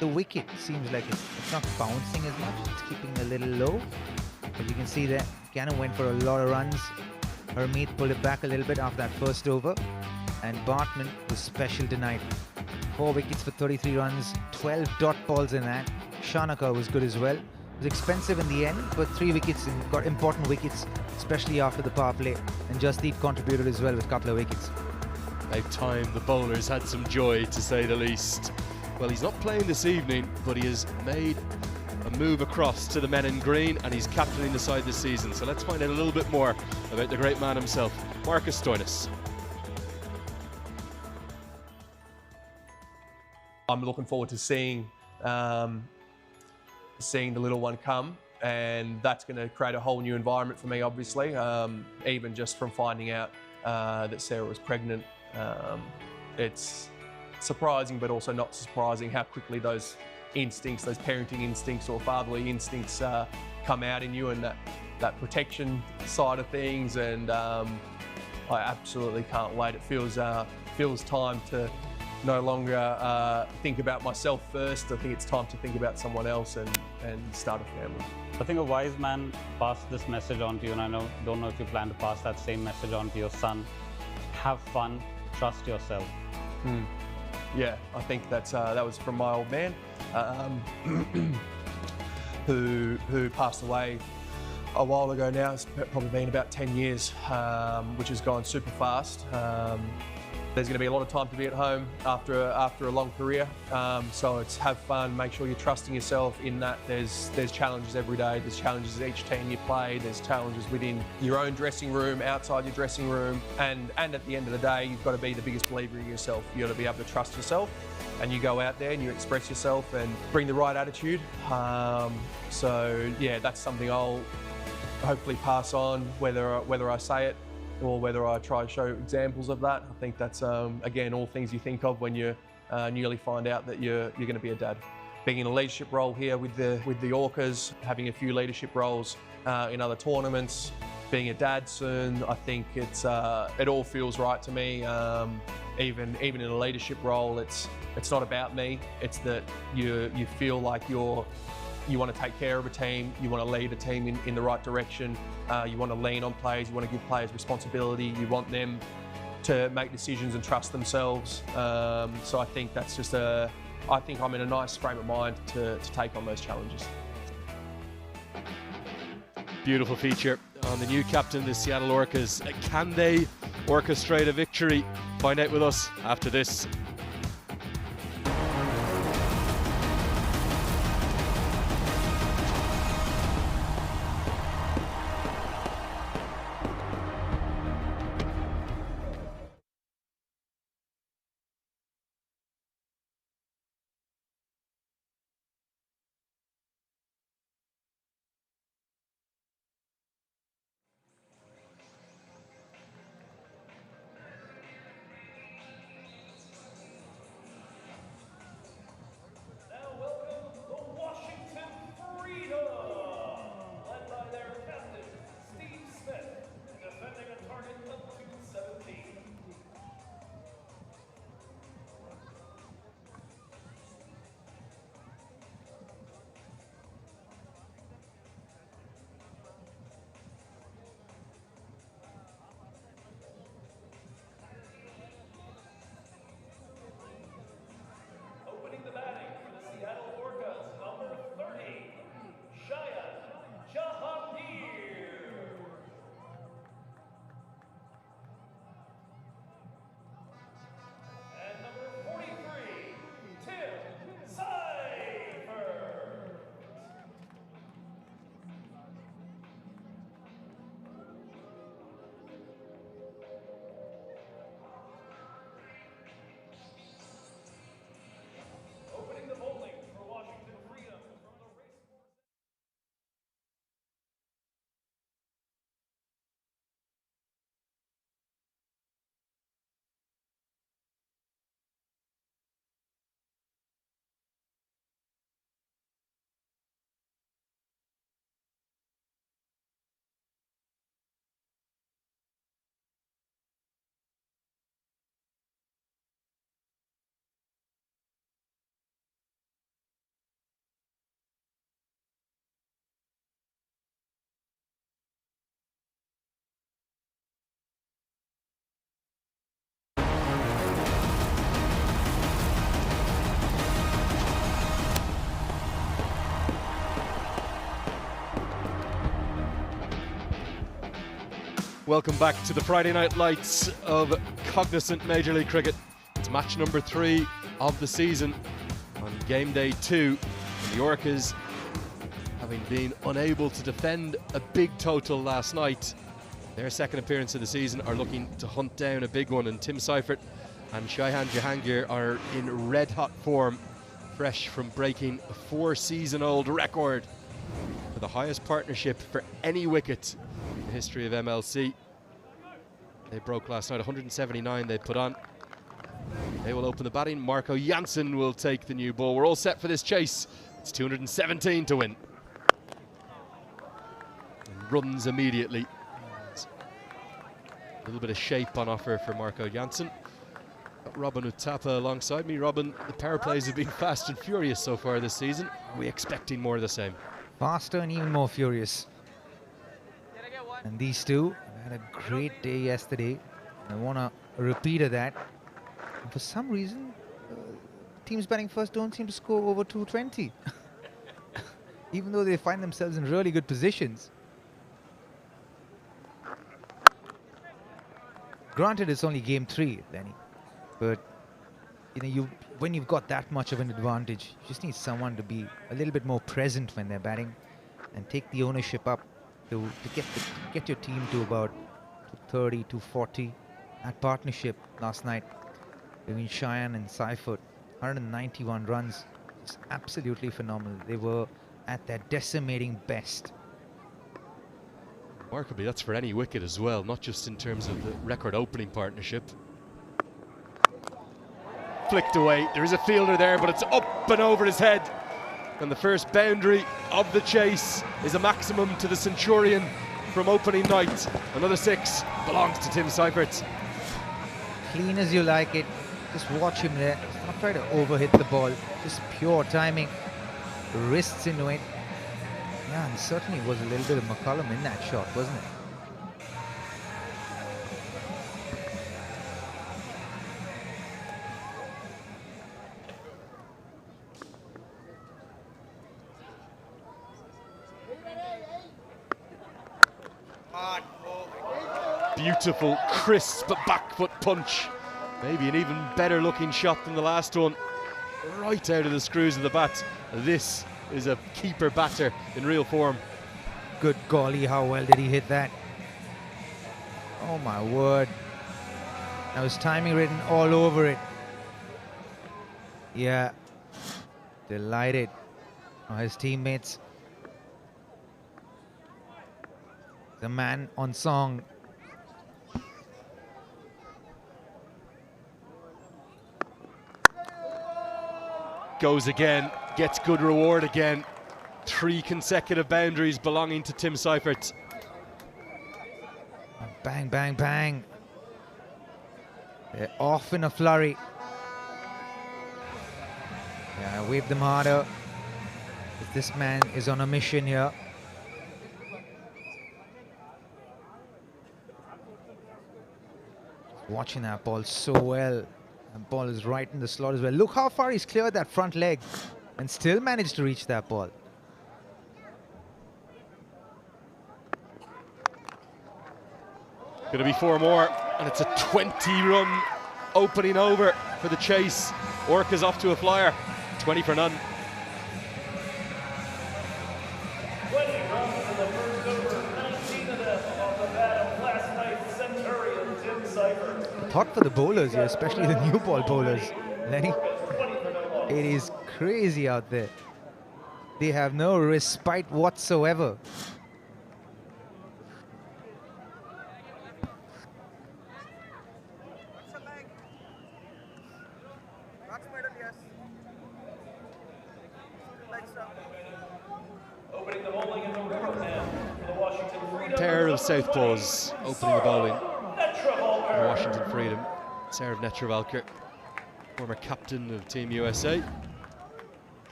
Speaker 4: wicket seems like it's not bouncing as much. It's keeping a little low. As you can see there, Cannon went for a lot of runs. Hermeet pulled it back a little bit after that first over. And Bartman was special tonight. 4 wickets for 33 runs, 12 dot balls in that. Shanaka was good as well. It was expensive in the end, but 3 wickets and got important wickets, especially after the power play. And Jasdeep contributed as well with a couple of wickets.
Speaker 6: About time the bowlers had some joy, to say the least. Well, he's not playing this evening, but he has made a move across to the men in green, and he's captaining the side this season. So let's find out a little bit more about the great man himself, Marcus Stoinis.
Speaker 17: I'm looking forward to seeing the little one come, and that's going to create a whole new environment for me, obviously. Even just from finding out that Sarah was pregnant, it's surprising, but also not surprising how quickly those instincts, those parenting instincts or fatherly instincts come out in you, and that protection side of things. And I absolutely can't wait. It feels time to no longer think about myself first. I think it's time to think about someone else and start a family.
Speaker 18: I think a wise man passed this message on to you, and I don't know if you plan to pass that same message on to your son. Have fun, trust yourself.
Speaker 17: Yeah, I think that was from my old man, who passed away a while ago now. It's probably been about 10 years, which has gone super fast. There's going to be a lot of time to be at home after a long career, so it's have fun, make sure you're trusting yourself in that. There's challenges every day, there's challenges each team you play, there's challenges within your own dressing room, outside your dressing room, and at the end of the day, you've got to be the biggest believer in yourself. You've got to be able to trust yourself, and you go out there and you express yourself and bring the right attitude. So yeah, that's something I'll hopefully pass on, whether I say it or whether I try to show examples of that. I think that's, again, all things you think of when you newly find out that you're going to be a dad. Being in a leadership role here with the Orcas, having a few leadership roles in other tournaments, being a dad soon, I think it all feels right to me. Even in a leadership role, it's not about me. It's that you feel like you want to take care of a team, you want to lead a team in the right direction, you want to lean on players, you want to give players responsibility, you want them to make decisions and trust themselves. So I think that's just I think I'm in a nice frame of mind to take on those challenges.
Speaker 6: Beautiful feature on the new captain, the Seattle Orcas. Can they orchestrate a victory? Find out with us after this. Welcome back to the Friday night lights of Cognizant Major League Cricket. It's match number 3 of the season on game day 2. And the Orcas, having been unable to defend a big total last night, their second appearance of the season, are looking to hunt down a big one. And Tim Seifert and Shaihan Jahangir are in red-hot form, fresh from breaking a 4-season-old record for the highest partnership for any wicket in the history of MLC. They broke last night, 179 they put on. They will open the batting. Marco Jansen will take the new ball. We're all set for this chase. It's 217 to win. And runs immediately. A little bit of shape on offer for Marco Jansen. Got Robin Uthappa alongside me. Robin, the power plays have been fast and furious so far this season. Are we expecting more of the same?
Speaker 4: Faster and even more furious. And these two had a great day yesterday. I want a repeat of that. And for some reason, teams batting first don't seem to score over 220. Even though they find themselves in really good positions. Granted, it's only game 3, Lenny. But you know, when you've got that much of an advantage, you just need someone to be a little bit more present when they're batting and take the ownership up to get your team to about 30 to 40. That partnership last night between Cheyenne and Seifert, 191 runs. It's absolutely phenomenal. They were at their decimating best.
Speaker 6: Remarkably, that's for any wicket as well, not just in terms of the record opening partnership. Flicked away. There is a fielder there, but it's up and over his head. And the first boundary of the chase is a maximum to the Centurion from opening night. Another 6 belongs to Tim Seifert.
Speaker 4: Clean as you like it. Just watch him there. Not try to overhit the ball. Just pure timing. Wrists into it. Yeah, and certainly was a little bit of McCullum in that shot, wasn't it?
Speaker 6: Beautiful, crisp back foot punch. Maybe an even better looking shot than the last one. Right out of the screws of the bat. This is a keeper batter in real form.
Speaker 4: Good golly, how well did he hit that? Oh my word. That was timing written all over it. Yeah. Delighted. Oh, his teammates. The man on song.
Speaker 6: Goes again, gets good reward again. 3 consecutive boundaries belonging to Tim Seifert.
Speaker 4: Bang, bang, bang. They're off in a flurry. Yeah, wave them harder. This man is on a mission here. Watching that ball so well. That ball is right in the slot as well. Look how far he's cleared that front leg and still managed to reach that ball.
Speaker 6: Gonna be 4 more, and it's a 20-run opening over for the chase. Orcas off to a flyer, 20 for none.
Speaker 5: 20 runs in the first over, 19 of them off the bat of last night's Centurion, Tim Seifert.
Speaker 4: Thought for the bowlers here, especially the new ball bowlers, Lenny. It is crazy out there. They have no respite whatsoever.
Speaker 5: Opening the bowling in the river end for the Washington Freedom.
Speaker 6: Pair of southpaws opening the bowling for Washington Freedom. Sarah Netravalkar, former captain of Team USA.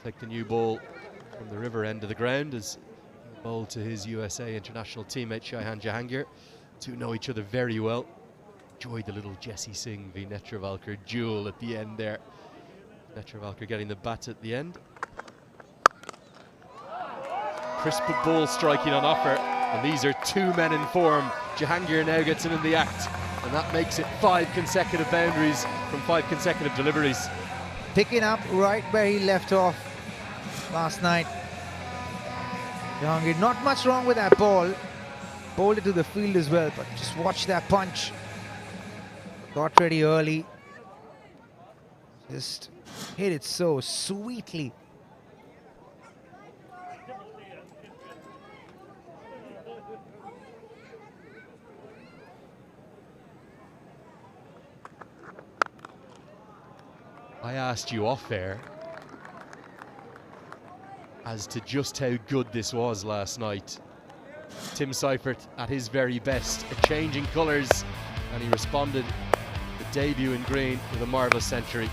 Speaker 6: Take the new ball from the river end of the ground as he bowled to his USA international teammate Shaihan Jahangir. Two know each other very well. Enjoyed the little Jesse Singh v Netravalkar duel at the end there. Netravalkar getting the bat at the end. Crisp ball striking on offer, and these are 2 men in form. Jahangir now gets in the act, and that makes it 5 consecutive boundaries from 5 consecutive deliveries.
Speaker 4: Picking up right where he left off last night. Jahangir, not much wrong with that ball. Bowled it to the field as well, but just watch that punch. Got ready early. Just hit it so sweetly.
Speaker 6: I asked you off air as to just how good this was last night. Tim Seifert at his very best, a change in colours, and he responded, the debut in green, with a marvellous century.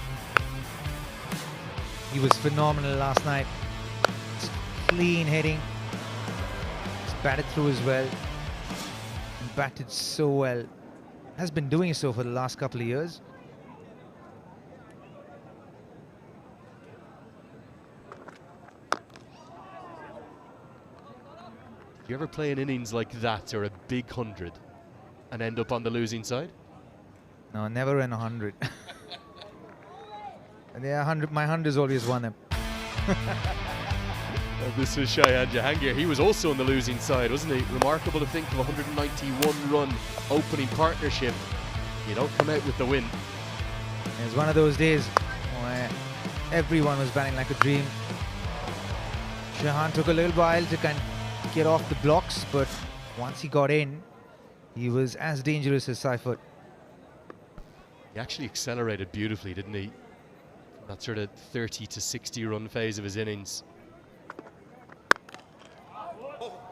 Speaker 4: He was phenomenal last night. Just clean hitting. Just batted through as well. And batted so well. Has been doing so for the last couple of years.
Speaker 6: Do you ever play an innings like that or a big 100 and end up on the losing side?
Speaker 4: No, never in 100. Yeah, 100. My 100's always won them.
Speaker 6: This was Shaheen Jahangir. He was also on the losing side, wasn't he? Remarkable to think of a 191-run opening partnership. You don't come out with the win.
Speaker 4: It was one of those days where everyone was batting like a dream. Shaheen took a little while to kind of get off the blocks, but once he got in, he was as dangerous as Seifert.
Speaker 6: He actually accelerated beautifully, didn't he? That sort of 30 to 60 run phase of his innings.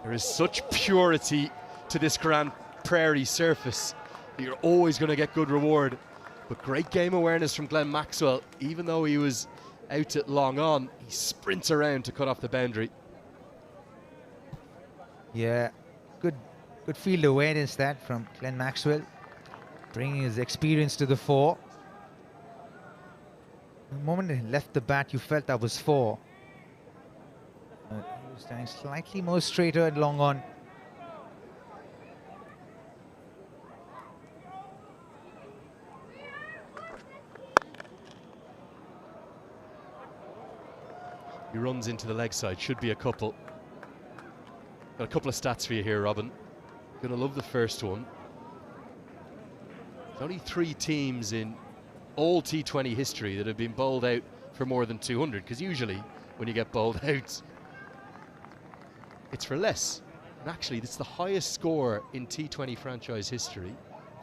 Speaker 6: There is such purity to this Grand Prairie surface that you're always going to get good reward. But great game awareness from Glenn Maxwell. Even though he was out at long on, he sprints around to cut off the boundary.
Speaker 4: Yeah, good field awareness that from Glenn Maxwell, bringing his experience to the fore. The moment he left the bat, you felt that was 4. He was standing slightly more straighter and long on.
Speaker 6: He runs into the leg side, should be a couple. Got a couple of stats for you here, Robin. Gonna love the first one. There's only 3 teams in all T20 history that have been bowled out for more than 200, because usually when you get bowled out, it's for less. And actually, it's the highest score in T20 franchise history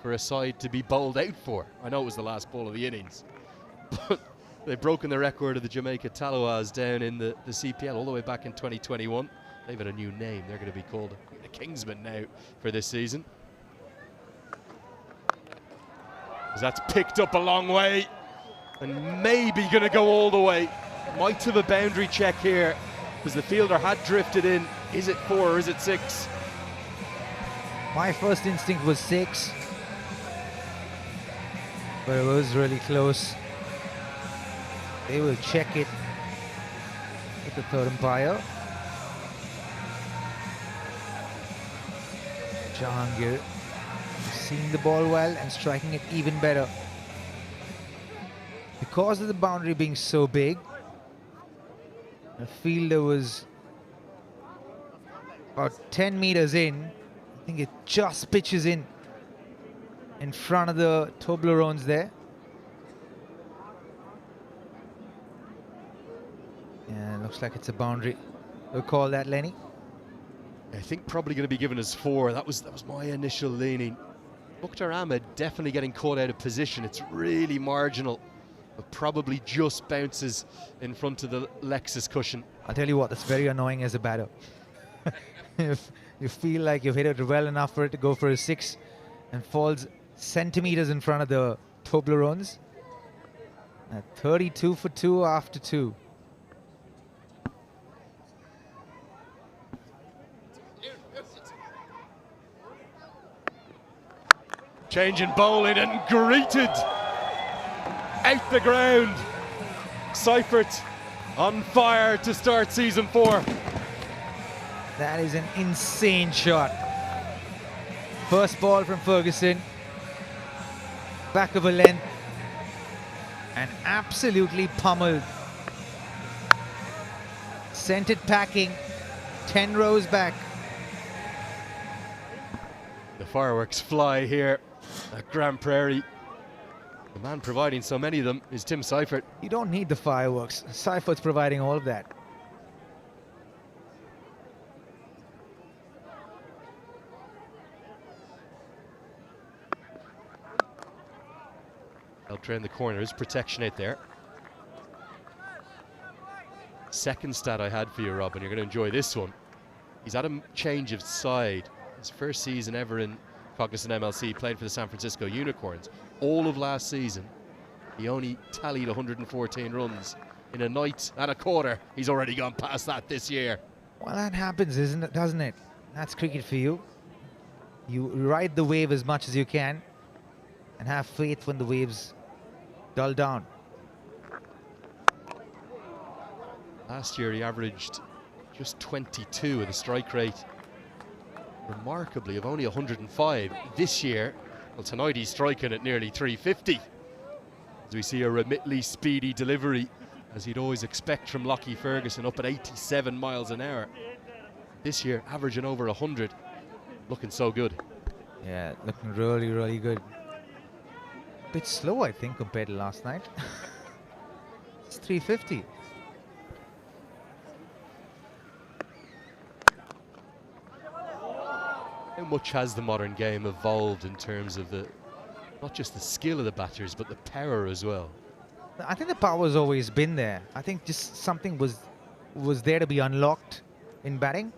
Speaker 6: for a side to be bowled out for. I know it was the last ball of the innings, but they've broken the record of the Jamaica Tallawahs down in the CPL all the way back in 2021. They've got a new name. They're going to be called the Kingsmen now for this season. That's picked up a long way and maybe going to go all the way. Might have a boundary check here because the fielder had drifted in. Is it 4 or is it 6?
Speaker 4: My first instinct was 6, but it was really close. They will check it with the third umpire. Jahangir seeing the ball well and striking it even better. Because of the boundary being so big, the fielder was about 10 meters in. I think it just pitches in front of the Toblerones there. Yeah, looks like it's a boundary. We'll call that, Lenny.
Speaker 6: I think probably going to be given as 4. That was my initial leaning. Mukhtar Ahmed definitely getting caught out of position. It's really marginal, but probably just bounces in front of the Lexus cushion.
Speaker 4: I'll tell you what, that's very annoying as a batter. If you feel like you've hit it well enough for it to go for a 6 and falls centimeters in front of the Toblerones. 32 for 2 after 2.
Speaker 6: Change in bowling and greeted out the ground. Seifert on fire to start season 4.
Speaker 4: That is an insane shot. First ball from Ferguson. Back of a length. And absolutely pummeled. Sent it packing. 10 rows back.
Speaker 6: The fireworks fly here at Grand Prairie. The man providing so many of them is Tim Seifert.
Speaker 4: You don't need the fireworks. Seifert's providing all of that.
Speaker 6: They'll train the corners, protection it there. Second stat I had for you, Rob, and you're going to enjoy this one. He's had a change of side. His first season ever in Cognizant MLC, played for the San Francisco Unicorns. All of last season, he only tallied 114 runs. In a night and a quarter, he's already gone past that this year.
Speaker 4: Well, that happens, isn't it? Doesn't it? That's cricket for you. You ride the wave as much as you can and have faith when the waves dull down.
Speaker 6: Last year, he averaged just 22 with a strike rate, remarkably, of only 105. This year, well, tonight he's striking at nearly 350. As we see a remitly speedy delivery, as you'd always expect from Lockie Ferguson, up at 87 miles an hour. This year, averaging over 100. Looking so good.
Speaker 4: Yeah, looking really, really good. Bit slow, I think, compared to last night. It's 350.
Speaker 6: How much has the modern game evolved in terms of not just the skill of the batters, but the power as well?
Speaker 4: I think the power's always been there. I think just something was there to be unlocked in batting.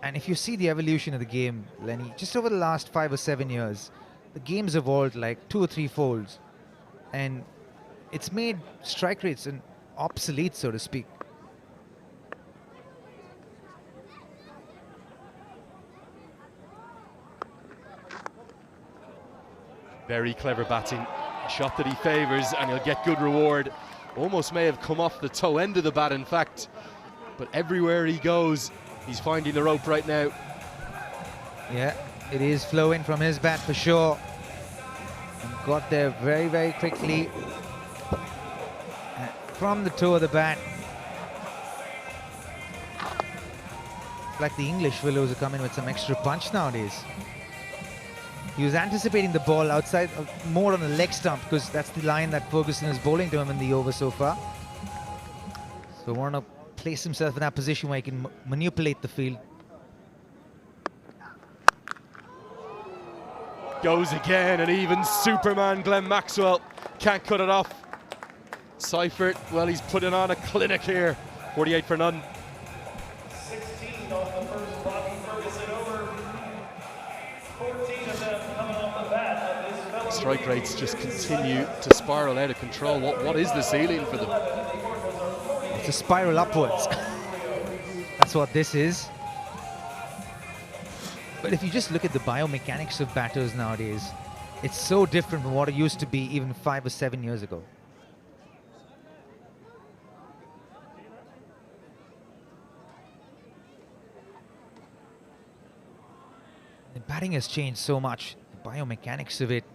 Speaker 4: And if you see the evolution of the game, Lenny, just over the last 5 or 7 years, the game's evolved like 2 or 3 folds. And it's made strike rates obsolete, so to speak.
Speaker 6: Very clever batting. A shot that he favours, and he'll get good reward. Almost may have come off the toe end of the bat, in fact. But everywhere he goes, he's finding the rope right now.
Speaker 4: Yeah, it is flowing from his bat for sure. And got there very, very quickly. From the toe of the bat. Like the English fellows are coming with some extra punch nowadays. He was anticipating the ball outside, more on the leg stump, because that's the line that Ferguson is bowling to him in the over so far. So want to place himself in that position where he can manipulate the field.
Speaker 6: Goes again, and even Superman Glenn Maxwell can't cut it off. Seifert, well, he's putting on a clinic here. 48 for none.
Speaker 5: 16 off the first Robbie Ferguson over. 14 of them coming off the bat of his fellow.
Speaker 6: Strike rates just continue to spiral out of control. What is the ceiling for them?
Speaker 4: It's a spiral upwards. That's what this is. But if you just look at the biomechanics of batters nowadays, it's so different from what it used to be even 5 or 7 years ago. The batting has changed so much. The biomechanics of it.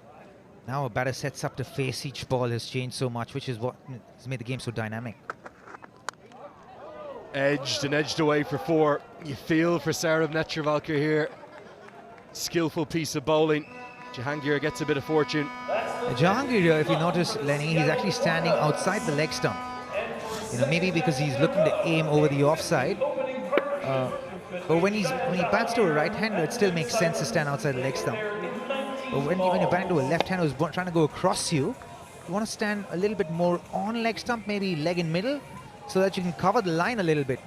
Speaker 4: Now a batter sets up to face each ball has changed so much, which is what has made the game so dynamic.
Speaker 6: Edged and edged away for 4. You feel for Saurav Netravalkar here. Skillful piece of bowling. Jahangir gets a bit of fortune.
Speaker 4: Jahangir, if you notice, Lenny, he's actually standing outside the leg stump. You know, maybe because he's looking to aim over the offside. But when he bats to a right-hander, it still makes sense to stand outside the leg stump. But when you're batting to a left-hander who's trying to go across you, you want to stand a little bit more on leg stump, maybe leg in middle, so that you can cover the line a little bit.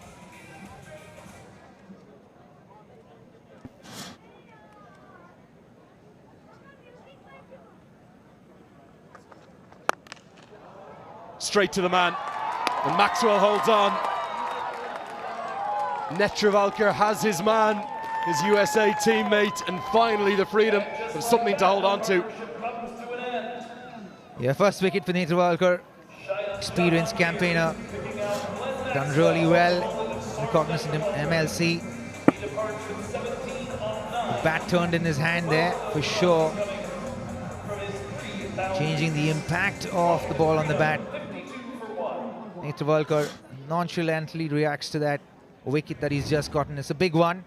Speaker 6: Straight to the man, and Maxwell holds on. Netravalkar has his man, his USA teammate, and finally the freedom of something to hold on to.
Speaker 4: Yeah, first wicket for Netravalkar. Experienced campaigner. Done really well in Cognizant MLC. bat turned in his hand there, for sure. Changing the impact of the ball on the bat. Netravalkar nonchalantly reacts to that wicket that he's just gotten. It's a big one.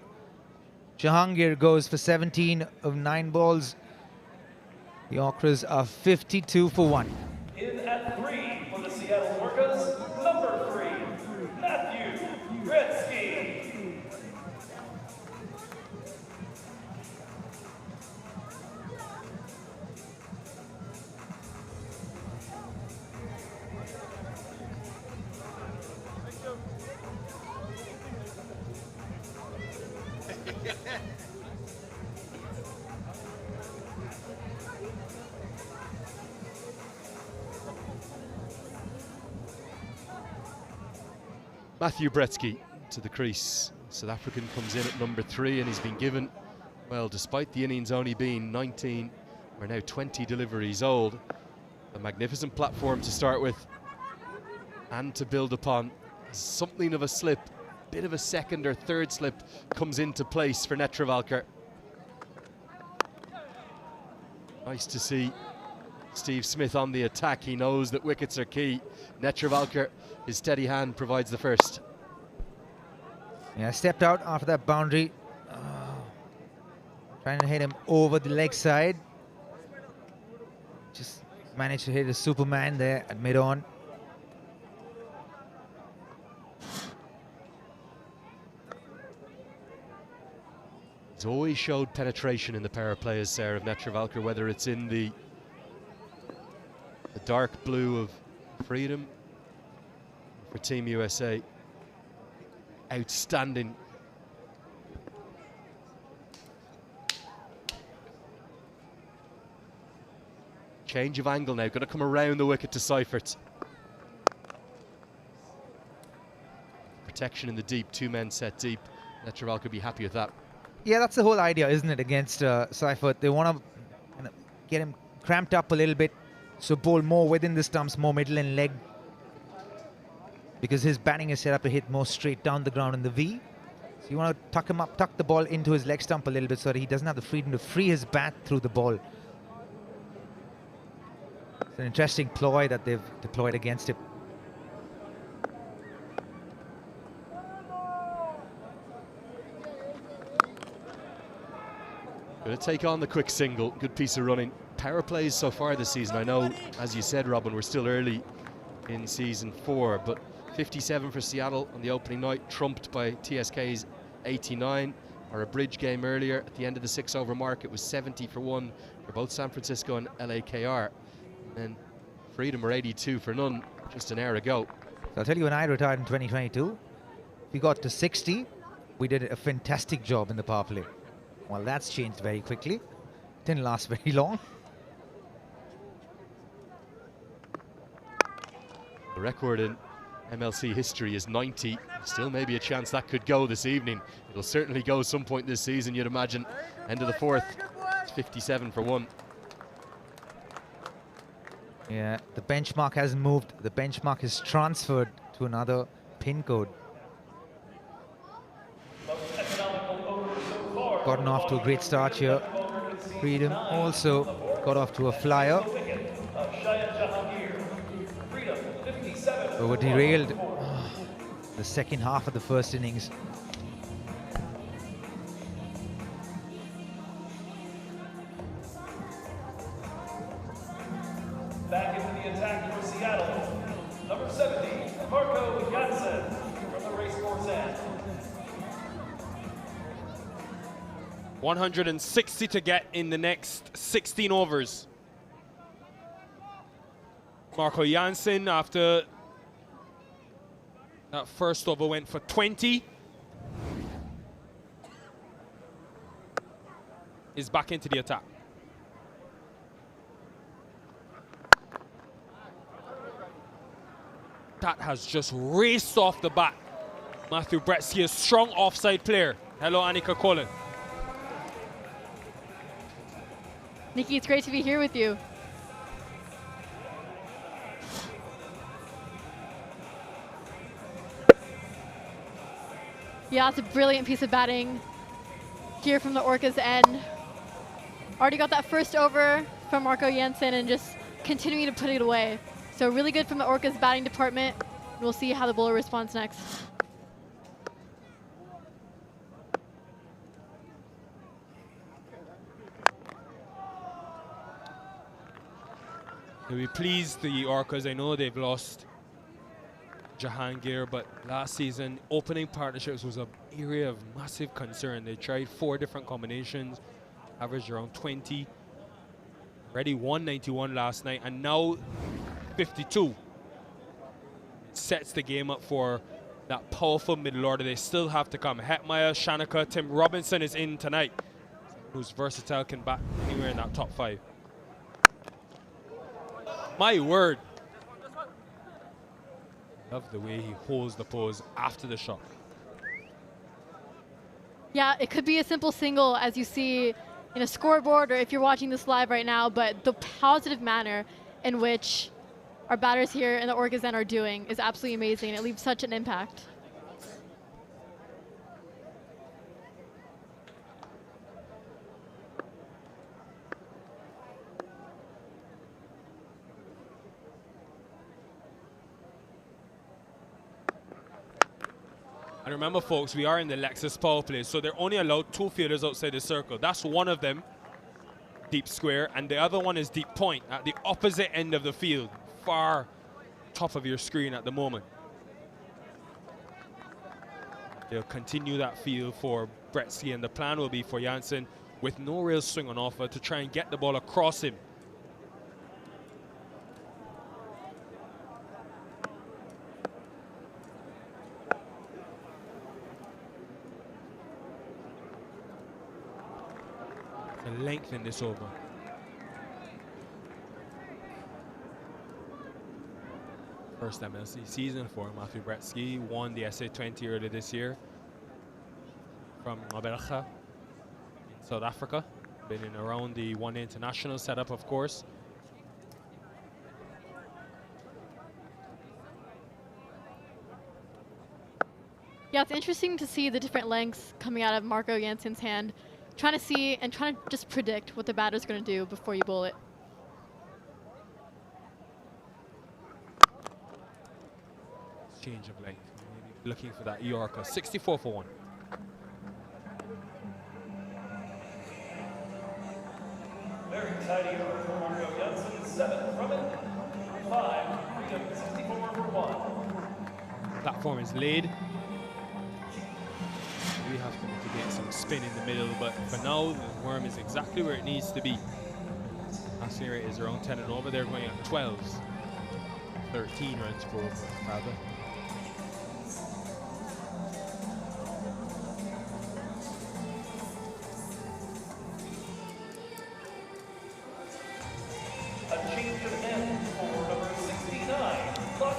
Speaker 4: Jahangir goes for 17 of 9 balls. The Orcas are 52 for 1.
Speaker 5: In at 3 for the Seattle Orcas, number 3, Matthew Gretzky.
Speaker 6: Matthew Gretzky to the crease. South African comes in at number 3 and he's been given, well, despite the innings only being 19 or now 20 deliveries old, a magnificent platform to start with and to build upon. Something of a slip, bit of a second or third slip comes into place for Netravalkar. Nice to see Steve Smith on the attack. He knows that wickets are key. Netravalkar, his steady hand provides the first.
Speaker 4: Yeah, stepped out after that boundary. Trying to hit him over the leg side. Just managed to hit a Superman there at mid-on.
Speaker 6: He's always showed penetration in the power play as Sarah of Netravalkar, whether it's in the dark blue of Freedom for Team USA. Outstanding. Change of angle now, going to come around the wicket to Seifert. Protection in the deep, 2 men set deep. Netravalkar could be happy with that.
Speaker 4: Yeah, that's the whole idea, isn't it, against Seifert? They want to get him cramped up a little bit, so bowl more within the stumps, more middle and leg, because his batting is set up to hit more straight down the ground in the V. So you want to tuck him up, tuck the ball into his leg stump a little bit so that he doesn't have the freedom to free his bat through the ball. It's an interesting ploy that they've deployed against him.
Speaker 6: Going to take on the quick single. Good piece of running. Power plays so far this season. I know, as you said, Robin, we're still early in season 4, but 57 for Seattle on the opening night, trumped by TSK's 89. Or a bridge game earlier at the end of the 6-over mark, it was 70 for 1 for both San Francisco and LAKR. And Freedom were 82 for none just an hour ago.
Speaker 4: So I'll tell you, when I retired in 2022, we got to 60. We did a fantastic job in the power play. Well, that's changed very quickly. Didn't last very long.
Speaker 6: The record in MLC history is 90. Still maybe a chance that could go this evening. It'll certainly go some point this season, you'd imagine. End of the 4th, it's 57 for 1.
Speaker 4: Yeah, the benchmark has moved. The benchmark is transferred to another pin code. Gotten off to a great start here. Freedom also got off to a flyer. But were derailed the second half of the first innings.
Speaker 5: Back into the attack for Seattle. Number 70, Cognizant from the racecourse end.
Speaker 1: 160 to get in the next 16 overs. Marco Jansen, after that first over, went for 20. Is back into the attack. That has just raced off the bat. Matthew Gretzky, a strong offside player. Hello, Annika Cullen.
Speaker 19: Nikki, it's great to be here with you. Yeah, it's a brilliant piece of batting. here from the Orcas end. Already got that first over from Marco Jansen and just continuing to put it away. So really good from the Orcas batting department. We'll see how the bowler responds next.
Speaker 1: They'll be pleased, the Orcas. I know they've lost Jahangir, but last season, opening partnerships was an area of massive concern. They tried 4 different combinations, averaged around 20. Already 191 last night, and now 52. It sets the game up for that powerful middle order. They still have to come. Hetmeyer, Shanaka, Tim Robinson is in tonight, who's versatile, can bat anywhere in that top 5. My word. Love the way he holds the pose after the shot.
Speaker 19: Yeah, it could be a simple single, as you see in a scoreboard, or if you're watching this live right now, but the positive manner in which our batters here in the Orcas end are doing is absolutely amazing. It leaves such an impact.
Speaker 1: And remember, folks, we are in the Lexus power play, so they're only allowed 2 fielders outside the circle. That's one of them, deep square, and the other one is deep point at the opposite end of the field, far top of your screen at the moment. They'll continue that field for Bretsky, and the plan will be for Jansen, with no real swing on offer, to try and get the ball across him. To lengthen this over. First MLC season for Matthew Bretsky. Won the SA20 earlier this year from Mabelcha in South Africa. Been in around the one international setup, of course.
Speaker 19: Yeah, it's interesting to see the different lengths coming out of Marco Jansen's hand. Trying to see and trying to just predict what the batter's going to do before you bowl it.
Speaker 1: Change of length. Looking for that Yorker. 64 for 1.
Speaker 5: Very tidy over for Marco Jansen. 7 from it. 5. Freedom 64 for 1.
Speaker 1: Platform is laid. We have to mitigate some spin in the middle, but for now, the worm is exactly where it needs to be. Passing rate is around 10 and over. They're going at 12s. 13 runs per over, rather.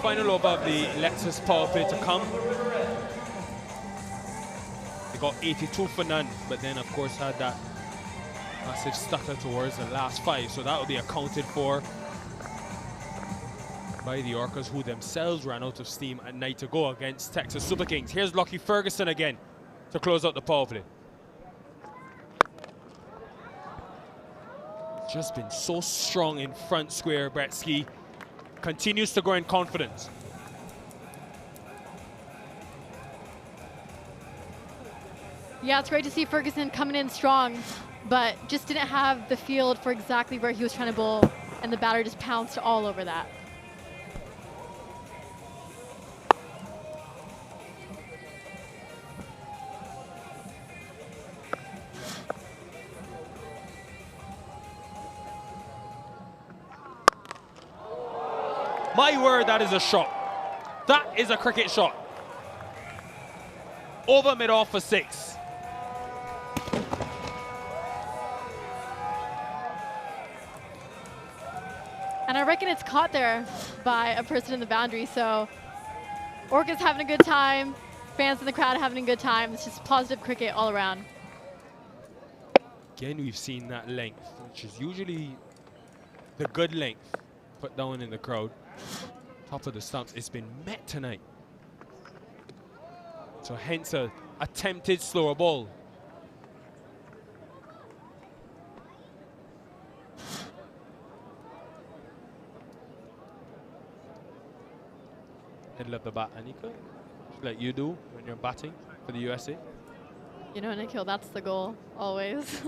Speaker 1: Final over of the Lexus power play to come. They got 82 for none, but then of course had that massive stutter towards the last 5, so that will be accounted for by the Orcas, who themselves ran out of steam at night to go against Texas Super Kings. Here's Lockie Ferguson again to close out the power play. Just been so strong in front square. Bretsky continues to grow in confidence.
Speaker 19: Yeah, it's great to see Ferguson coming in strong, but just didn't have the field for exactly where he was trying to bowl, and the batter just pounced all over that.
Speaker 1: My word, that is a shot. That is a cricket shot. Over mid-off for 6.
Speaker 19: And I reckon it's caught there by a person in the boundary, so Orcas having a good time, fans in the crowd having a good time. It's just positive cricket all around.
Speaker 1: Again, we've seen that length, which is usually the good length put down in the crowd. Top of the stumps, it's been met tonight. So hence a attempted slower ball. middle of the bat, Anika, like you do when you're batting for the USA.
Speaker 19: You know, Nikhil, that's the goal, always.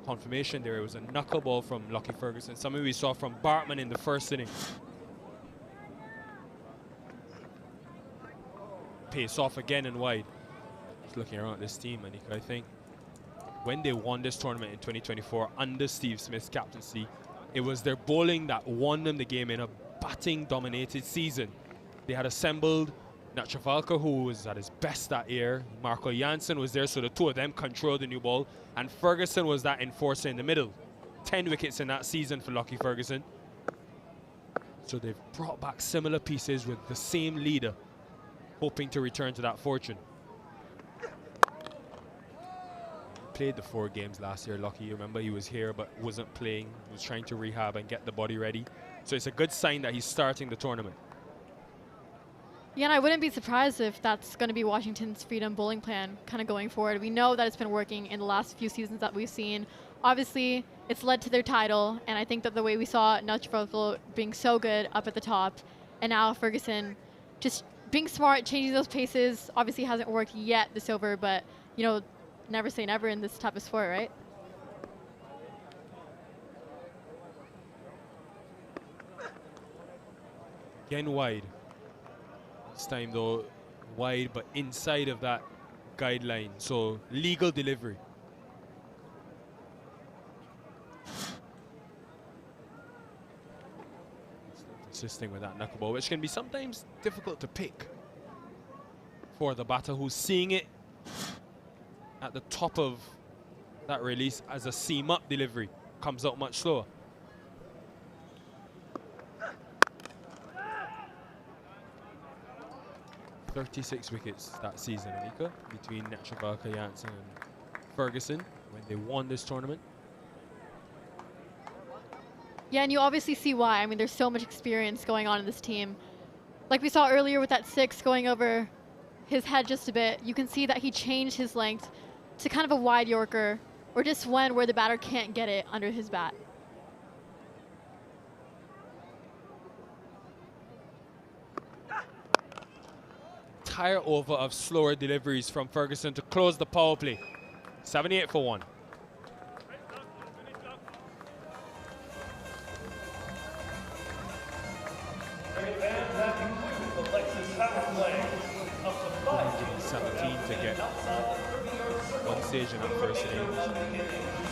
Speaker 1: Confirmation there, it was a knuckleball from Lockie Ferguson, something we saw from Bartman in the first inning. Pace off again and wide. Just looking around this team, Anika, I think when they won this tournament in 2024 under Steve Smith's captaincy, it was their bowling that won them the game in a batting-dominated season. They had assembled Nachavalka, who was at his best that year. Marco Janssen was there, so the two of them controlled the new ball. And Ferguson was that enforcer in the middle. 10 wickets in that season for Lockie Ferguson. So they've brought back similar pieces with the same leader, hoping to return to that fortune. Played the 4 games last year, Lockie. You remember he was here but wasn't playing. He was trying to rehab and get the body ready. So it's a good sign that he's starting the tournament.
Speaker 19: Yeah, and I wouldn't be surprised if that's going to be Washington's freedom bowling plan kind of going forward. We know that it's been working in the last few seasons that we've seen. Obviously, it's led to their title, and I think that the way we saw Nachavalka being so good up at the top, and now Ferguson just being smart, changing those paces, obviously hasn't worked yet this over, but, you know, never say never in this type of sport, right?
Speaker 1: Again wide. This time though, wide but inside of that guideline. So legal delivery. Consisting with that knuckleball, which can be sometimes difficult to pick for the batter who's seeing it at the top of that release as a seam up delivery. Comes out much slower. "36 wickets that season, Anika, between Nachavalka, Janssen and Ferguson when they won this tournament.
Speaker 19: Yeah, and you obviously see why. I mean, there's so much experience going on in this team. Like we saw earlier with that 6 going over his head just a bit, you can see that he changed his length to kind of a wide Yorker, or just one where the batter can't get it under his bat.
Speaker 1: Entire over of slower deliveries from Ferguson to close the power play. 78 for 1.
Speaker 5: That concludes the Lexus power play. Up to 5
Speaker 1: 17 to get one stage in that first innings.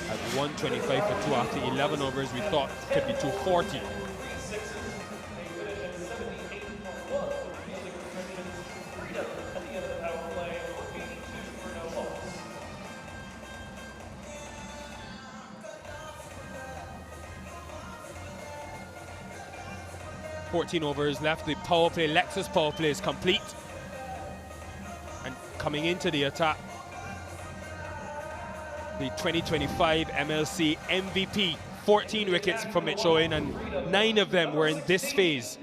Speaker 1: At 125 for 2 after 11 overs, we thought could be 240. Overs left. The power play, Lexus power play is complete. And coming into the attack, the 2025 MLC MVP, 14 wickets from Mitch Owen, and 9 of them were in this phase.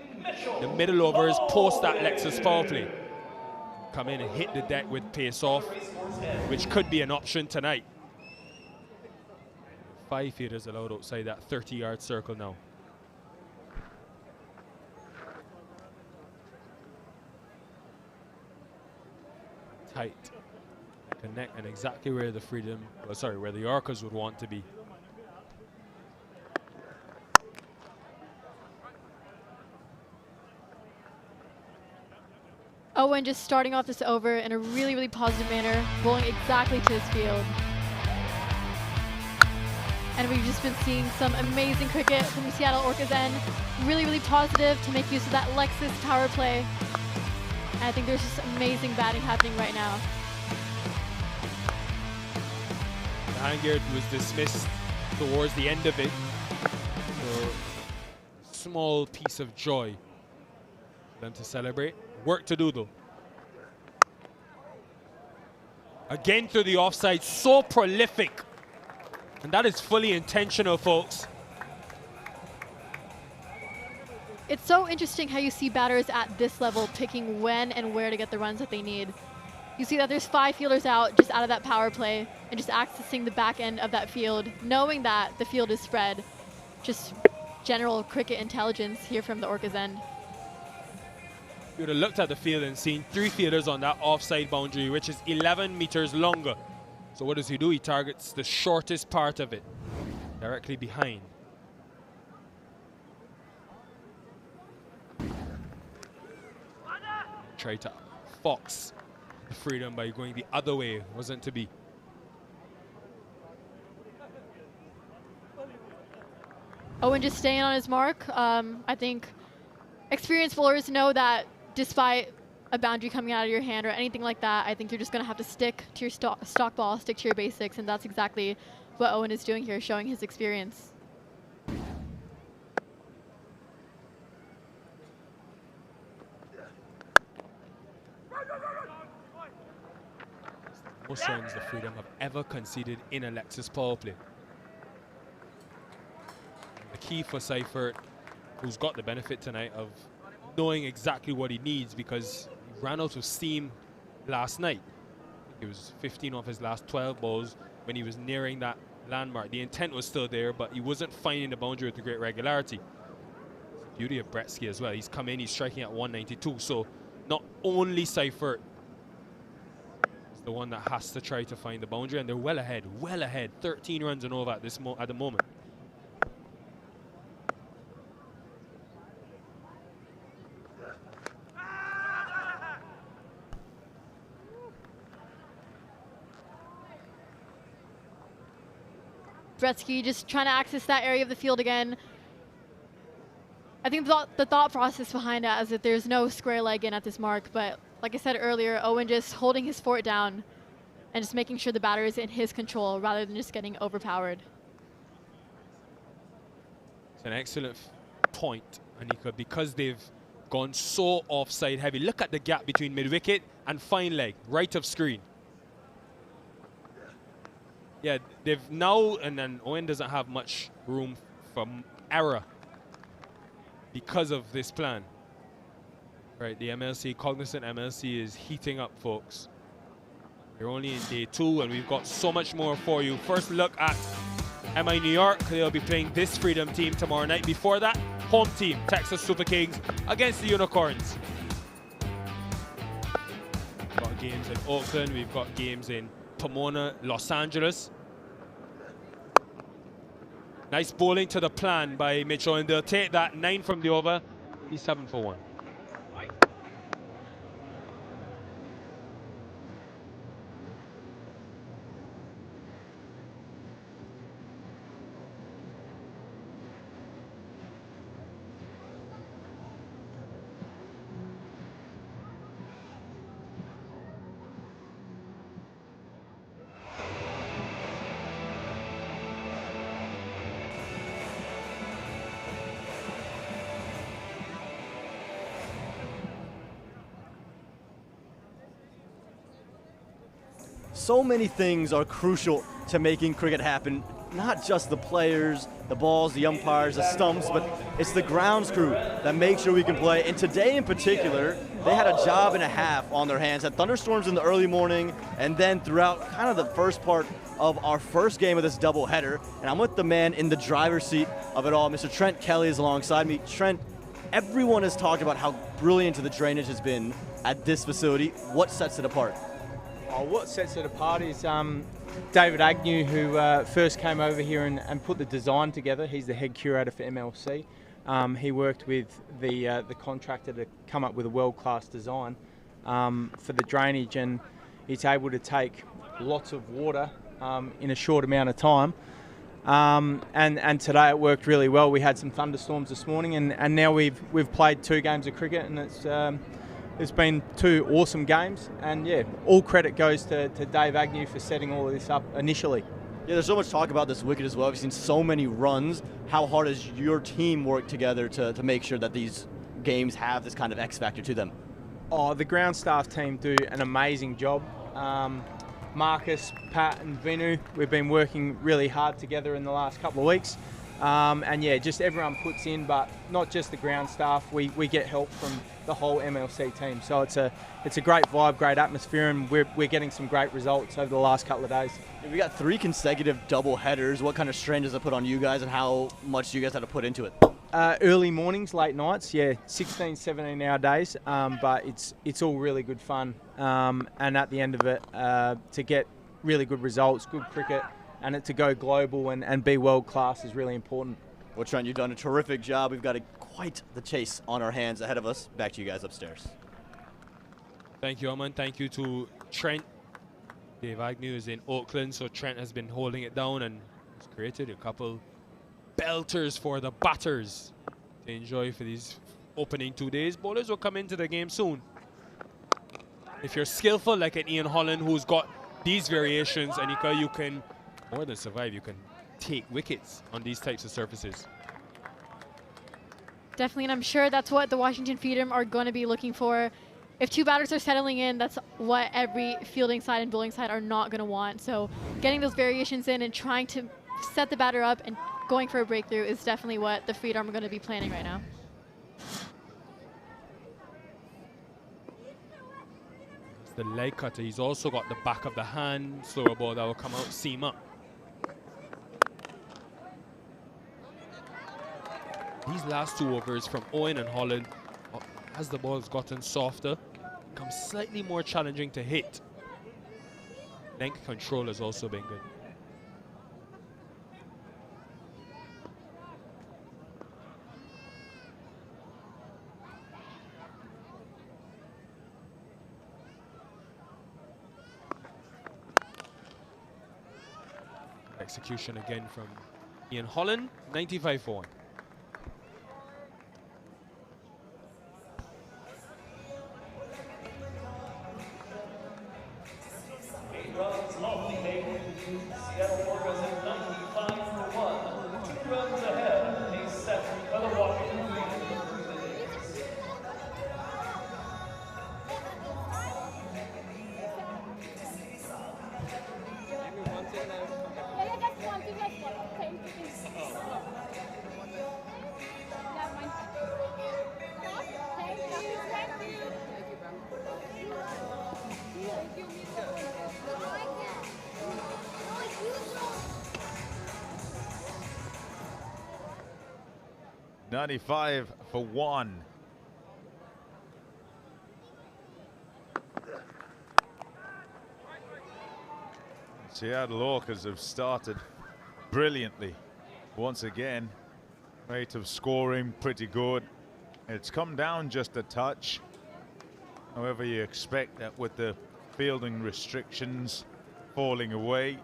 Speaker 1: The middle overs post that Lexus power play. Come in and hit the deck with pace off, which could be an option tonight. 5 fielders allowed outside that 30-yard circle now. Tight, connect, and exactly where the where the Orcas would want to be.
Speaker 19: Owen just starting off this over in a really, really positive manner, bowling exactly to his field. And we've just been seeing some amazing cricket from the Seattle Orcas end. Really, really positive to make use of that Lexus power play. I think there's just amazing batting happening right now.
Speaker 1: The Hangard was dismissed towards the end of it. So, small piece of joy for them to celebrate. Work to do though. Again through the offside, so prolific. And that is fully intentional, folks.
Speaker 19: It's so interesting how you see batters at this level picking when and where to get the runs that they need. You see that there's 5 fielders out just out of that power play and just accessing the back end of that field, knowing that the field is spread. Just general cricket intelligence here from the Orcas end.
Speaker 1: You would have looked at the field and seen 3 fielders on that offside boundary, which is 11 meters longer. So what does he do? He targets the shortest part of it, directly behind. Try to fox the freedom by going the other way. Wasn't to be.
Speaker 19: Owen just staying on his mark. I think experienced bowlers know that despite a boundary coming out of your hand or anything like that, I think you're just going to have to stick to your stock ball, stick to your basics, and that's exactly what Owen is doing here, showing his experience.
Speaker 1: Most runs the Freedom have ever conceded in a Lexus power play. The key for Seifert, who's got the benefit tonight of knowing exactly what he needs, because he ran out of steam last night. He was 15 off his last 12 balls when he was nearing that landmark. The intent was still there, but he wasn't finding the boundary with a great regularity. It's the beauty of Bretsky as well. He's come in, he's striking at 192. So not only Seifert is the one that has to try to find the boundary, and they're well ahead, 13 runs and over at the moment.
Speaker 19: Bretsky just trying to access that area of the field again. I think the thought process behind that is that there's no square leg in at this mark, but like I said earlier, Owen just holding his fort down and just making sure the batter is in his control rather than just getting overpowered.
Speaker 1: It's an excellent point, Anika, because they've gone so offside heavy. Look at the gap between mid-wicket and fine leg, right of screen. Yeah, they've now, and then Owen doesn't have much room for error because of this plan. Right, the MLC, Cognizant MLC is heating up, folks. You're only in day 2, and we've got so much more for you. First look at MI New York. They'll be playing this Freedom team tomorrow night. Before that, home team, Texas Super Kings against the Unicorns. We've got games in Oakland, we've got games in Pomona, Los Angeles. Nice bowling to the plan by Mitchell, and they'll take that 9 from the over. He's 7 for 1.
Speaker 7: So many things are crucial to making cricket happen. Not just the players, the balls, the umpires, the stumps, but it's the grounds crew that makes sure we can play. And today in particular, they had a job and a half on their hands. Had thunderstorms in the early morning, and then throughout kind of the first part of our first game of this doubleheader. And I'm with the man in the driver's seat of it all. Mr. Trent Kelly is alongside me. Trent, everyone has talked about how brilliant the drainage has been at this facility. What sets it apart?
Speaker 20: What sets it apart is David Agnew, who first came over here and put the design together. He's the head curator for MLC. He worked with the contractor to come up with a world-class design for the drainage, and he's able to take lots of water in a short amount of time. And today it worked really well. We had some thunderstorms this morning, and now we've played 2 games of cricket, and it's been 2 awesome games, and yeah, all credit goes to Dave Agnew for setting all of this up initially.
Speaker 7: Yeah, there's so much talk about this wicket as well. We've seen so many runs. How hard has your team worked together to make sure that these games have this kind of X factor to them?
Speaker 20: Oh, the ground staff team do an amazing job. Marcus, Pat and Vinu, we've been working really hard together in the last couple of weeks. And yeah, just everyone puts in, but not just the ground staff. We get help from the whole MLC team. So it's a great vibe, great atmosphere, and we're getting some great results over the last couple of days.
Speaker 7: We got 3 consecutive double headers. What kind of strain does it put on you guys, and how much do you guys have to put into it?
Speaker 20: early mornings, late nights, yeah, 16, 17 hour days, but it's all really good fun. And at the end of it, to get really good results, good cricket, and it to go global and be world class is really important.
Speaker 7: Well, Trent, you've done a terrific job. We've got quite the chase on our hands ahead of us. Back to you guys upstairs.
Speaker 6: Thank you, Aman. Thank you to Trent. Dave Agnew is in Oakland, so Trent has been holding it down and has created a couple belters for the batters to enjoy for these opening 2 days. Bowlers will come into the game soon. If you're skillful like an Ian Holland who's got these variations, Anika, you can more than survive. You can take wickets on these types of surfaces.
Speaker 19: Definitely, and I'm sure that's what the Washington Freedom are going to be looking for. If two batters are settling in, that's what every fielding side and bowling side are not going to want. So getting those variations in and trying to set the batter up and going for a breakthrough is definitely what the Freedom are going to be planning right now.
Speaker 6: It's the leg cutter. He's also got the back of the hand slower ball that will come out seam up. These last 2 overs from Owen and Holland, as the ball's gotten softer, becomes slightly more challenging to hit. Length control has also been good. Execution again from Ian Holland, 95 for 1.
Speaker 5: Seattle Orcas at 95 for 1. 2 runs ahead. A set by the Washington Freedom.
Speaker 3: $95 for 1. Seattle Orcas have started brilliantly. Once again, rate of scoring pretty good. It's come down just a touch. However, you expect that with the fielding restrictions falling away,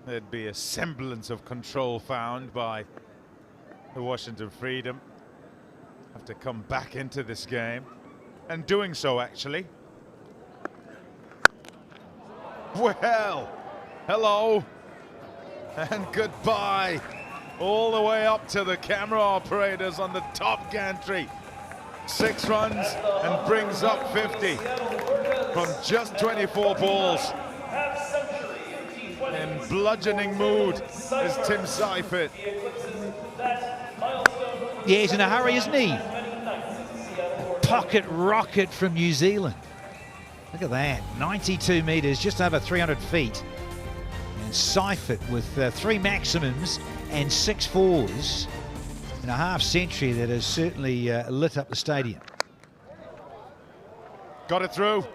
Speaker 3: there'd be a semblance of control found by the Washington Freedom. Have to come back into this game, and doing so actually. Well, hello and goodbye all the way up to the camera operators on the top gantry. 6 runs and brings up 50 from just 24 balls. In bludgeoning mood is Tim Seifert.
Speaker 12: Yeah, he's in a hurry, isn't he? Pocket rocket from New Zealand. Look at that, 92 metres, just over 300 feet. And Seifert with 3 maximums and 6 fours in a half century that has certainly lit up the stadium.
Speaker 3: Got it through.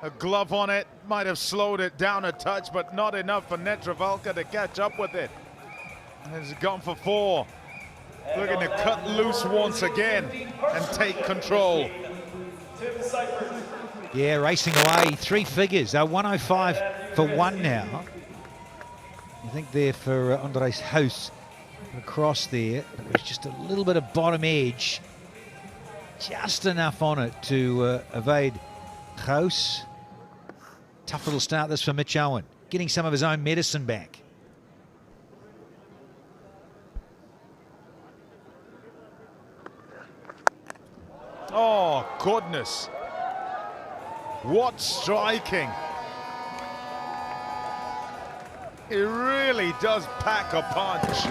Speaker 3: A glove on it, might have slowed it down a touch, but not enough for Netravalka to catch up with it. And it's gone for 4. Looking to cut loose once again and take control.
Speaker 12: Yeah, racing away, 3 figures. 105 for 1 now. I think there for Andres House across there. It was just a little bit of bottom edge. Just enough on it to evade House. Tough little start this for Mitch Owen. Getting some of his own medicine back.
Speaker 3: Oh, goodness. What striking. He really does pack a punch.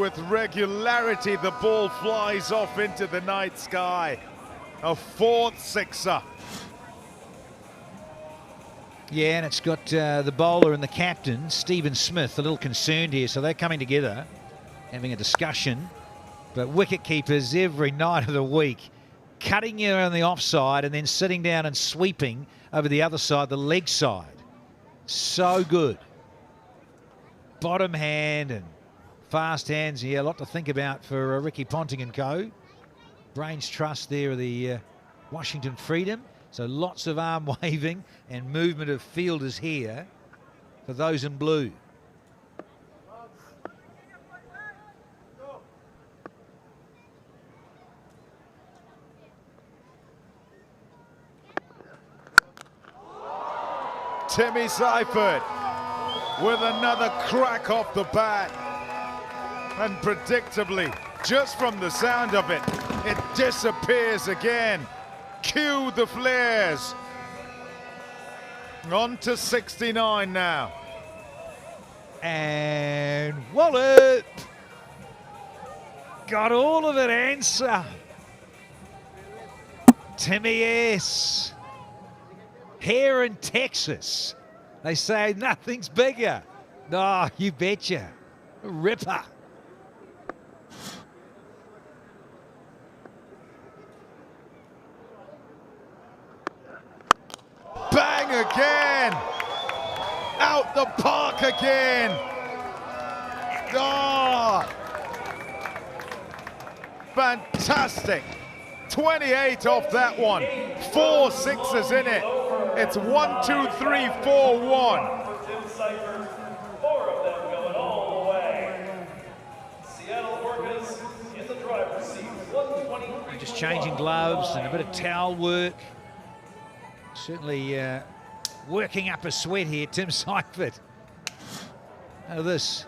Speaker 3: With regularity, the ball flies off into the night sky. A 4th sixer.
Speaker 12: Yeah, and it's got the bowler and the captain, Stephen Smith, a little concerned here, so they're coming together. having a discussion. But wicket keepers every night of the week, cutting you on the offside and then sitting down and sweeping over the other side, the leg side. So good. Bottom hand and fast hands. Yeah, a lot to think about for Ricky Ponting and co. Brains Trust there of the Washington Freedom. So lots of arm waving and movement of fielders here for those in blue.
Speaker 3: Timmy Seifert with another crack off the bat. And predictably, just from the sound of it, it disappears again. Cue the flares. On to 69 now.
Speaker 12: And Wallet got all of it answer. Timmy S. Here in Texas, they say nothing's bigger. Oh, you betcha. Ripper.
Speaker 3: Bang again. Out the park again. Oh, fantastic. 28 off that one. 4 sixes in it. It's 1, 2, 3, 4, 1.
Speaker 5: For Tim Seifert, 4 of them going all the way. Seattle Orcas in the driver's seat, 123.
Speaker 12: Just changing gloves and a bit of towel work. Certainly working up a sweat here, Tim Seifert. Now this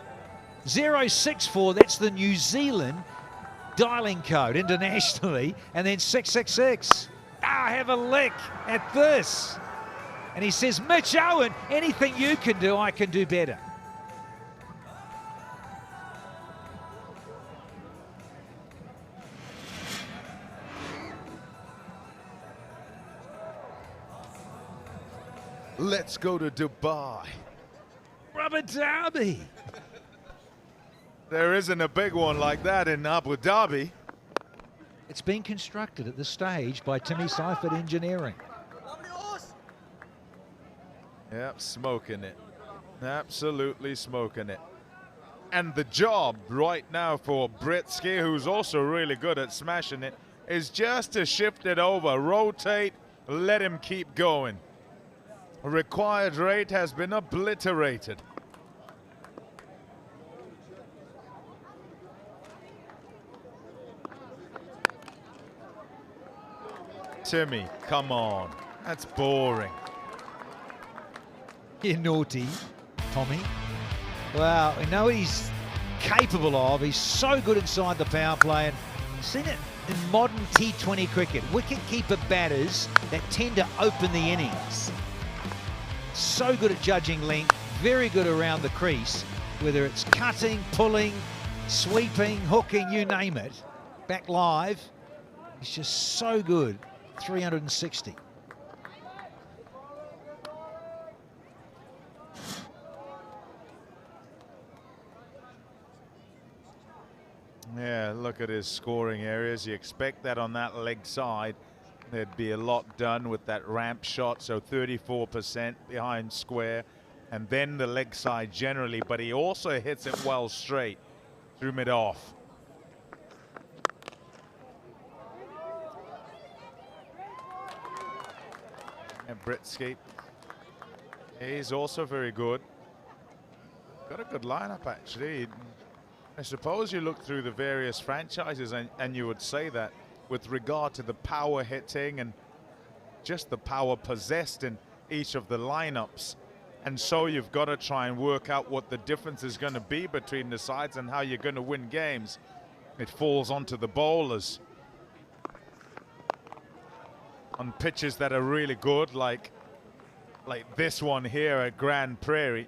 Speaker 12: 064, that's the New Zealand dialing code internationally, and then 666. Ah, have a lick at this. And he says, Mitch Owen, anything you can do, I can do better.
Speaker 3: Let's go to Dubai.
Speaker 12: Rubber Derby.
Speaker 3: There isn't a big one like that in Abu Dhabi.
Speaker 12: It's been constructed at this stage by Timmy Seifert Engineering.
Speaker 3: Yep, smoking it. Absolutely smoking it. And the job right now for Britsky, who's also really good at smashing it, is just to shift it over, rotate, let him keep going. Required rate has been obliterated. Timmy, come on. That's boring.
Speaker 12: You're naughty, Tommy. Well, we know what he's capable of. He's so good inside the power play, and I've seen it in modern T20 cricket. Wicket-keeper batters that tend to open the innings. So good at judging length, very good around the crease, whether it's cutting, pulling, sweeping, hooking, you name it. Back live, he's just so good. 360.
Speaker 3: Yeah, look at his scoring areas. You expect that on that leg side. There'd be a lot done with that ramp shot, so 34% behind square, and then the leg side generally, but he also hits it well straight through mid-off. And Britsky, he's also very good. Got a good lineup, actually. I suppose you look through the various franchises and you would say that with regard to the power hitting and just the power possessed in each of the lineups. And so you've got to try and work out what the difference is going to be between the sides and how you're going to win games. It falls onto the bowlers. On pitches that are really good, like this one here at Grand Prairie.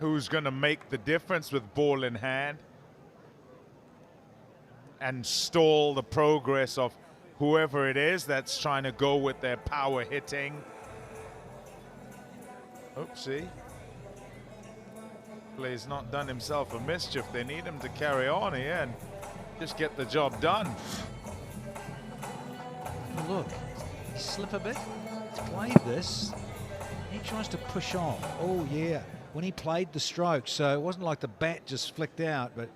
Speaker 3: Who's going to make the difference with ball in hand and stall the progress of whoever it is that's trying to go with their power hitting. Oopsie. He's not done himself a mischief. They need him to carry on here and just get the job done.
Speaker 12: Look, he slip a bit. He's played this. He tries to push on. Oh, yeah. When he played the stroke, so it wasn't like the bat just flicked out, but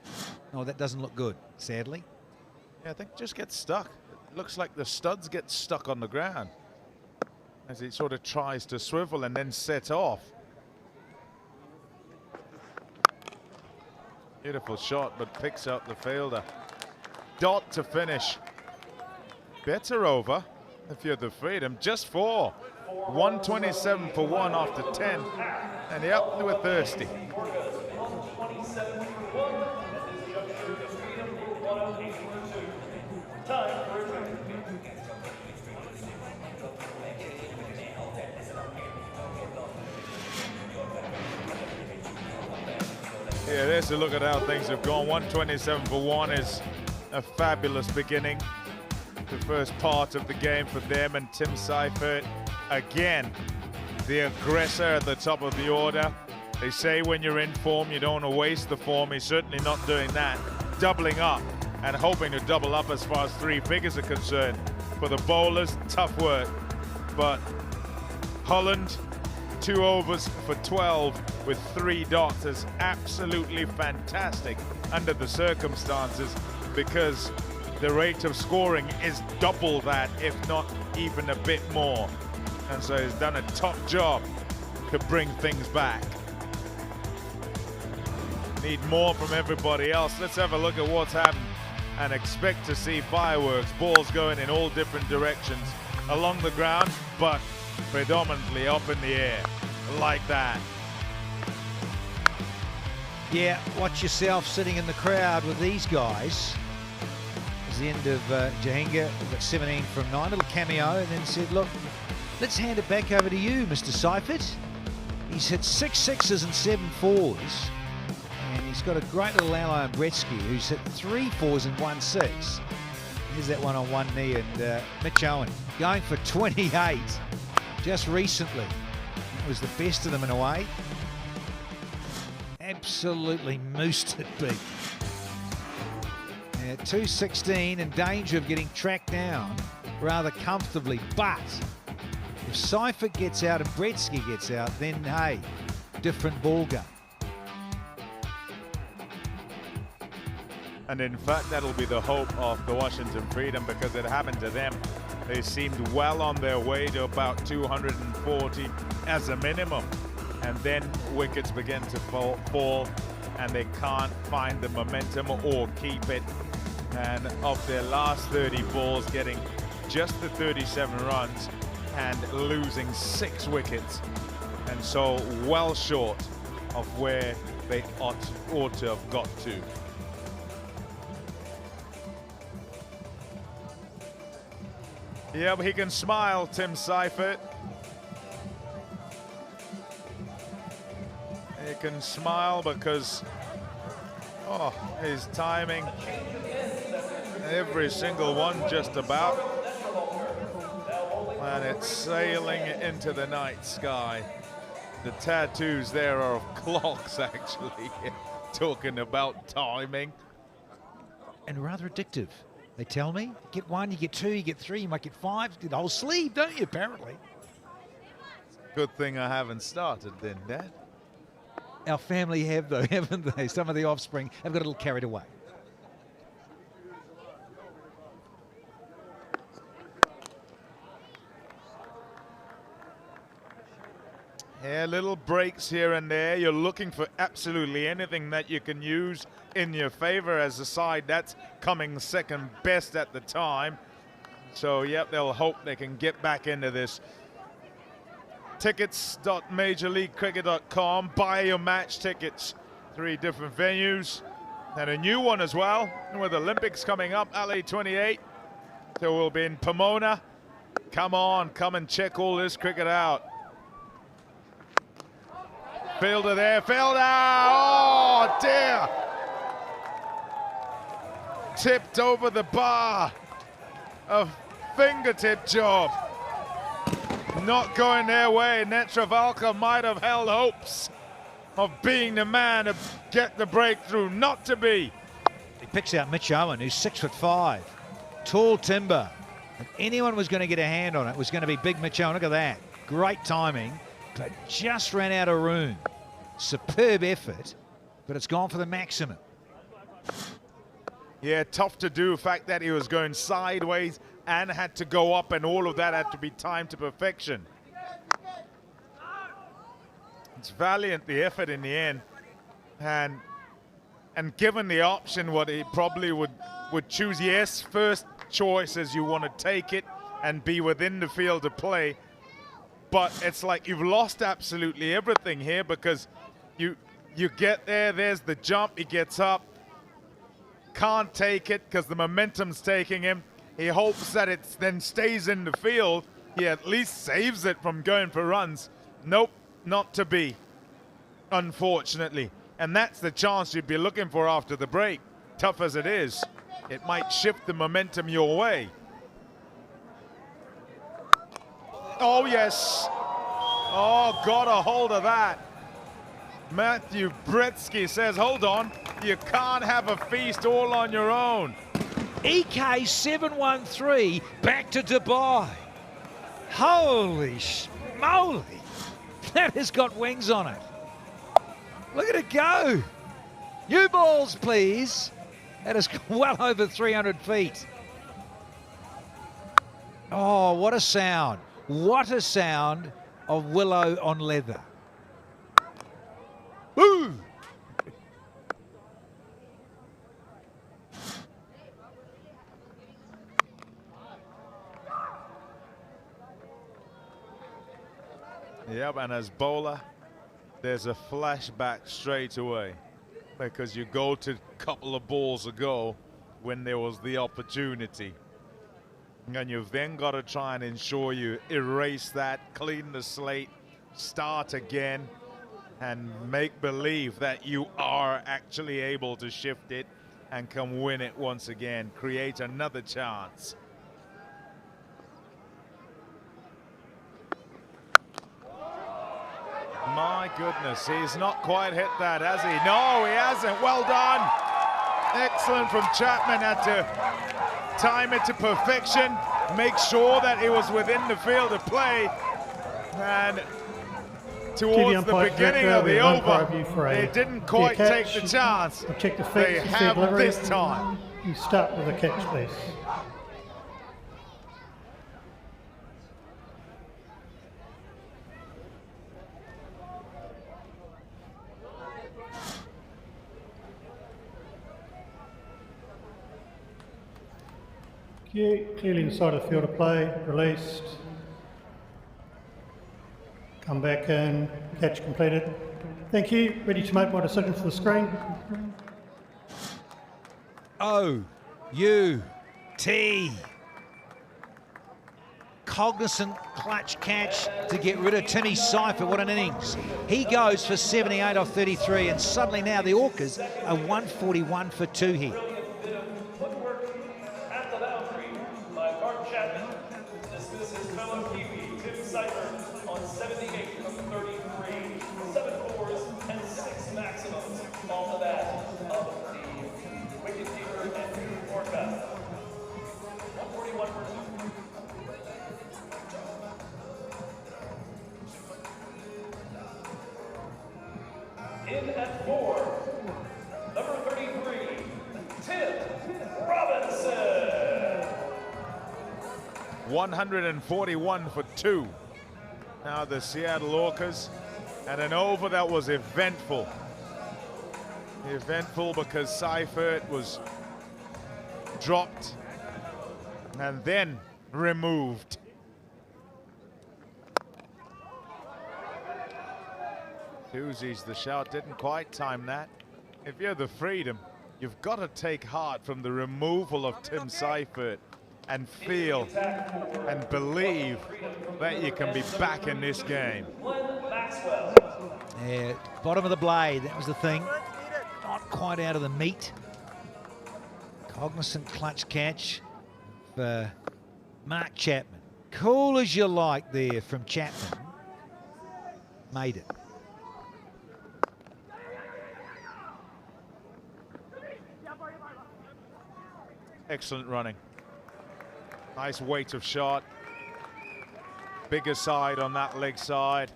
Speaker 12: no, that doesn't look good, sadly.
Speaker 3: Yeah, I think it just gets stuck. It looks like the studs get stuck on the ground as he sort of tries to swivel and then set off. Beautiful shot, but picks out the fielder. Dot to finish. Better over if you had the freedom. Just 4. 127 for 1 after 10. And yep, they were thirsty. Yeah, there's a look at how things have gone. 127 for 1 is a fabulous beginning. The first part of the game for them, and Tim Seifert, again, the aggressor at the top of the order. They say when you're in form, you don't want to waste the form. He's certainly not doing that. Doubling up and hoping to double up as far as 3 figures are concerned. For the bowlers, tough work. But Holland, 2 overs for 12 with 3 dots is absolutely fantastic under the circumstances, because the rate of scoring is double that, if not even a bit more. And so he's done a top job to bring things back. Need more from everybody else. Let's have a look at what's happened and expect to see fireworks, balls going in all different directions along the ground, but predominantly up in the air like that.
Speaker 12: Yeah, watch yourself sitting in the crowd with these guys. It's the end of Jahinga. We've got 17 from 9, little cameo, and then said, look, let's hand it back over to you, Mr. Seifert. He's hit 6 sixes and 7 fours, and he's got a great little ally on Gretzky, who's hit 3 fours and 1 6. Here's that one on one knee, and Mitch Owen going for 28 just recently. It was the best of them in a way. Absolutely moosed it big. Yeah, 216, in danger of getting tracked down rather comfortably, but if Seifert gets out and Gretzky gets out, then hey, different ballgame.
Speaker 3: And in fact, that'll be the hope of the Washington Freedom, because it happened to them. They seemed well on their way to about 240 as a minimum. And then wickets begin to fall, and they can't find the momentum or keep it. And of their last 30 balls, getting just the 37 runs and losing 6 wickets. And so well short of where they ought to have got to. Yeah, but he can smile, Tim Seifert. He can smile because, oh, his timing, every single one just about. And it's sailing into the night sky. The tattoos there are of clocks, actually, talking about timing.
Speaker 12: And rather addictive. They tell me, get 1, you get 2, you get 3, you might get 5, you get the whole sleeve, don't you, apparently?
Speaker 3: Good thing I haven't started then, Dad.
Speaker 12: Our family have, though, haven't they? Some of the offspring have got a little carried away.
Speaker 3: Yeah, little breaks here and there. You're looking for absolutely anything that you can use in your favor as a side that's coming second best at the time. So, yep, they'll hope they can get back into this. Tickets.majorleaguecricket.com. Buy your match tickets. 3 different venues. And a new one as well, with Olympics coming up, LA 28. So we'll be in Pomona. Come on, come and check all this cricket out. Fielder there, fielder! Oh, dear! Tipped over the bar. A fingertip job. Not going their way. Netravalka might have held hopes. of being the man to get the breakthrough, not to be.
Speaker 12: He picks out Mitch Owen, who's 6'5", tall timber. If anyone was going to get a hand on it, was going to be big Mitch Owen. Look at that. Great timing, but just ran out of room. Superb effort, but it's gone for the maximum.
Speaker 3: Yeah, tough to do. The fact that he was going sideways and had to go up, and all of that had to be timed to perfection. It's valiant, the effort in the end. And given the option, what he probably would choose, yes, first choice is you want to take it and be within the field of play. But it's like you've lost absolutely everything here, because you get there, there's the jump, he gets up, can't take it because the momentum's taking him. He hopes that it then stays in the field. He at least saves it from going for runs. Nope, not to be, unfortunately. And that's the chance you'd be looking for after the break. Tough as it is, it might shift the momentum your way. Oh, yes. Oh, got a hold of that. Matthew Britsky says, hold on, you can't have a feast all on your own.
Speaker 12: EK 713 back to Dubai. Holy moly. That has got wings on it. Look at it go. New balls, please. That is well over 300 feet. Oh, what a sound. What a sound of willow on leather. Woo!
Speaker 3: Yep, and as bowler, there's a flashback straight away, because you go to a couple of balls ago when there was the opportunity. And you've then got to try and ensure you erase that, clean the slate, start again, and make believe that you are actually able to shift it and can win it once again, create another chance. My goodness, he's not quite hit that, has he? No, he hasn't. Well done. Excellent from Chapman. Had to time it to perfection, make sure that it was within the field of play. And towards the beginning of the over, they didn't quite take the chance.
Speaker 14: Check the feet,
Speaker 3: they have this time.
Speaker 14: You start with a catch, please. Clearly inside of the field of play, released. Come back in, catch completed. Thank you. Ready to make my decision for the screen.
Speaker 12: O-U-T. Cognizant clutch catch to get rid of Timmy Seifert. What an innings. He goes for 78 off 33, and suddenly now the Orcas are 141 for 2 here.
Speaker 5: In at 4, number 33, Tim Robinson.
Speaker 3: 141 for 2. Now the Seattle Orcas, and an over that was eventful. Eventful because Seifert was dropped and then removed. Doozy's the shout, didn't quite time that. If you're the Freedom, you've got to take heart from the removal of Tim Seifert and feel and believe that you can be back in this game.
Speaker 12: Yeah, bottom of the blade, that was the thing. Not quite out of the meat. Cognizant clutch catch for Mark Chapman. Cool as you like there from Chapman. Made it.
Speaker 3: Excellent running. Nice weight of shot. Bigger side on that leg side.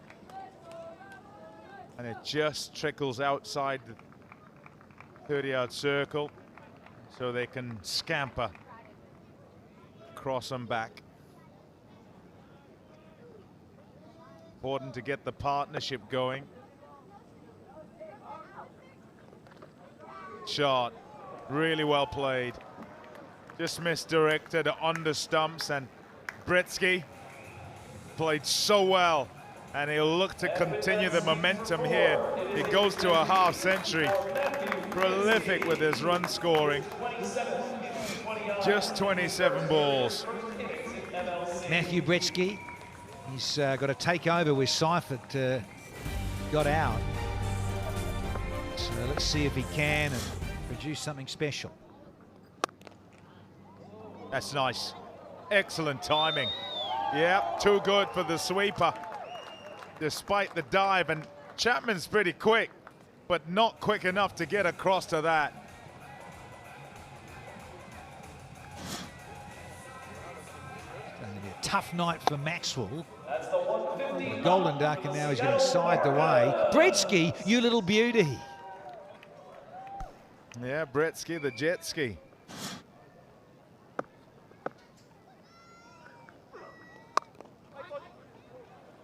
Speaker 3: And it just trickles outside the 30-yard circle so they can scamper across and back. Important to get the partnership going. Shot, really well played. Just misdirected on the stumps, and Bretsky played so well, and he'll look to continue the momentum here. He goes to a half century. Prolific with his run scoring. Just 27 balls.
Speaker 12: Matthew Bretsky, he's got to take over with Seifert got out. So let's see if he can and produce something special.
Speaker 3: That's nice. Excellent timing. Yeah, too good for the sweeper. Despite the dive, and Chapman's pretty quick, but not quick enough to get across to that.
Speaker 12: It's going to be a tough night for Maxwell. The Golden Duck, and now he's getting sided away. Bretsky, you little beauty.
Speaker 3: Yeah, Bretsky, the jet ski.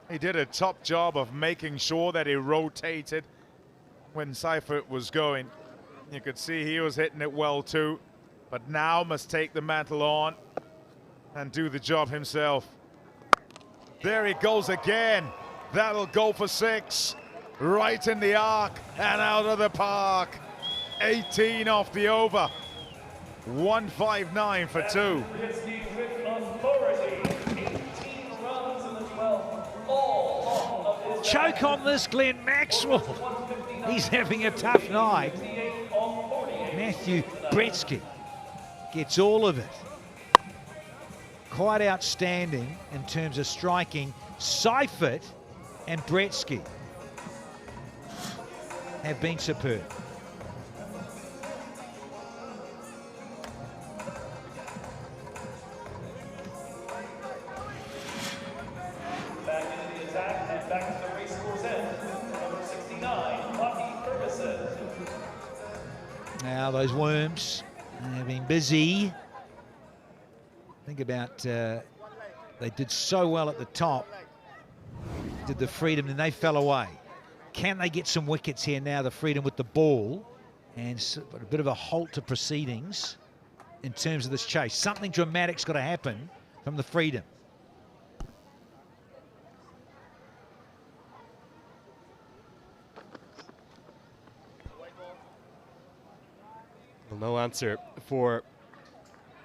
Speaker 3: He did a top job of making sure that he rotated when Seifert was going. You could see he was hitting it well too, but now must take the mantle on and do the job himself. There he goes again. That'll go for 6. Right in the arc and out of the park. 18 off the over. 159 for 2.
Speaker 12: Choke on this, Glenn Maxwell. He's having a tough night. Matthew Bretsky gets all of it. Quite outstanding in terms of striking. Seifert and Bretsky have been superb. Now those worms have been busy. Think about, they did so well at the top, did the Freedom, and they fell away. Can they get some wickets here now, the Freedom with the ball, and a bit of a halt to proceedings in terms of this chase? Something dramatic's got to happen from the Freedom.
Speaker 6: Well, no answer for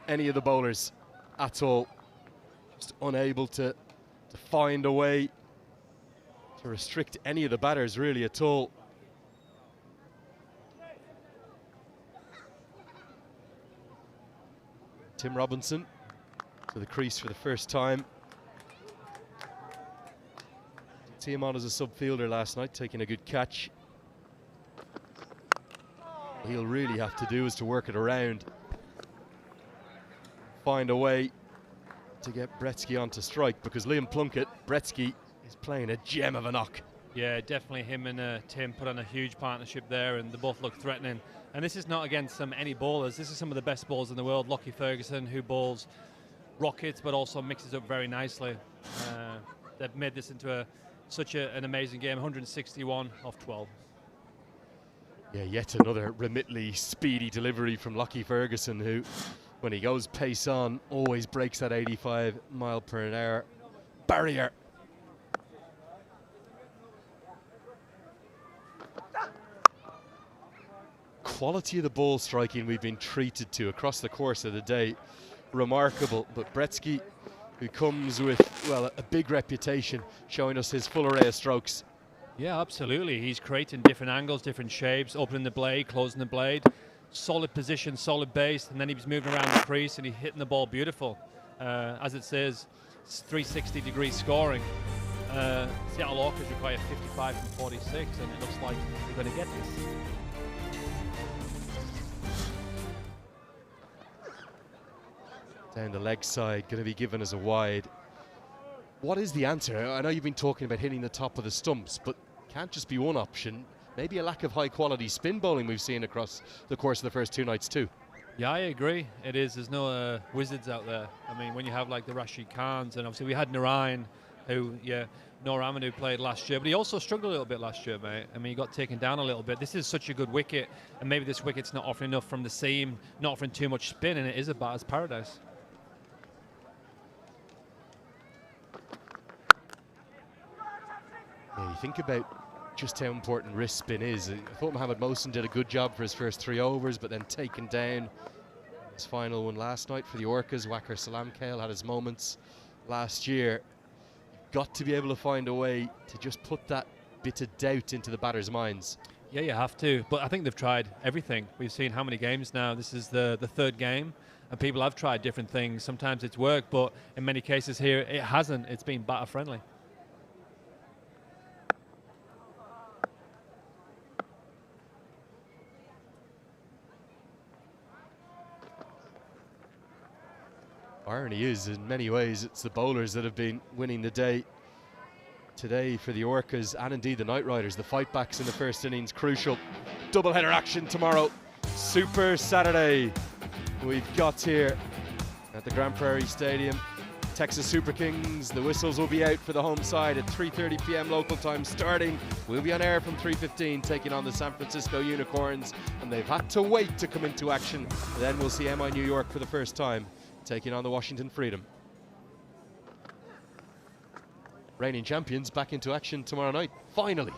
Speaker 6: any of the bowlers at all. Just unable to find a way to restrict any of the batters really at all. Tim Robinson to the crease for the first time. See him on as a sub-fielder last night, taking a good catch. What he'll really have to do is to work it around. Find a way to get Bretsky onto strike, because Liam Plunkett, Bretsky, is playing a gem of a knock.
Speaker 2: Yeah, definitely him and Tim put on a huge partnership there, and they both look threatening. And this is not against any bowlers. This is some of the best bowlers in the world. Lockie Ferguson, who bowls rockets but also mixes up very nicely. They've made this into such an amazing game. 161 off 12.
Speaker 6: Yeah, yet another remitly speedy delivery from Lockie Ferguson, who, when he goes pace on, always breaks that 85 mile per hour barrier. Quality of the ball striking we've been treated to across the course of the day, remarkable. But Bretsky, who comes with, well, a big reputation, showing us his full array of strokes.
Speaker 2: Yeah, absolutely. He's creating different angles, different shapes, opening the blade, closing the blade. Solid position, solid base, and then he was moving around the crease and he's hitting the ball beautiful. As it says, it's 360-degree scoring. Seattle Orcas require 55 from 46, and it looks like we're going to get this.
Speaker 6: Down the leg side, going to be given as a wide. What is the answer? I know you've been talking about hitting the top of the stumps, but can't just be one option. Maybe a lack of high quality spin bowling we've seen across the course of the first 2 nights too.
Speaker 2: Yeah, I agree. It is. There's no wizards out there. I mean, when you have like the Rashid Khans, and obviously we had Narayan, who, Noor Ahmed, who played last year, but he also struggled a little bit last year, mate. I mean, he got taken down a little bit. This is such a good wicket, and maybe this wicket's not offering enough from the seam, not offering too much spin, and it is a batter's paradise.
Speaker 6: Yeah, you think about just how important wrist spin is. I thought Mohamed Mohsen did a good job for his first 3 overs, but then taken down his final one last night for the Orcas. Wakar Salamkale had his moments last year. You've got to be able to find a way to just put that bit of doubt into the batters' minds.
Speaker 2: Yeah, you have to. But I think they've tried everything. We've seen how many games now. This is the 3rd game, and people have tried different things. Sometimes it's worked, but in many cases here, it hasn't. It's been batter friendly.
Speaker 6: Irony is, in many ways, it's the bowlers that have been winning the day today for the Orcas and indeed the Knight Riders. The fight backs in the first innings, crucial. Doubleheader action tomorrow. Super Saturday we've got here at the Grand Prairie Stadium. Texas Super Kings, the whistles will be out for the home side at 3:30 p.m. local time starting. We'll be on air from 3:15 taking on the San Francisco Unicorns, and they've had to wait to come into action. Then we'll see MI New York for the first time taking on the Washington Freedom. Reigning champions back into action tomorrow night, finally.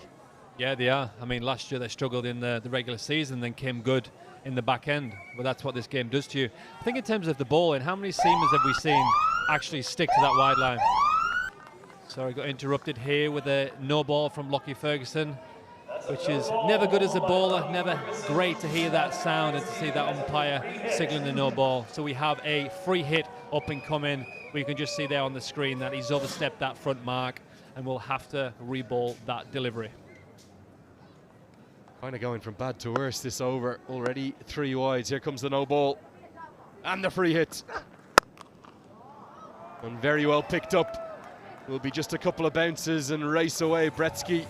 Speaker 2: Yeah, they are. I mean, last year they struggled in the regular season, then came good in the back end. But that's what this game does to you. I think in terms of the bowling, how many seamers have we seen actually stick to that wide line? Sorry, got interrupted here with a no ball from Lockie Ferguson, which is never good as a bowler, never great to hear that sound and to see that umpire signaling the no ball. So we have a free hit up and coming. We can just see there on the screen that he's overstepped that front mark, and we'll have to re-ball that delivery.
Speaker 6: Kind of going from bad to worse this over. Already 3 wides. Here comes the no ball and the free hit. And very well picked up. Will be just a couple of bounces and race away. Bretsky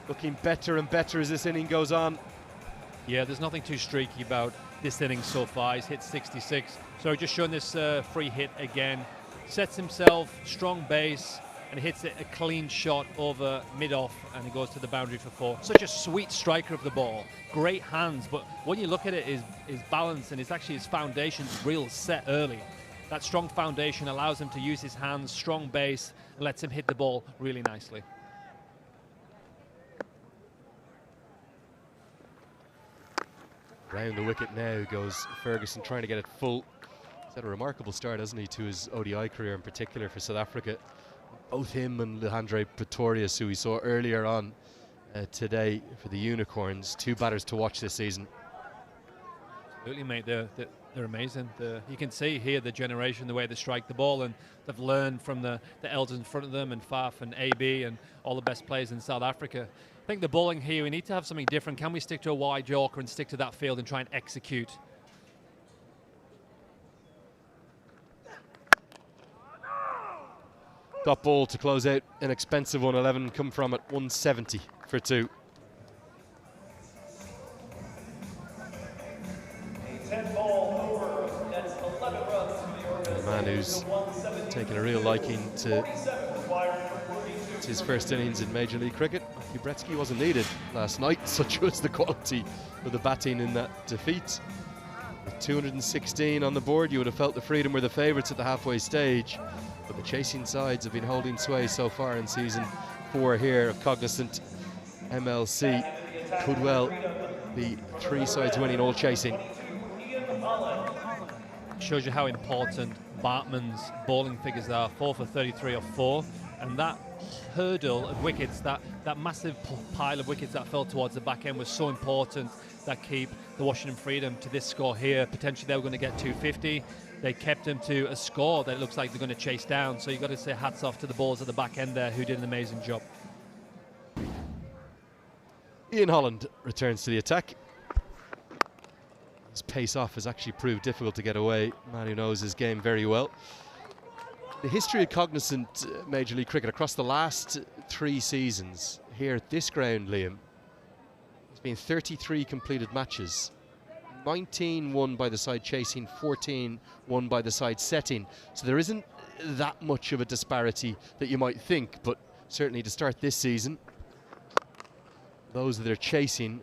Speaker 6: looking better and better as this inning goes on.
Speaker 2: Yeah, there's nothing too streaky about this inning so far. He's hit 66. So just showing this free hit again. Sets himself, strong base, and hits it a clean shot over mid-off, and he goes to the boundary for 4. Such a sweet striker of the ball. Great hands, but when you look at it, his balance and his foundation's real set early. That strong foundation allows him to use his hands, strong base, and lets him hit the ball really nicely.
Speaker 6: Round the wicket now goes Ferguson, trying to get it full. He's had a remarkable start, hasn't he, to his ODI career, in particular for South Africa. Both him and Leandre Pretorius, who we saw earlier on today for the Unicorns. 2 batters to watch this season.
Speaker 2: Absolutely, mate. They're amazing. You can see here the generation, the way they strike the ball, and they've learned from the elders in front of them, and Faf and AB and all the best players in South Africa. I think the bowling here, we need to have something different. Can we stick to a wide Yorker and stick to that field and try and execute?
Speaker 6: Dot ball to close out an expensive 111, come from at 170 for 2. A man who's taken a real liking to his first innings in Major League Cricket. Matthew Bretsky wasn't needed last night, such was the quality of the batting in that defeat. With 216 on the board, you would have felt the Freedom were the favourites at the halfway stage, but the chasing sides have been holding sway so far in season 4 here of Cognizant MLC. Could well be 3 sides winning, all chasing.
Speaker 2: Shows you how important Bartman's bowling figures are. 4 for 33 or 4, and that hurdle of wickets, that massive pile of wickets that fell towards the back end was so important, that keep the Washington Freedom to this score here. Potentially they were going to get 250. They kept him to a score that it looks like they're going to chase down. So you've got to say hats off to the bowlers at the back end there, who did an amazing job.
Speaker 6: Ian Holland returns to the attack. His pace-off has actually proved difficult to get away. Man who knows his game very well. The history of Cognizant Major League Cricket across the last 3 seasons here at this ground, Liam, there's been 33 completed matches. 19 won by the side chasing, 14 won by the side setting. So there isn't that much of a disparity that you might think, but certainly to start this season, those that are chasing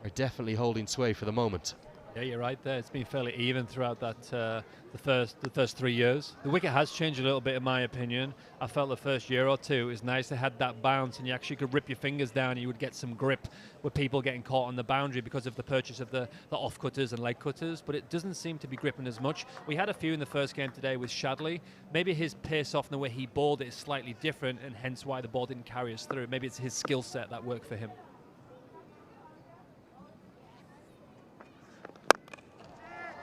Speaker 6: are definitely holding sway for the moment.
Speaker 2: Yeah, you're right there. It's been fairly even throughout that the first 3 years. The wicket has changed a little bit, in my opinion. I felt the first year or two it was nice to have that bounce, and you actually could rip your fingers down. And you would get some grip with people getting caught on the boundary because of the purchase of the off cutters and leg cutters. But it doesn't seem to be gripping as much. We had a few in the first game today with Shadley. Maybe his pace off and the way he bowled it is slightly different, and hence why the ball didn't carry us through. Maybe it's his skill set that worked for him.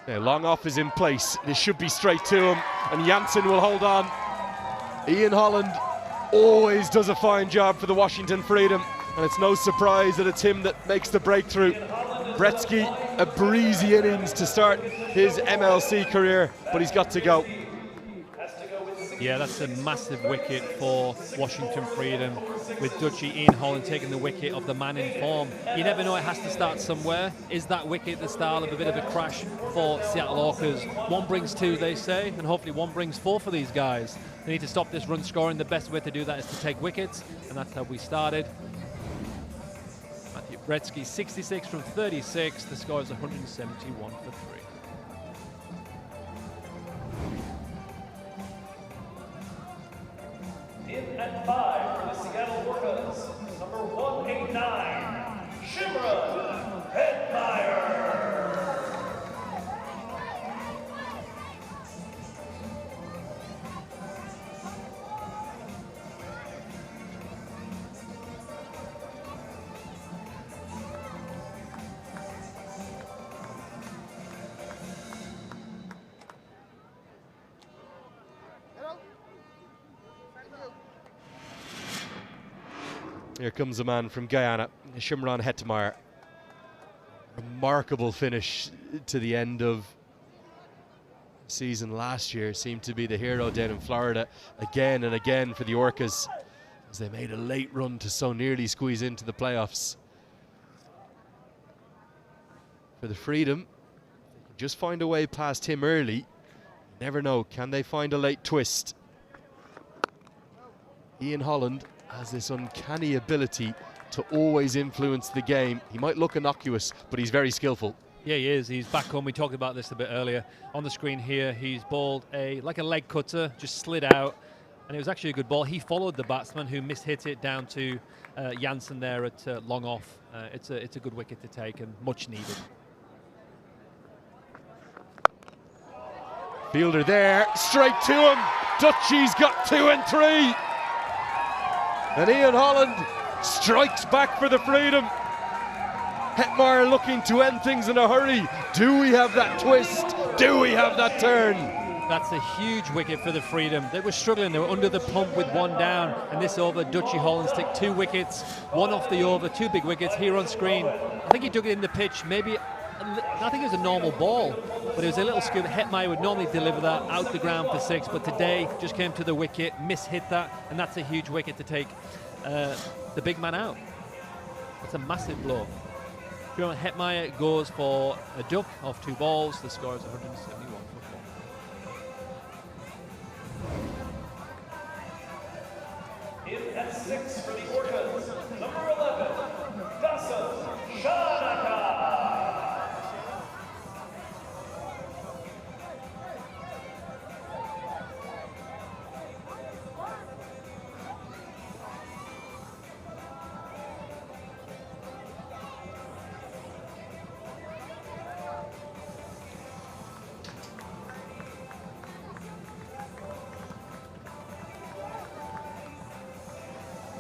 Speaker 6: Yeah, long off is in place. This should be straight to him, and Janssen will hold on. Ian Holland always does a fine job for the Washington Freedom, and it's no surprise that it's him that makes the breakthrough. Gretzky, a breezy innings to start his MLC career, but he's got to go.
Speaker 2: Yeah, that's a massive wicket for Washington Freedom, with Dutchie Ian Holland taking the wicket of the man in form. You never know, it has to start somewhere. Is that wicket the start of a bit of a crash for Seattle Orcas? 1 brings 2, they say, and hopefully 1 brings 4 for these guys. They need to stop this run scoring. The best way to do that is to take wickets, and that's how we started. Matthew Gretzky, 66 from 36. The score is 171 for 3.
Speaker 5: In at 5 for the Seattle Orcas, number 189, Shimron Hetmeyer.
Speaker 6: Here comes a man from Guyana, Shimron Hetmeyer. Remarkable finish to the end of season last year. Seemed to be the hero down in Florida again and again for the Orcas, as they made a late run to so nearly squeeze into the playoffs. For the Freedom, just find a way past him early. You never know, can they find a late twist? Ian Holland has this uncanny ability to always influence the game. He might look innocuous, but he's very skillful.
Speaker 2: Yeah, he is. He's back home. We talked about this a bit earlier. On the screen here, he's bowled like a leg cutter, just slid out, and it was actually a good ball. He followed the batsman who mishit it down to Janssen there at long off. It's a good wicket to take and much needed.
Speaker 6: Fielder there, straight to him. Dutchie's got 2 and 3. And Ian Holland strikes back for the Freedom. Hetmeyer looking to end things in a hurry. Do we have that twist? Do we have that turn?
Speaker 2: That's a huge wicket for the Freedom. They were struggling. They were under the pump with 1 down. And this over, Dutchie Holland took 2 wickets, 1 off the over, 2 big wickets here on screen. I think he took it in the pitch. Maybe, I think it was a normal ball, but it was a little scoop. Hetmeyer would normally deliver that out the ground for 6, but today just came to the wicket, mishit that, and that's a huge wicket to take the big man out. That's a massive blow. Hetmeyer goes for a duck off 2 balls. The score is 171 for 4.
Speaker 5: In at 6 for the Orcas, number 11, Dasun Shanaka.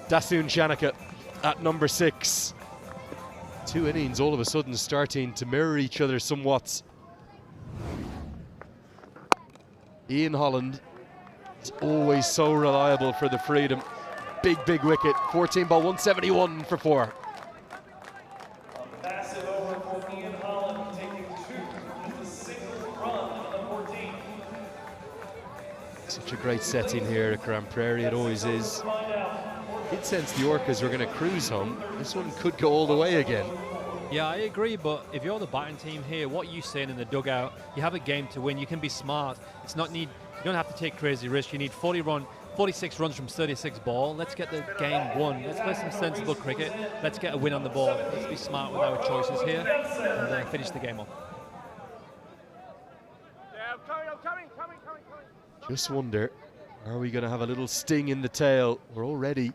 Speaker 6: Dasun Shanaka at number 6. 2 innings all of a sudden starting to mirror each other somewhat. Ian Holland is always so reliable for the Freedom. Big wicket, 14 ball, 171 for 4.
Speaker 5: A massive over for Ian Holland, taking 2.
Speaker 6: Such a great setting here at Grand Prairie, it always is. It sense the Orcas were going to cruise home. This one could go all the way again.
Speaker 2: Yeah, I agree, but if you're the batting team here, what you're saying in the dugout, you have a game to win. You can be smart. You don't have to take crazy risks. You need 46 runs from 36 ball. Let's get the game won. Let's play some sensible cricket. Let's get a win on the board. Let's be smart with our choices here and finish the game off.
Speaker 6: Just wonder, are we going to have a little sting in the tail? We're already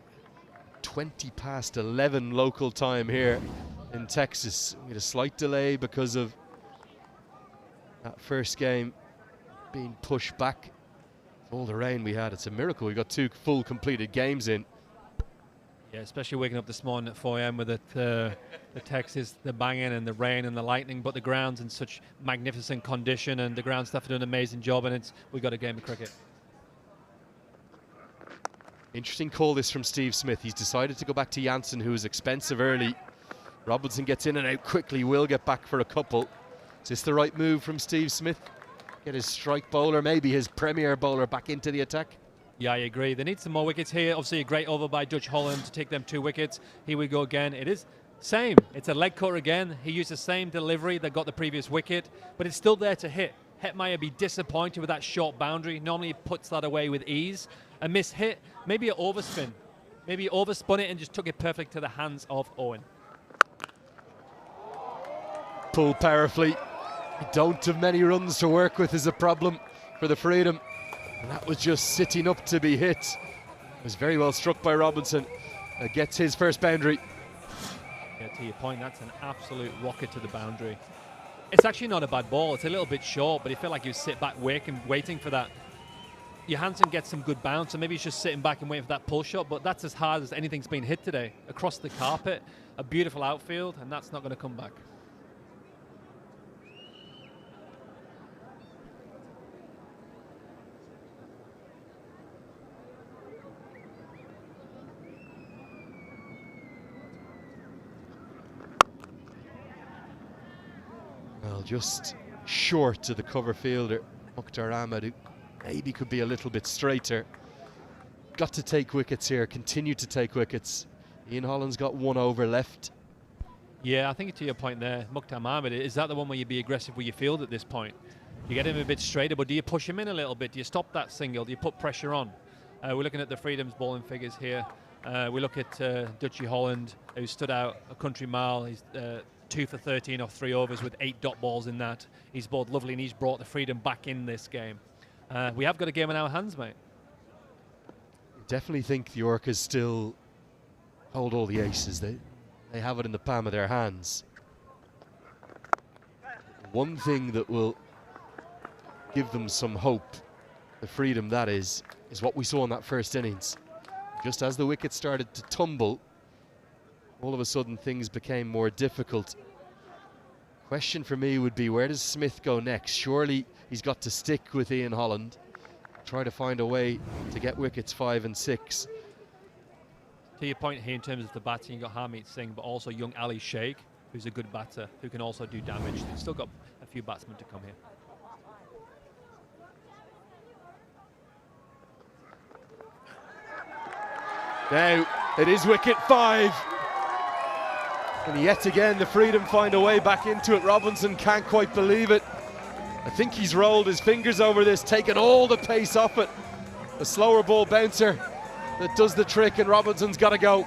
Speaker 6: 20 past 11 local time here in Texas. We had a slight delay because of that first game being pushed back. All the rain we had, it's a miracle we got 2 full completed games in.
Speaker 2: Yeah, especially waking up this morning at 4 a.m. with the Texas, the banging and the rain and the lightning, but the ground's in such magnificent condition and the ground staff are doing an amazing job, and we got a game of cricket.
Speaker 6: Interesting call this from Steve Smith. He's decided to go back to Jansen, who was expensive early. Robinson gets in and out quickly, will get back for a couple. Is this the right move from Steve Smith? Get his strike bowler, maybe his premier bowler, back into the attack?
Speaker 2: Yeah, I agree. They need some more wickets here. Obviously a great over by Dutch Holland to take them 2 wickets. Here we go again. It is same. It's a leg cutter again. He used the same delivery that got the previous wicket, but it's still there to hit. Hetmeyer be disappointed with that short boundary. Normally he puts that away with ease. A miss hit, maybe an overspin. Maybe he overspun it and just took it perfect to the hands of Owen.
Speaker 6: Pull powerfully. Don't have many runs to work with is a problem for the Freedom. And that was just sitting up to be hit. It was very well struck by Robinson. Gets his first boundary.
Speaker 2: Yeah, to your point, that's an absolute rocket to the boundary. It's actually not a bad ball. It's a little bit short, but you feel like you sit back waiting for that. Johansson gets some good bounce, so maybe he's just sitting back and waiting for that pull shot, but that's as hard as anything's been hit today. Across the carpet, a beautiful outfield, and that's not going to come back.
Speaker 6: Well, just short of the cover fielder, Mukhtar Ahmed, who maybe could be a little bit straighter. Got to take wickets here, continue to take wickets. Ian Holland's got 1 over left.
Speaker 2: Yeah, I think to your point there, Mukhtar Ahmed, is that the one where you be aggressive with your field at this point? You get him a bit straighter, but do you push him in a little bit? Do you stop that single? Do you put pressure on? We're looking at the Freedom's bowling figures here. We look at Dutchie Holland, who stood out a country mile. He's 2 for 13 off 3 overs with 8 dot balls in that. He's bowled lovely and he's brought the Freedom back in this game. We have got a game in our hands, mate.
Speaker 6: Definitely think the Orcas still hold all the aces. They have it in the palm of their hands. One thing that will give them some hope, the Freedom that is what we saw in that first innings. Just as the wickets started to tumble, all of a sudden things became more difficult. Question for me would be, where does Smith go next? Surely he's got to stick with Ian Holland, try to find a way to get wickets 5 and 6.
Speaker 2: To your point here in terms of the batting, you've got Harmeet Singh, but also young Ali Sheikh, who's a good batter, who can also do damage. They've still got a few batsmen to come here.
Speaker 6: Now, it is wicket 5. And yet again, the Freedom find a way back into it. Robinson can't quite believe it. I think he's rolled his fingers over this, taken all the pace off it. A slower ball bouncer that does the trick, and Robinson's got to go.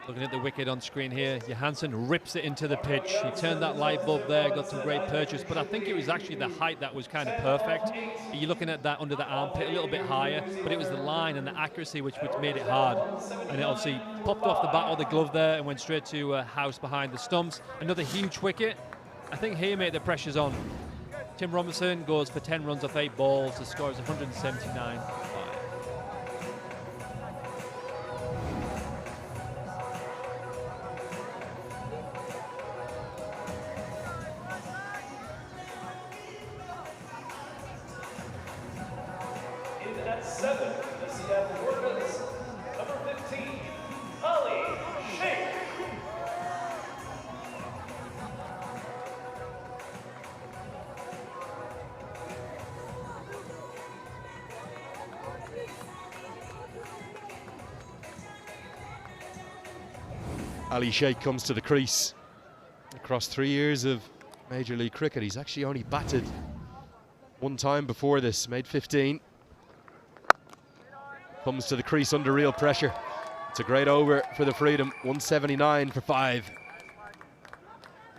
Speaker 2: Looking at the wicket on screen here, Johansson rips it into the pitch. He turned that light bulb there, got some great purchase, but I think it was actually the height that was kind of perfect. You're looking at that under the armpit, a little bit higher, but it was the line and the accuracy which made it hard. And it obviously popped off the bat of the glove there and went straight to house behind the stumps. Another huge wicket. I think here, mate, the pressure's on. Tim Robinson goes for 10 runs off 8 balls. The score is 179.
Speaker 5: In at 7, the Seattle Orcas, number 15, Ali Sheikh.
Speaker 6: Ali Sheikh comes to the crease. Across 3 years of Major League Cricket, he's actually only batted one time before this, made 15. Comes to the crease under real pressure. It's a great over for the Freedom, 179 for 5.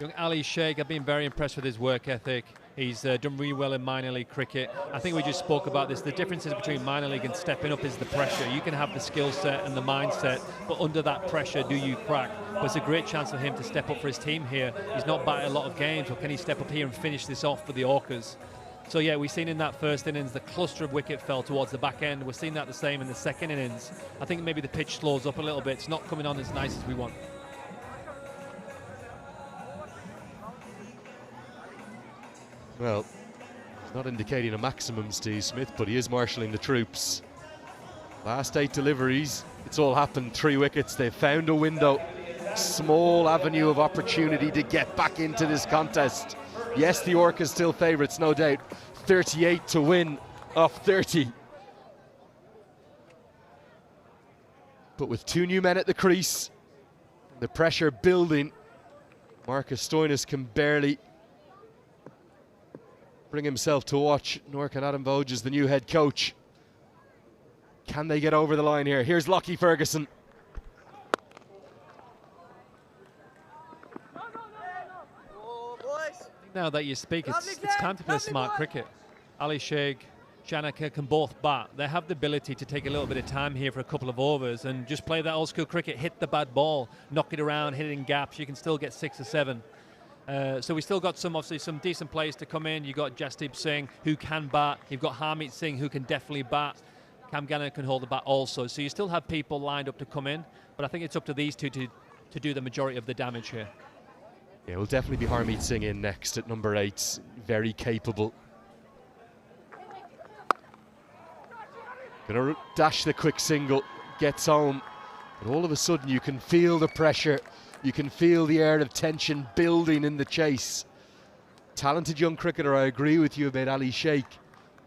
Speaker 2: Young Ali Sheikh, I've been very impressed with his work ethic. He's done really well in minor league cricket. I think we just spoke about this. The differences between minor league and stepping up is the pressure. You can have the skill set and the mindset, but under that pressure, do you crack? But it's a great chance for him to step up for his team here. He's not batted a lot of games, or can he step up here and finish this off for the Orcas? So yeah, we've seen in that first innings, the cluster of wicket fell towards the back end. We're seeing that the same in the second innings. I think maybe the pitch slows up a little bit. It's not coming on as nice as we want.
Speaker 6: Well, he's not indicating a maximum, Steve Smith, but he is marshalling the troops. Last 8 deliveries, it's all happened. 3 wickets, they've found a window. Small avenue of opportunity to get back into this contest. Yes, the Orcas still favourites, no doubt. 38 to win off 30. But with 2 new men at the crease, the pressure building, Marcus Stoinis can barely bring himself to watch. Nor can Adam Voges, the new head coach. Can they get over the line here? Here's Lockie Ferguson.
Speaker 2: Now that you speak, it's time to play smart cricket. Ali Sheikh, Shanaka can both bat. They have the ability to take a little bit of time here for a couple of overs and just play that old school cricket, hit the bad ball, knock it around, hit it in gaps. You can still get 6 or 7. So we still got obviously some decent players to come in. You've got Jasdeep Singh, who can bat. You've got Harmeet Singh, who can definitely bat. Cam Gannon can hold the bat also. So you still have people lined up to come in, but I think it's up to these two to do the majority of the damage here.
Speaker 6: Yeah, will definitely be Harmeet Singh in next at number 8. Very capable. Gonna dash the quick single, gets home. But all of a sudden you can feel the pressure. You can feel the air of tension building in the chase. Talented young cricketer, I agree with you about Ali Sheikh.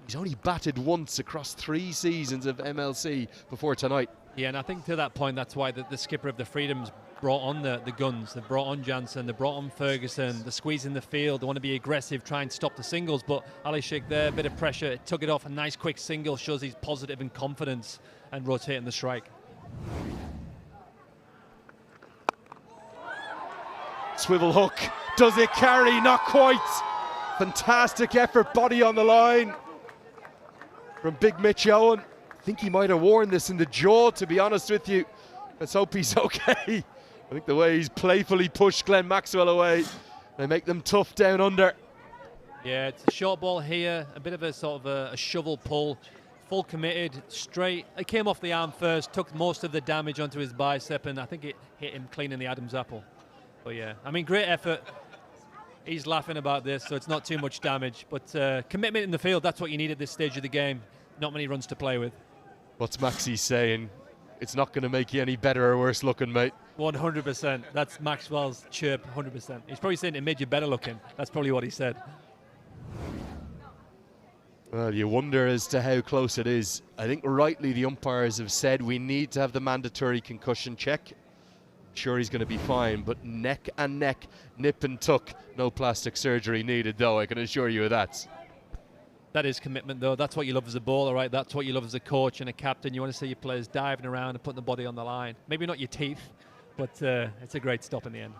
Speaker 6: He's only batted once across 3 seasons of MLC before tonight.
Speaker 2: Yeah, and I think to that point, that's why the skipper of the Freedoms brought on the guns. They brought on Jansen, they brought on Ferguson, they're squeezing the field, they want to be aggressive, try and stop the singles, but Ali Sheikh there, a bit of pressure, took it off, a nice quick single, shows he's positive and confidence, and rotating the strike.
Speaker 6: Swivel hook, does it carry? Not quite. Fantastic effort, body on the line from Big Mitch Owen. I think he might have worn this in the jaw, to be honest with you. Let's hope he's okay. I think the way he's playfully pushed Glenn Maxwell away, they make them tough down under.
Speaker 2: Yeah, it's a short ball here, a bit of a sort of a shovel pull, full committed, straight. It came off the arm first, took most of the damage onto his bicep, and I think it hit him clean in the Adam's apple. But yeah, I mean, great effort. He's laughing about this, so it's not too much damage. But commitment in the field, that's what you need at this stage of the game. Not many runs to play with.
Speaker 6: What's Maxie saying? It's not going to make you any better or worse looking, mate.
Speaker 2: 100%. That's Maxwell's chirp, 100%. He's probably saying it made you better looking. That's probably what he said.
Speaker 6: Well, you wonder as to how close it is. I think rightly the umpires have said we need to have the mandatory concussion check. Sure, he's going to be fine, but neck and neck, nip and tuck. No plastic surgery needed, though, I can assure you of that.
Speaker 2: That is commitment, though. That's what you love as a bowler, right? That's what you love as a coach and a captain. You want to see your players diving around and putting the body on the line. Maybe not your teeth, but it's a great stop in the end.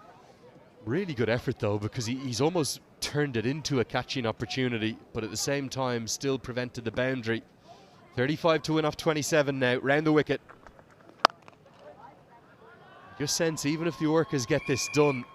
Speaker 6: Really good effort, though, because he's almost turned it into a catching opportunity, but at the same time still prevented the boundary. 35 to win off 27 now, round the wicket. Your sense, even if the Orcas get this done,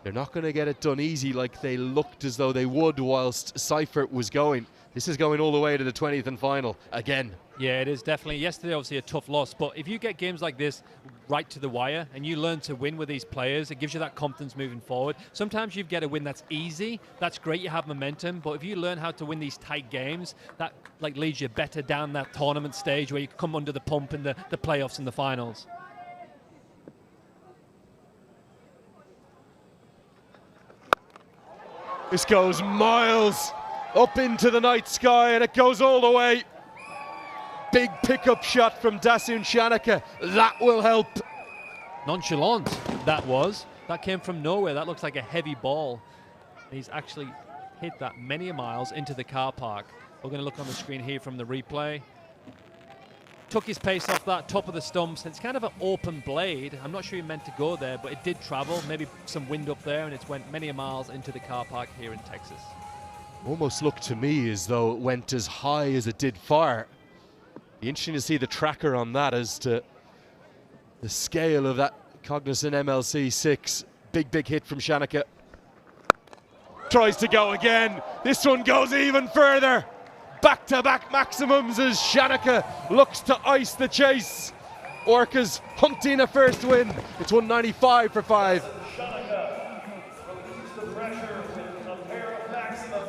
Speaker 6: they're not going to get it done easy like they looked as though they would whilst Seifert was going. This is going all the way to the 20th and final again.
Speaker 2: Yeah, it is definitely. Yesterday, obviously, a tough loss. But if you get games like this right to the wire and you learn to win with these players, it gives you that confidence moving forward. Sometimes you get a win that's easy. That's great. You have momentum. But if you learn how to win these tight games, that like leads you better down that tournament stage where you come under the pump in the playoffs and the finals.
Speaker 6: This goes miles up into the night sky and it goes all the way. Big pickup shot from Dasun Shanaka. That will help.
Speaker 2: nonchalant that was. That came from nowhere. That looks like a heavy ball. He's actually hit that many miles into the car park. We're going to look on the screen here from the replay. Took his pace off that top of the stumps. It's kind of an open blade. I'm not sure he meant to go there, but it did travel. Maybe some wind up there, and it went many miles into the car park here in Texas.
Speaker 6: Almost looked to me as though it went as high as it did far. Be interesting to see the tracker on that as to the scale of that Cognizant MLC 6. Big hit from Shanaka. Tries to go again. This one goes even further. Back-to-back maximums as Shanaka looks to ice the chase. Orcas hunting a first win. It's 195 for 5.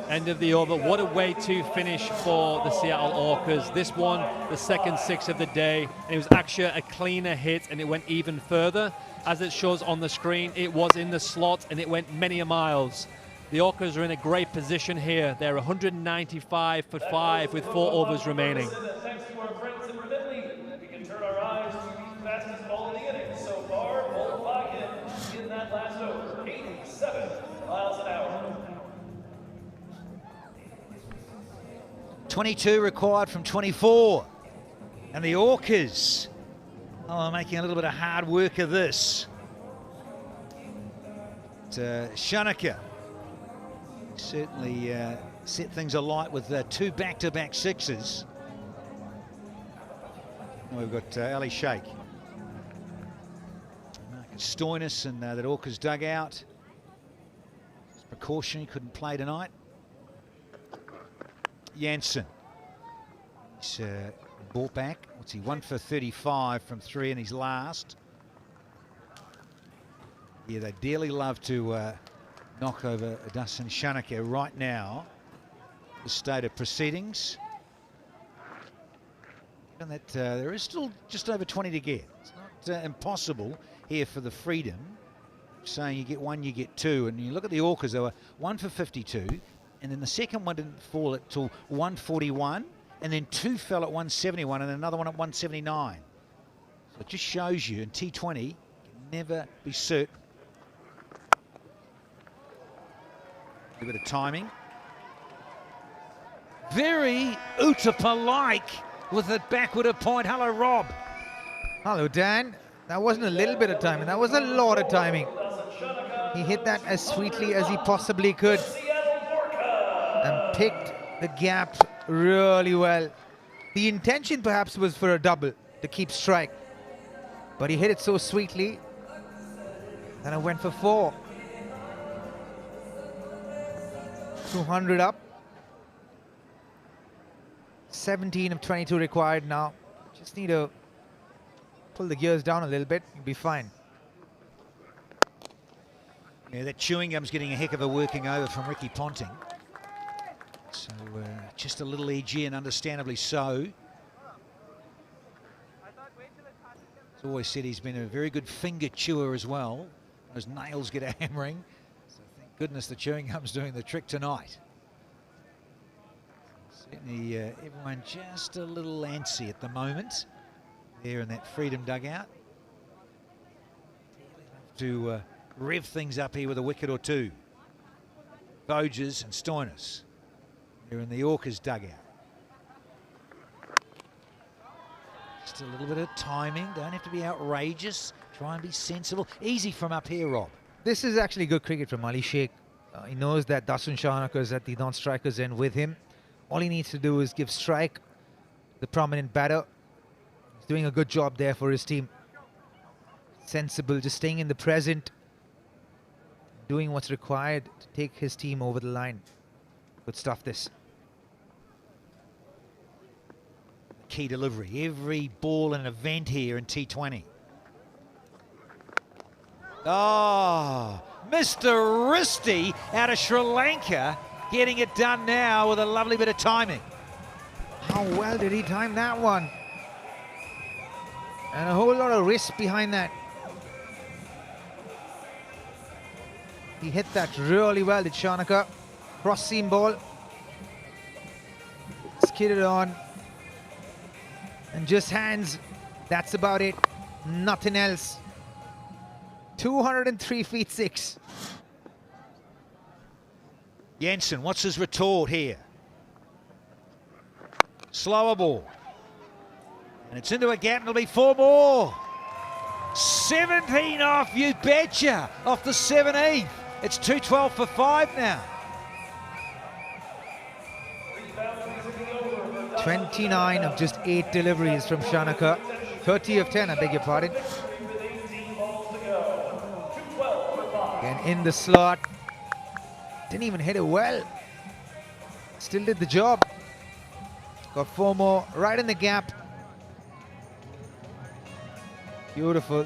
Speaker 2: End of the over. What a way to finish for the Seattle Orcas. This one, the second 6 of the day. And it was actually a cleaner hit, and it went even further. As it shows on the screen, it was in the slot, and it went many miles. The Orcas are in a great position here. They're 195 for 5 with 4 overs remaining.
Speaker 5: Thanks to our friends in Ridley, we can turn our eyes to the fastest ball in the inning so far. Ball clock in that last over, 87 miles an hour.
Speaker 12: 22 required from 24. And the Orcas are making a little bit of hard work of this. Shanaka certainly set things alight with 2 back-to-back 6s. And we've got Ali Sheikh. Marcus Stoinis and that Orcas dugout. Precaution, he couldn't play tonight. Janssen. He's brought back. What's he? 1 for 35 from 3 in his last. Yeah, they dearly love to knock over Dustin Shanaka right now. The state of proceedings. And that there is still just over 20 to get. It's not impossible here for the Freedom. Saying you get 1, you get 2. And you look at the Orcas, they were 1 for 52. And then the second one didn't fall until 141. And then 2 fell at 171 and another one at 179. So it just shows you in T20, can never be certain. A bit of timing. Very Utapa-like with it backward of point. Hello, Rob.
Speaker 4: Hello, Dan. That wasn't a little bit of timing. That was a lot of timing. He hit that as sweetly as he possibly could. And picked the gap really well. The intention perhaps was for a double to keep strike. But he hit it so sweetly. And it went for 4. 200 up. 17 of 22 required now. Just need to pull the gears down a little bit. You'll be fine.
Speaker 12: Yeah, that chewing gum's getting a heck of a working over from Ricky Ponting. So just a little edgy, and understandably so. He's always said he's been a very good finger chewer as well. Those nails get a hammering. So thank goodness the chewing gum's doing the trick tonight. Certainly everyone just a little antsy at the moment there in that Freedom dugout. To rev things up here with a wicket or 2. Boges and Stoinis. They're in the Orcas dugout. Just a little bit of timing. Don't have to be outrageous. Try and be sensible. Easy from up here, Rob.
Speaker 4: This is actually good cricket from Ali Sheikh. He knows that Dasun Shanaka is at the non-strikers end with him. All he needs to do is give strike the prominent batter. He's doing a good job there for his team. Sensible, just staying in the present. Doing what's required to take his team over the line. Good stuff, this.
Speaker 12: Key delivery. Every ball an event here in T20. Oh, Mr. Risti out of Sri Lanka getting it done now with a lovely bit of timing.
Speaker 4: How well did he time that one? And a whole lot of risk behind that. He hit that really well, did Shanaka. Cross seam ball. Skidded on. And just hands. That's about it. Nothing else. 203 feet 6.
Speaker 12: Jensen, what's his retort here? Slower ball. And it's into a gap, and it'll be 4 more. 17 off, you betcha, off the 17th. It's 212 for 5 now.
Speaker 4: 29 of just 8 deliveries from Shanaka. 30 of 10, I beg your pardon. Again, in the slot. Didn't even hit it well. Still did the job. Got 4 more right in the gap. Beautiful.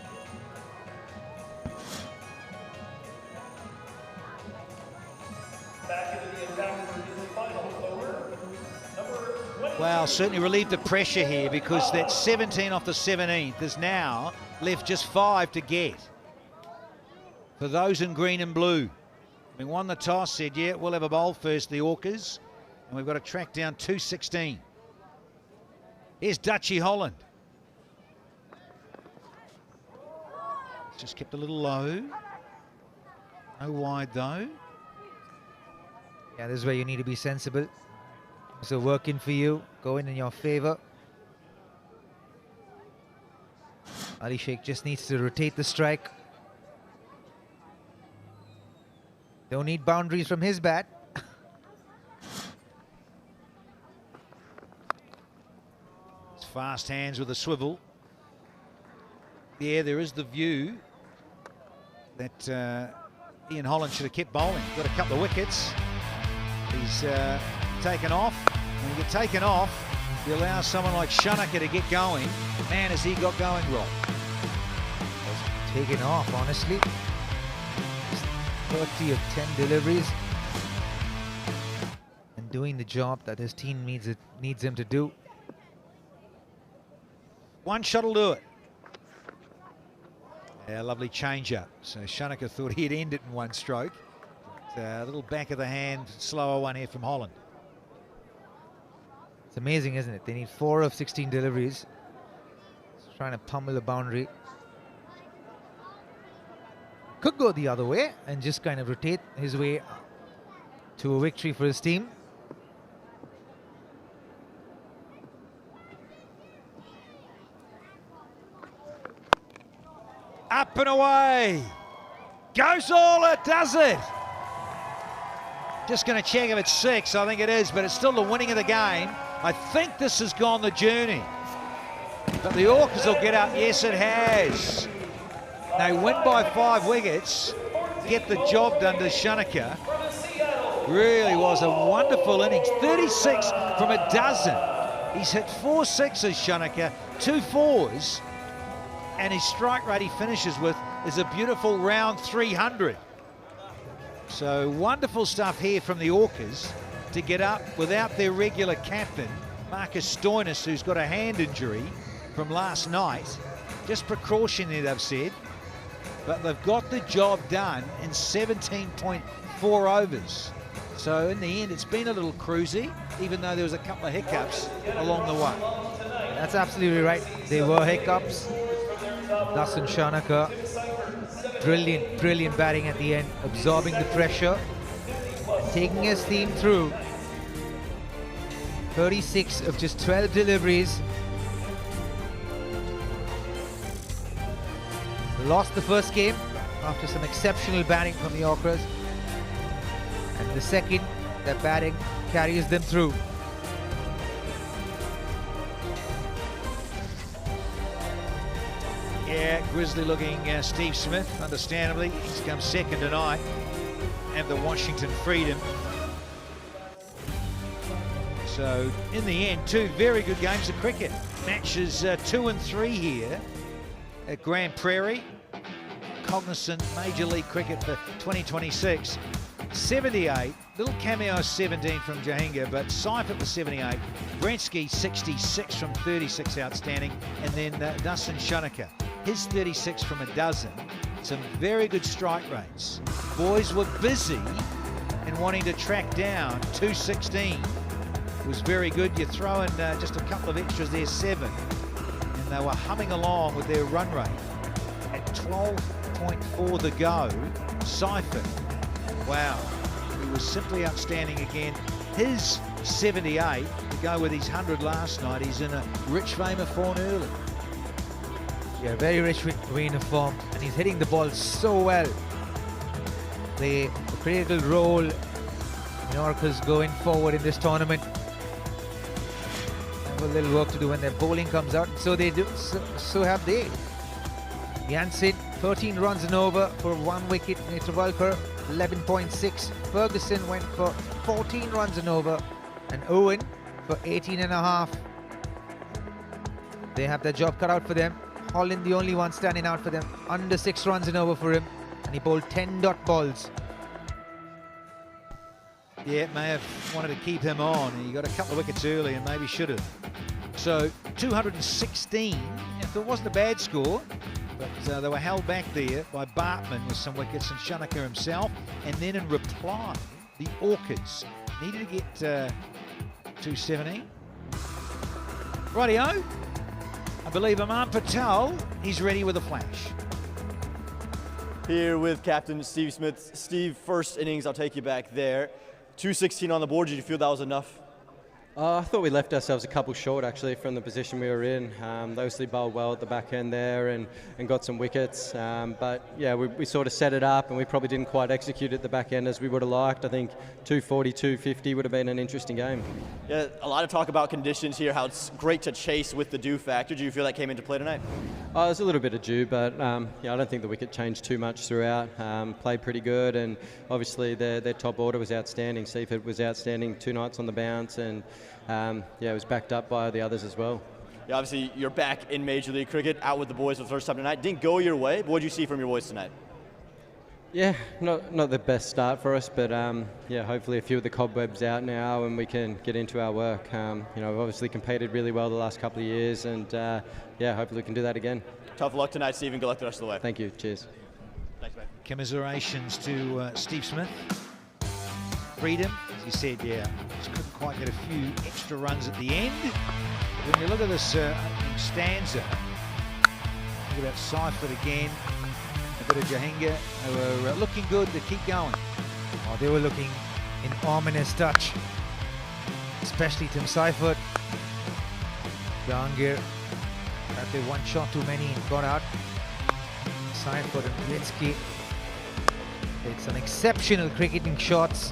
Speaker 12: Well, certainly relieved the pressure here, because that 17 off the 17th is now left just 5 to get. For those in green and blue. We won the toss, said, yeah, we'll have a bowl first, the Orcas. And we've got to track down 216. Here's Dutchie Holland. Just kept a little low. No wide though.
Speaker 4: Yeah, this is where you need to be sensible. So working for you, going in your favor. Ali Sheikh just needs to rotate the strike. Don't need boundaries from his bat.
Speaker 12: It's fast hands with a swivel. Yeah, there is the view that Ian Holland should have kept bowling. Got a couple of wickets. He's taken off. When you get taken off, you allow someone like Shanaka to get going. Man, has he got going wrong.
Speaker 4: Taken off, honestly. 30 of 10 deliveries. And doing the job that his team needs him to do.
Speaker 12: One shot will do it. Yeah, lovely change-up. So Shanaka thought he'd end it in one stroke. But, a little back of the hand, slower one here from Holland.
Speaker 4: It's amazing, isn't it? They need 4 of 16 deliveries. Just trying to pummel the boundary. Could go the other way and just kind of rotate his way to a victory for his team.
Speaker 12: Up and away. Goes all, it does it. Just going to check if it's 6. I think it is, but it's still the winning of the game. I think this has gone the journey. But the Orcas will get up. Yes, it has. They win by 5 wickets. Get the job done to Shanaka. Really was a wonderful innings. 36 from a dozen. He's hit 4 sixes, Shanaka, 2 4s. And his strike rate he finishes with is a beautiful round 300. So wonderful stuff here from the Orcas to get up without their regular captain, Marcus Stoinis, who's got a hand injury from last night. Just precautionary, they've said. But they've got the job done in 17.4 overs. So in the end, it's been a little cruisy, even though there was a couple of hiccups along the way.
Speaker 4: That's absolutely right. There were hiccups. Dasun Shanaka, brilliant batting at the end, absorbing the pressure, taking his team through. 36 of just 12 deliveries. Lost the first game after some exceptional batting from the Orcas. And the second, that batting carries them through.
Speaker 12: Yeah, grizzly looking Steve Smith, understandably. He's come second tonight at the Washington Freedom. So in the end, 2 very good games of cricket. Matches 2 and 3 here at Grand Prairie. Cognizant Major League Cricket for 2026. 78, little cameo 17 from Jahinga, but Seifert was 78. Brensky 66 from 36 outstanding, and then Dasun Shanaka, his 36 from a dozen. Some very good strike rates. Boys were busy and wanting to track down 216. It was very good. You throw in just a couple of extras there, 7, and they were humming along with their run rate at 12 11.4 the go. Seifert, wow, he was simply outstanding again. His 78 to go with his 100 last night. He's in a rich vein of form early.
Speaker 4: Yeah, very rich vein of form, and he's hitting the ball so well. The critical role in Orcas going forward in this tournament. Have a little work to do when their bowling comes out. So they do. So have they. Janssen, 13 runs and over for 1 wicket. Nature Walker, 11.6. Ferguson went for 14 runs and over, and Owen for 18.5. They have their job cut out for them. Holland, the only one standing out for them, under 6 runs and over for him, and he bowled 10 dot balls.
Speaker 12: Yeah, may have wanted to keep him on. He got a couple of wickets early and maybe should have. So 216, if it wasn't a bad score, but they were held back there by Bartman with some wickets and Shanaka himself. And then in reply, the Orcas needed to get 217. Rightio, I believe Aman Patel, he's ready with a flash.
Speaker 7: Here with Captain Steve Smith. Steve, first innings, I'll take you back there. 216 on the board, did you feel that was enough?
Speaker 10: I thought we left ourselves a couple short actually from the position we were in. They obviously bowled well at the back end there and got some wickets. But yeah, we sort of set it up and we probably didn't quite execute at the back end as we would have liked. I think 240, 250 would have been an interesting game.
Speaker 7: Yeah, a lot of talk about conditions here, how it's great to chase with the dew factor. Do you feel that came into play tonight?
Speaker 10: There's a little bit of dew, but yeah, I don't think the wicket changed too much throughout. Played pretty good, and obviously their top order was outstanding. Seifert was outstanding 2 nights on the bounce, and yeah, it was backed up by the others as well.
Speaker 7: Yeah, obviously you're back in Major League Cricket, out with the boys for the first time tonight. Didn't go your way, but what did you see from your boys tonight?
Speaker 10: Yeah, not the best start for us, but yeah, hopefully a few of the cobwebs out now and we can get into our work. You know, we've obviously competed really well the last couple of years, and yeah, hopefully we can do that again.
Speaker 7: Tough luck tonight, Stephen. Good luck the rest of the way.
Speaker 10: Thank you. Cheers.
Speaker 7: Thanks, mate.
Speaker 12: Commiserations to Steve Smith. Freedom, as you said, yeah, just couldn't quite get a few extra runs at the end. But when you look at this stanza, look at Seifert again, a bit of Jahinga. They were looking good to keep going.
Speaker 4: Oh, they were looking in ominous touch, especially Tim Seifert. Jahangir had the 1 shot too many and got out. Seifert and Blitzky did some exceptional cricketing shots.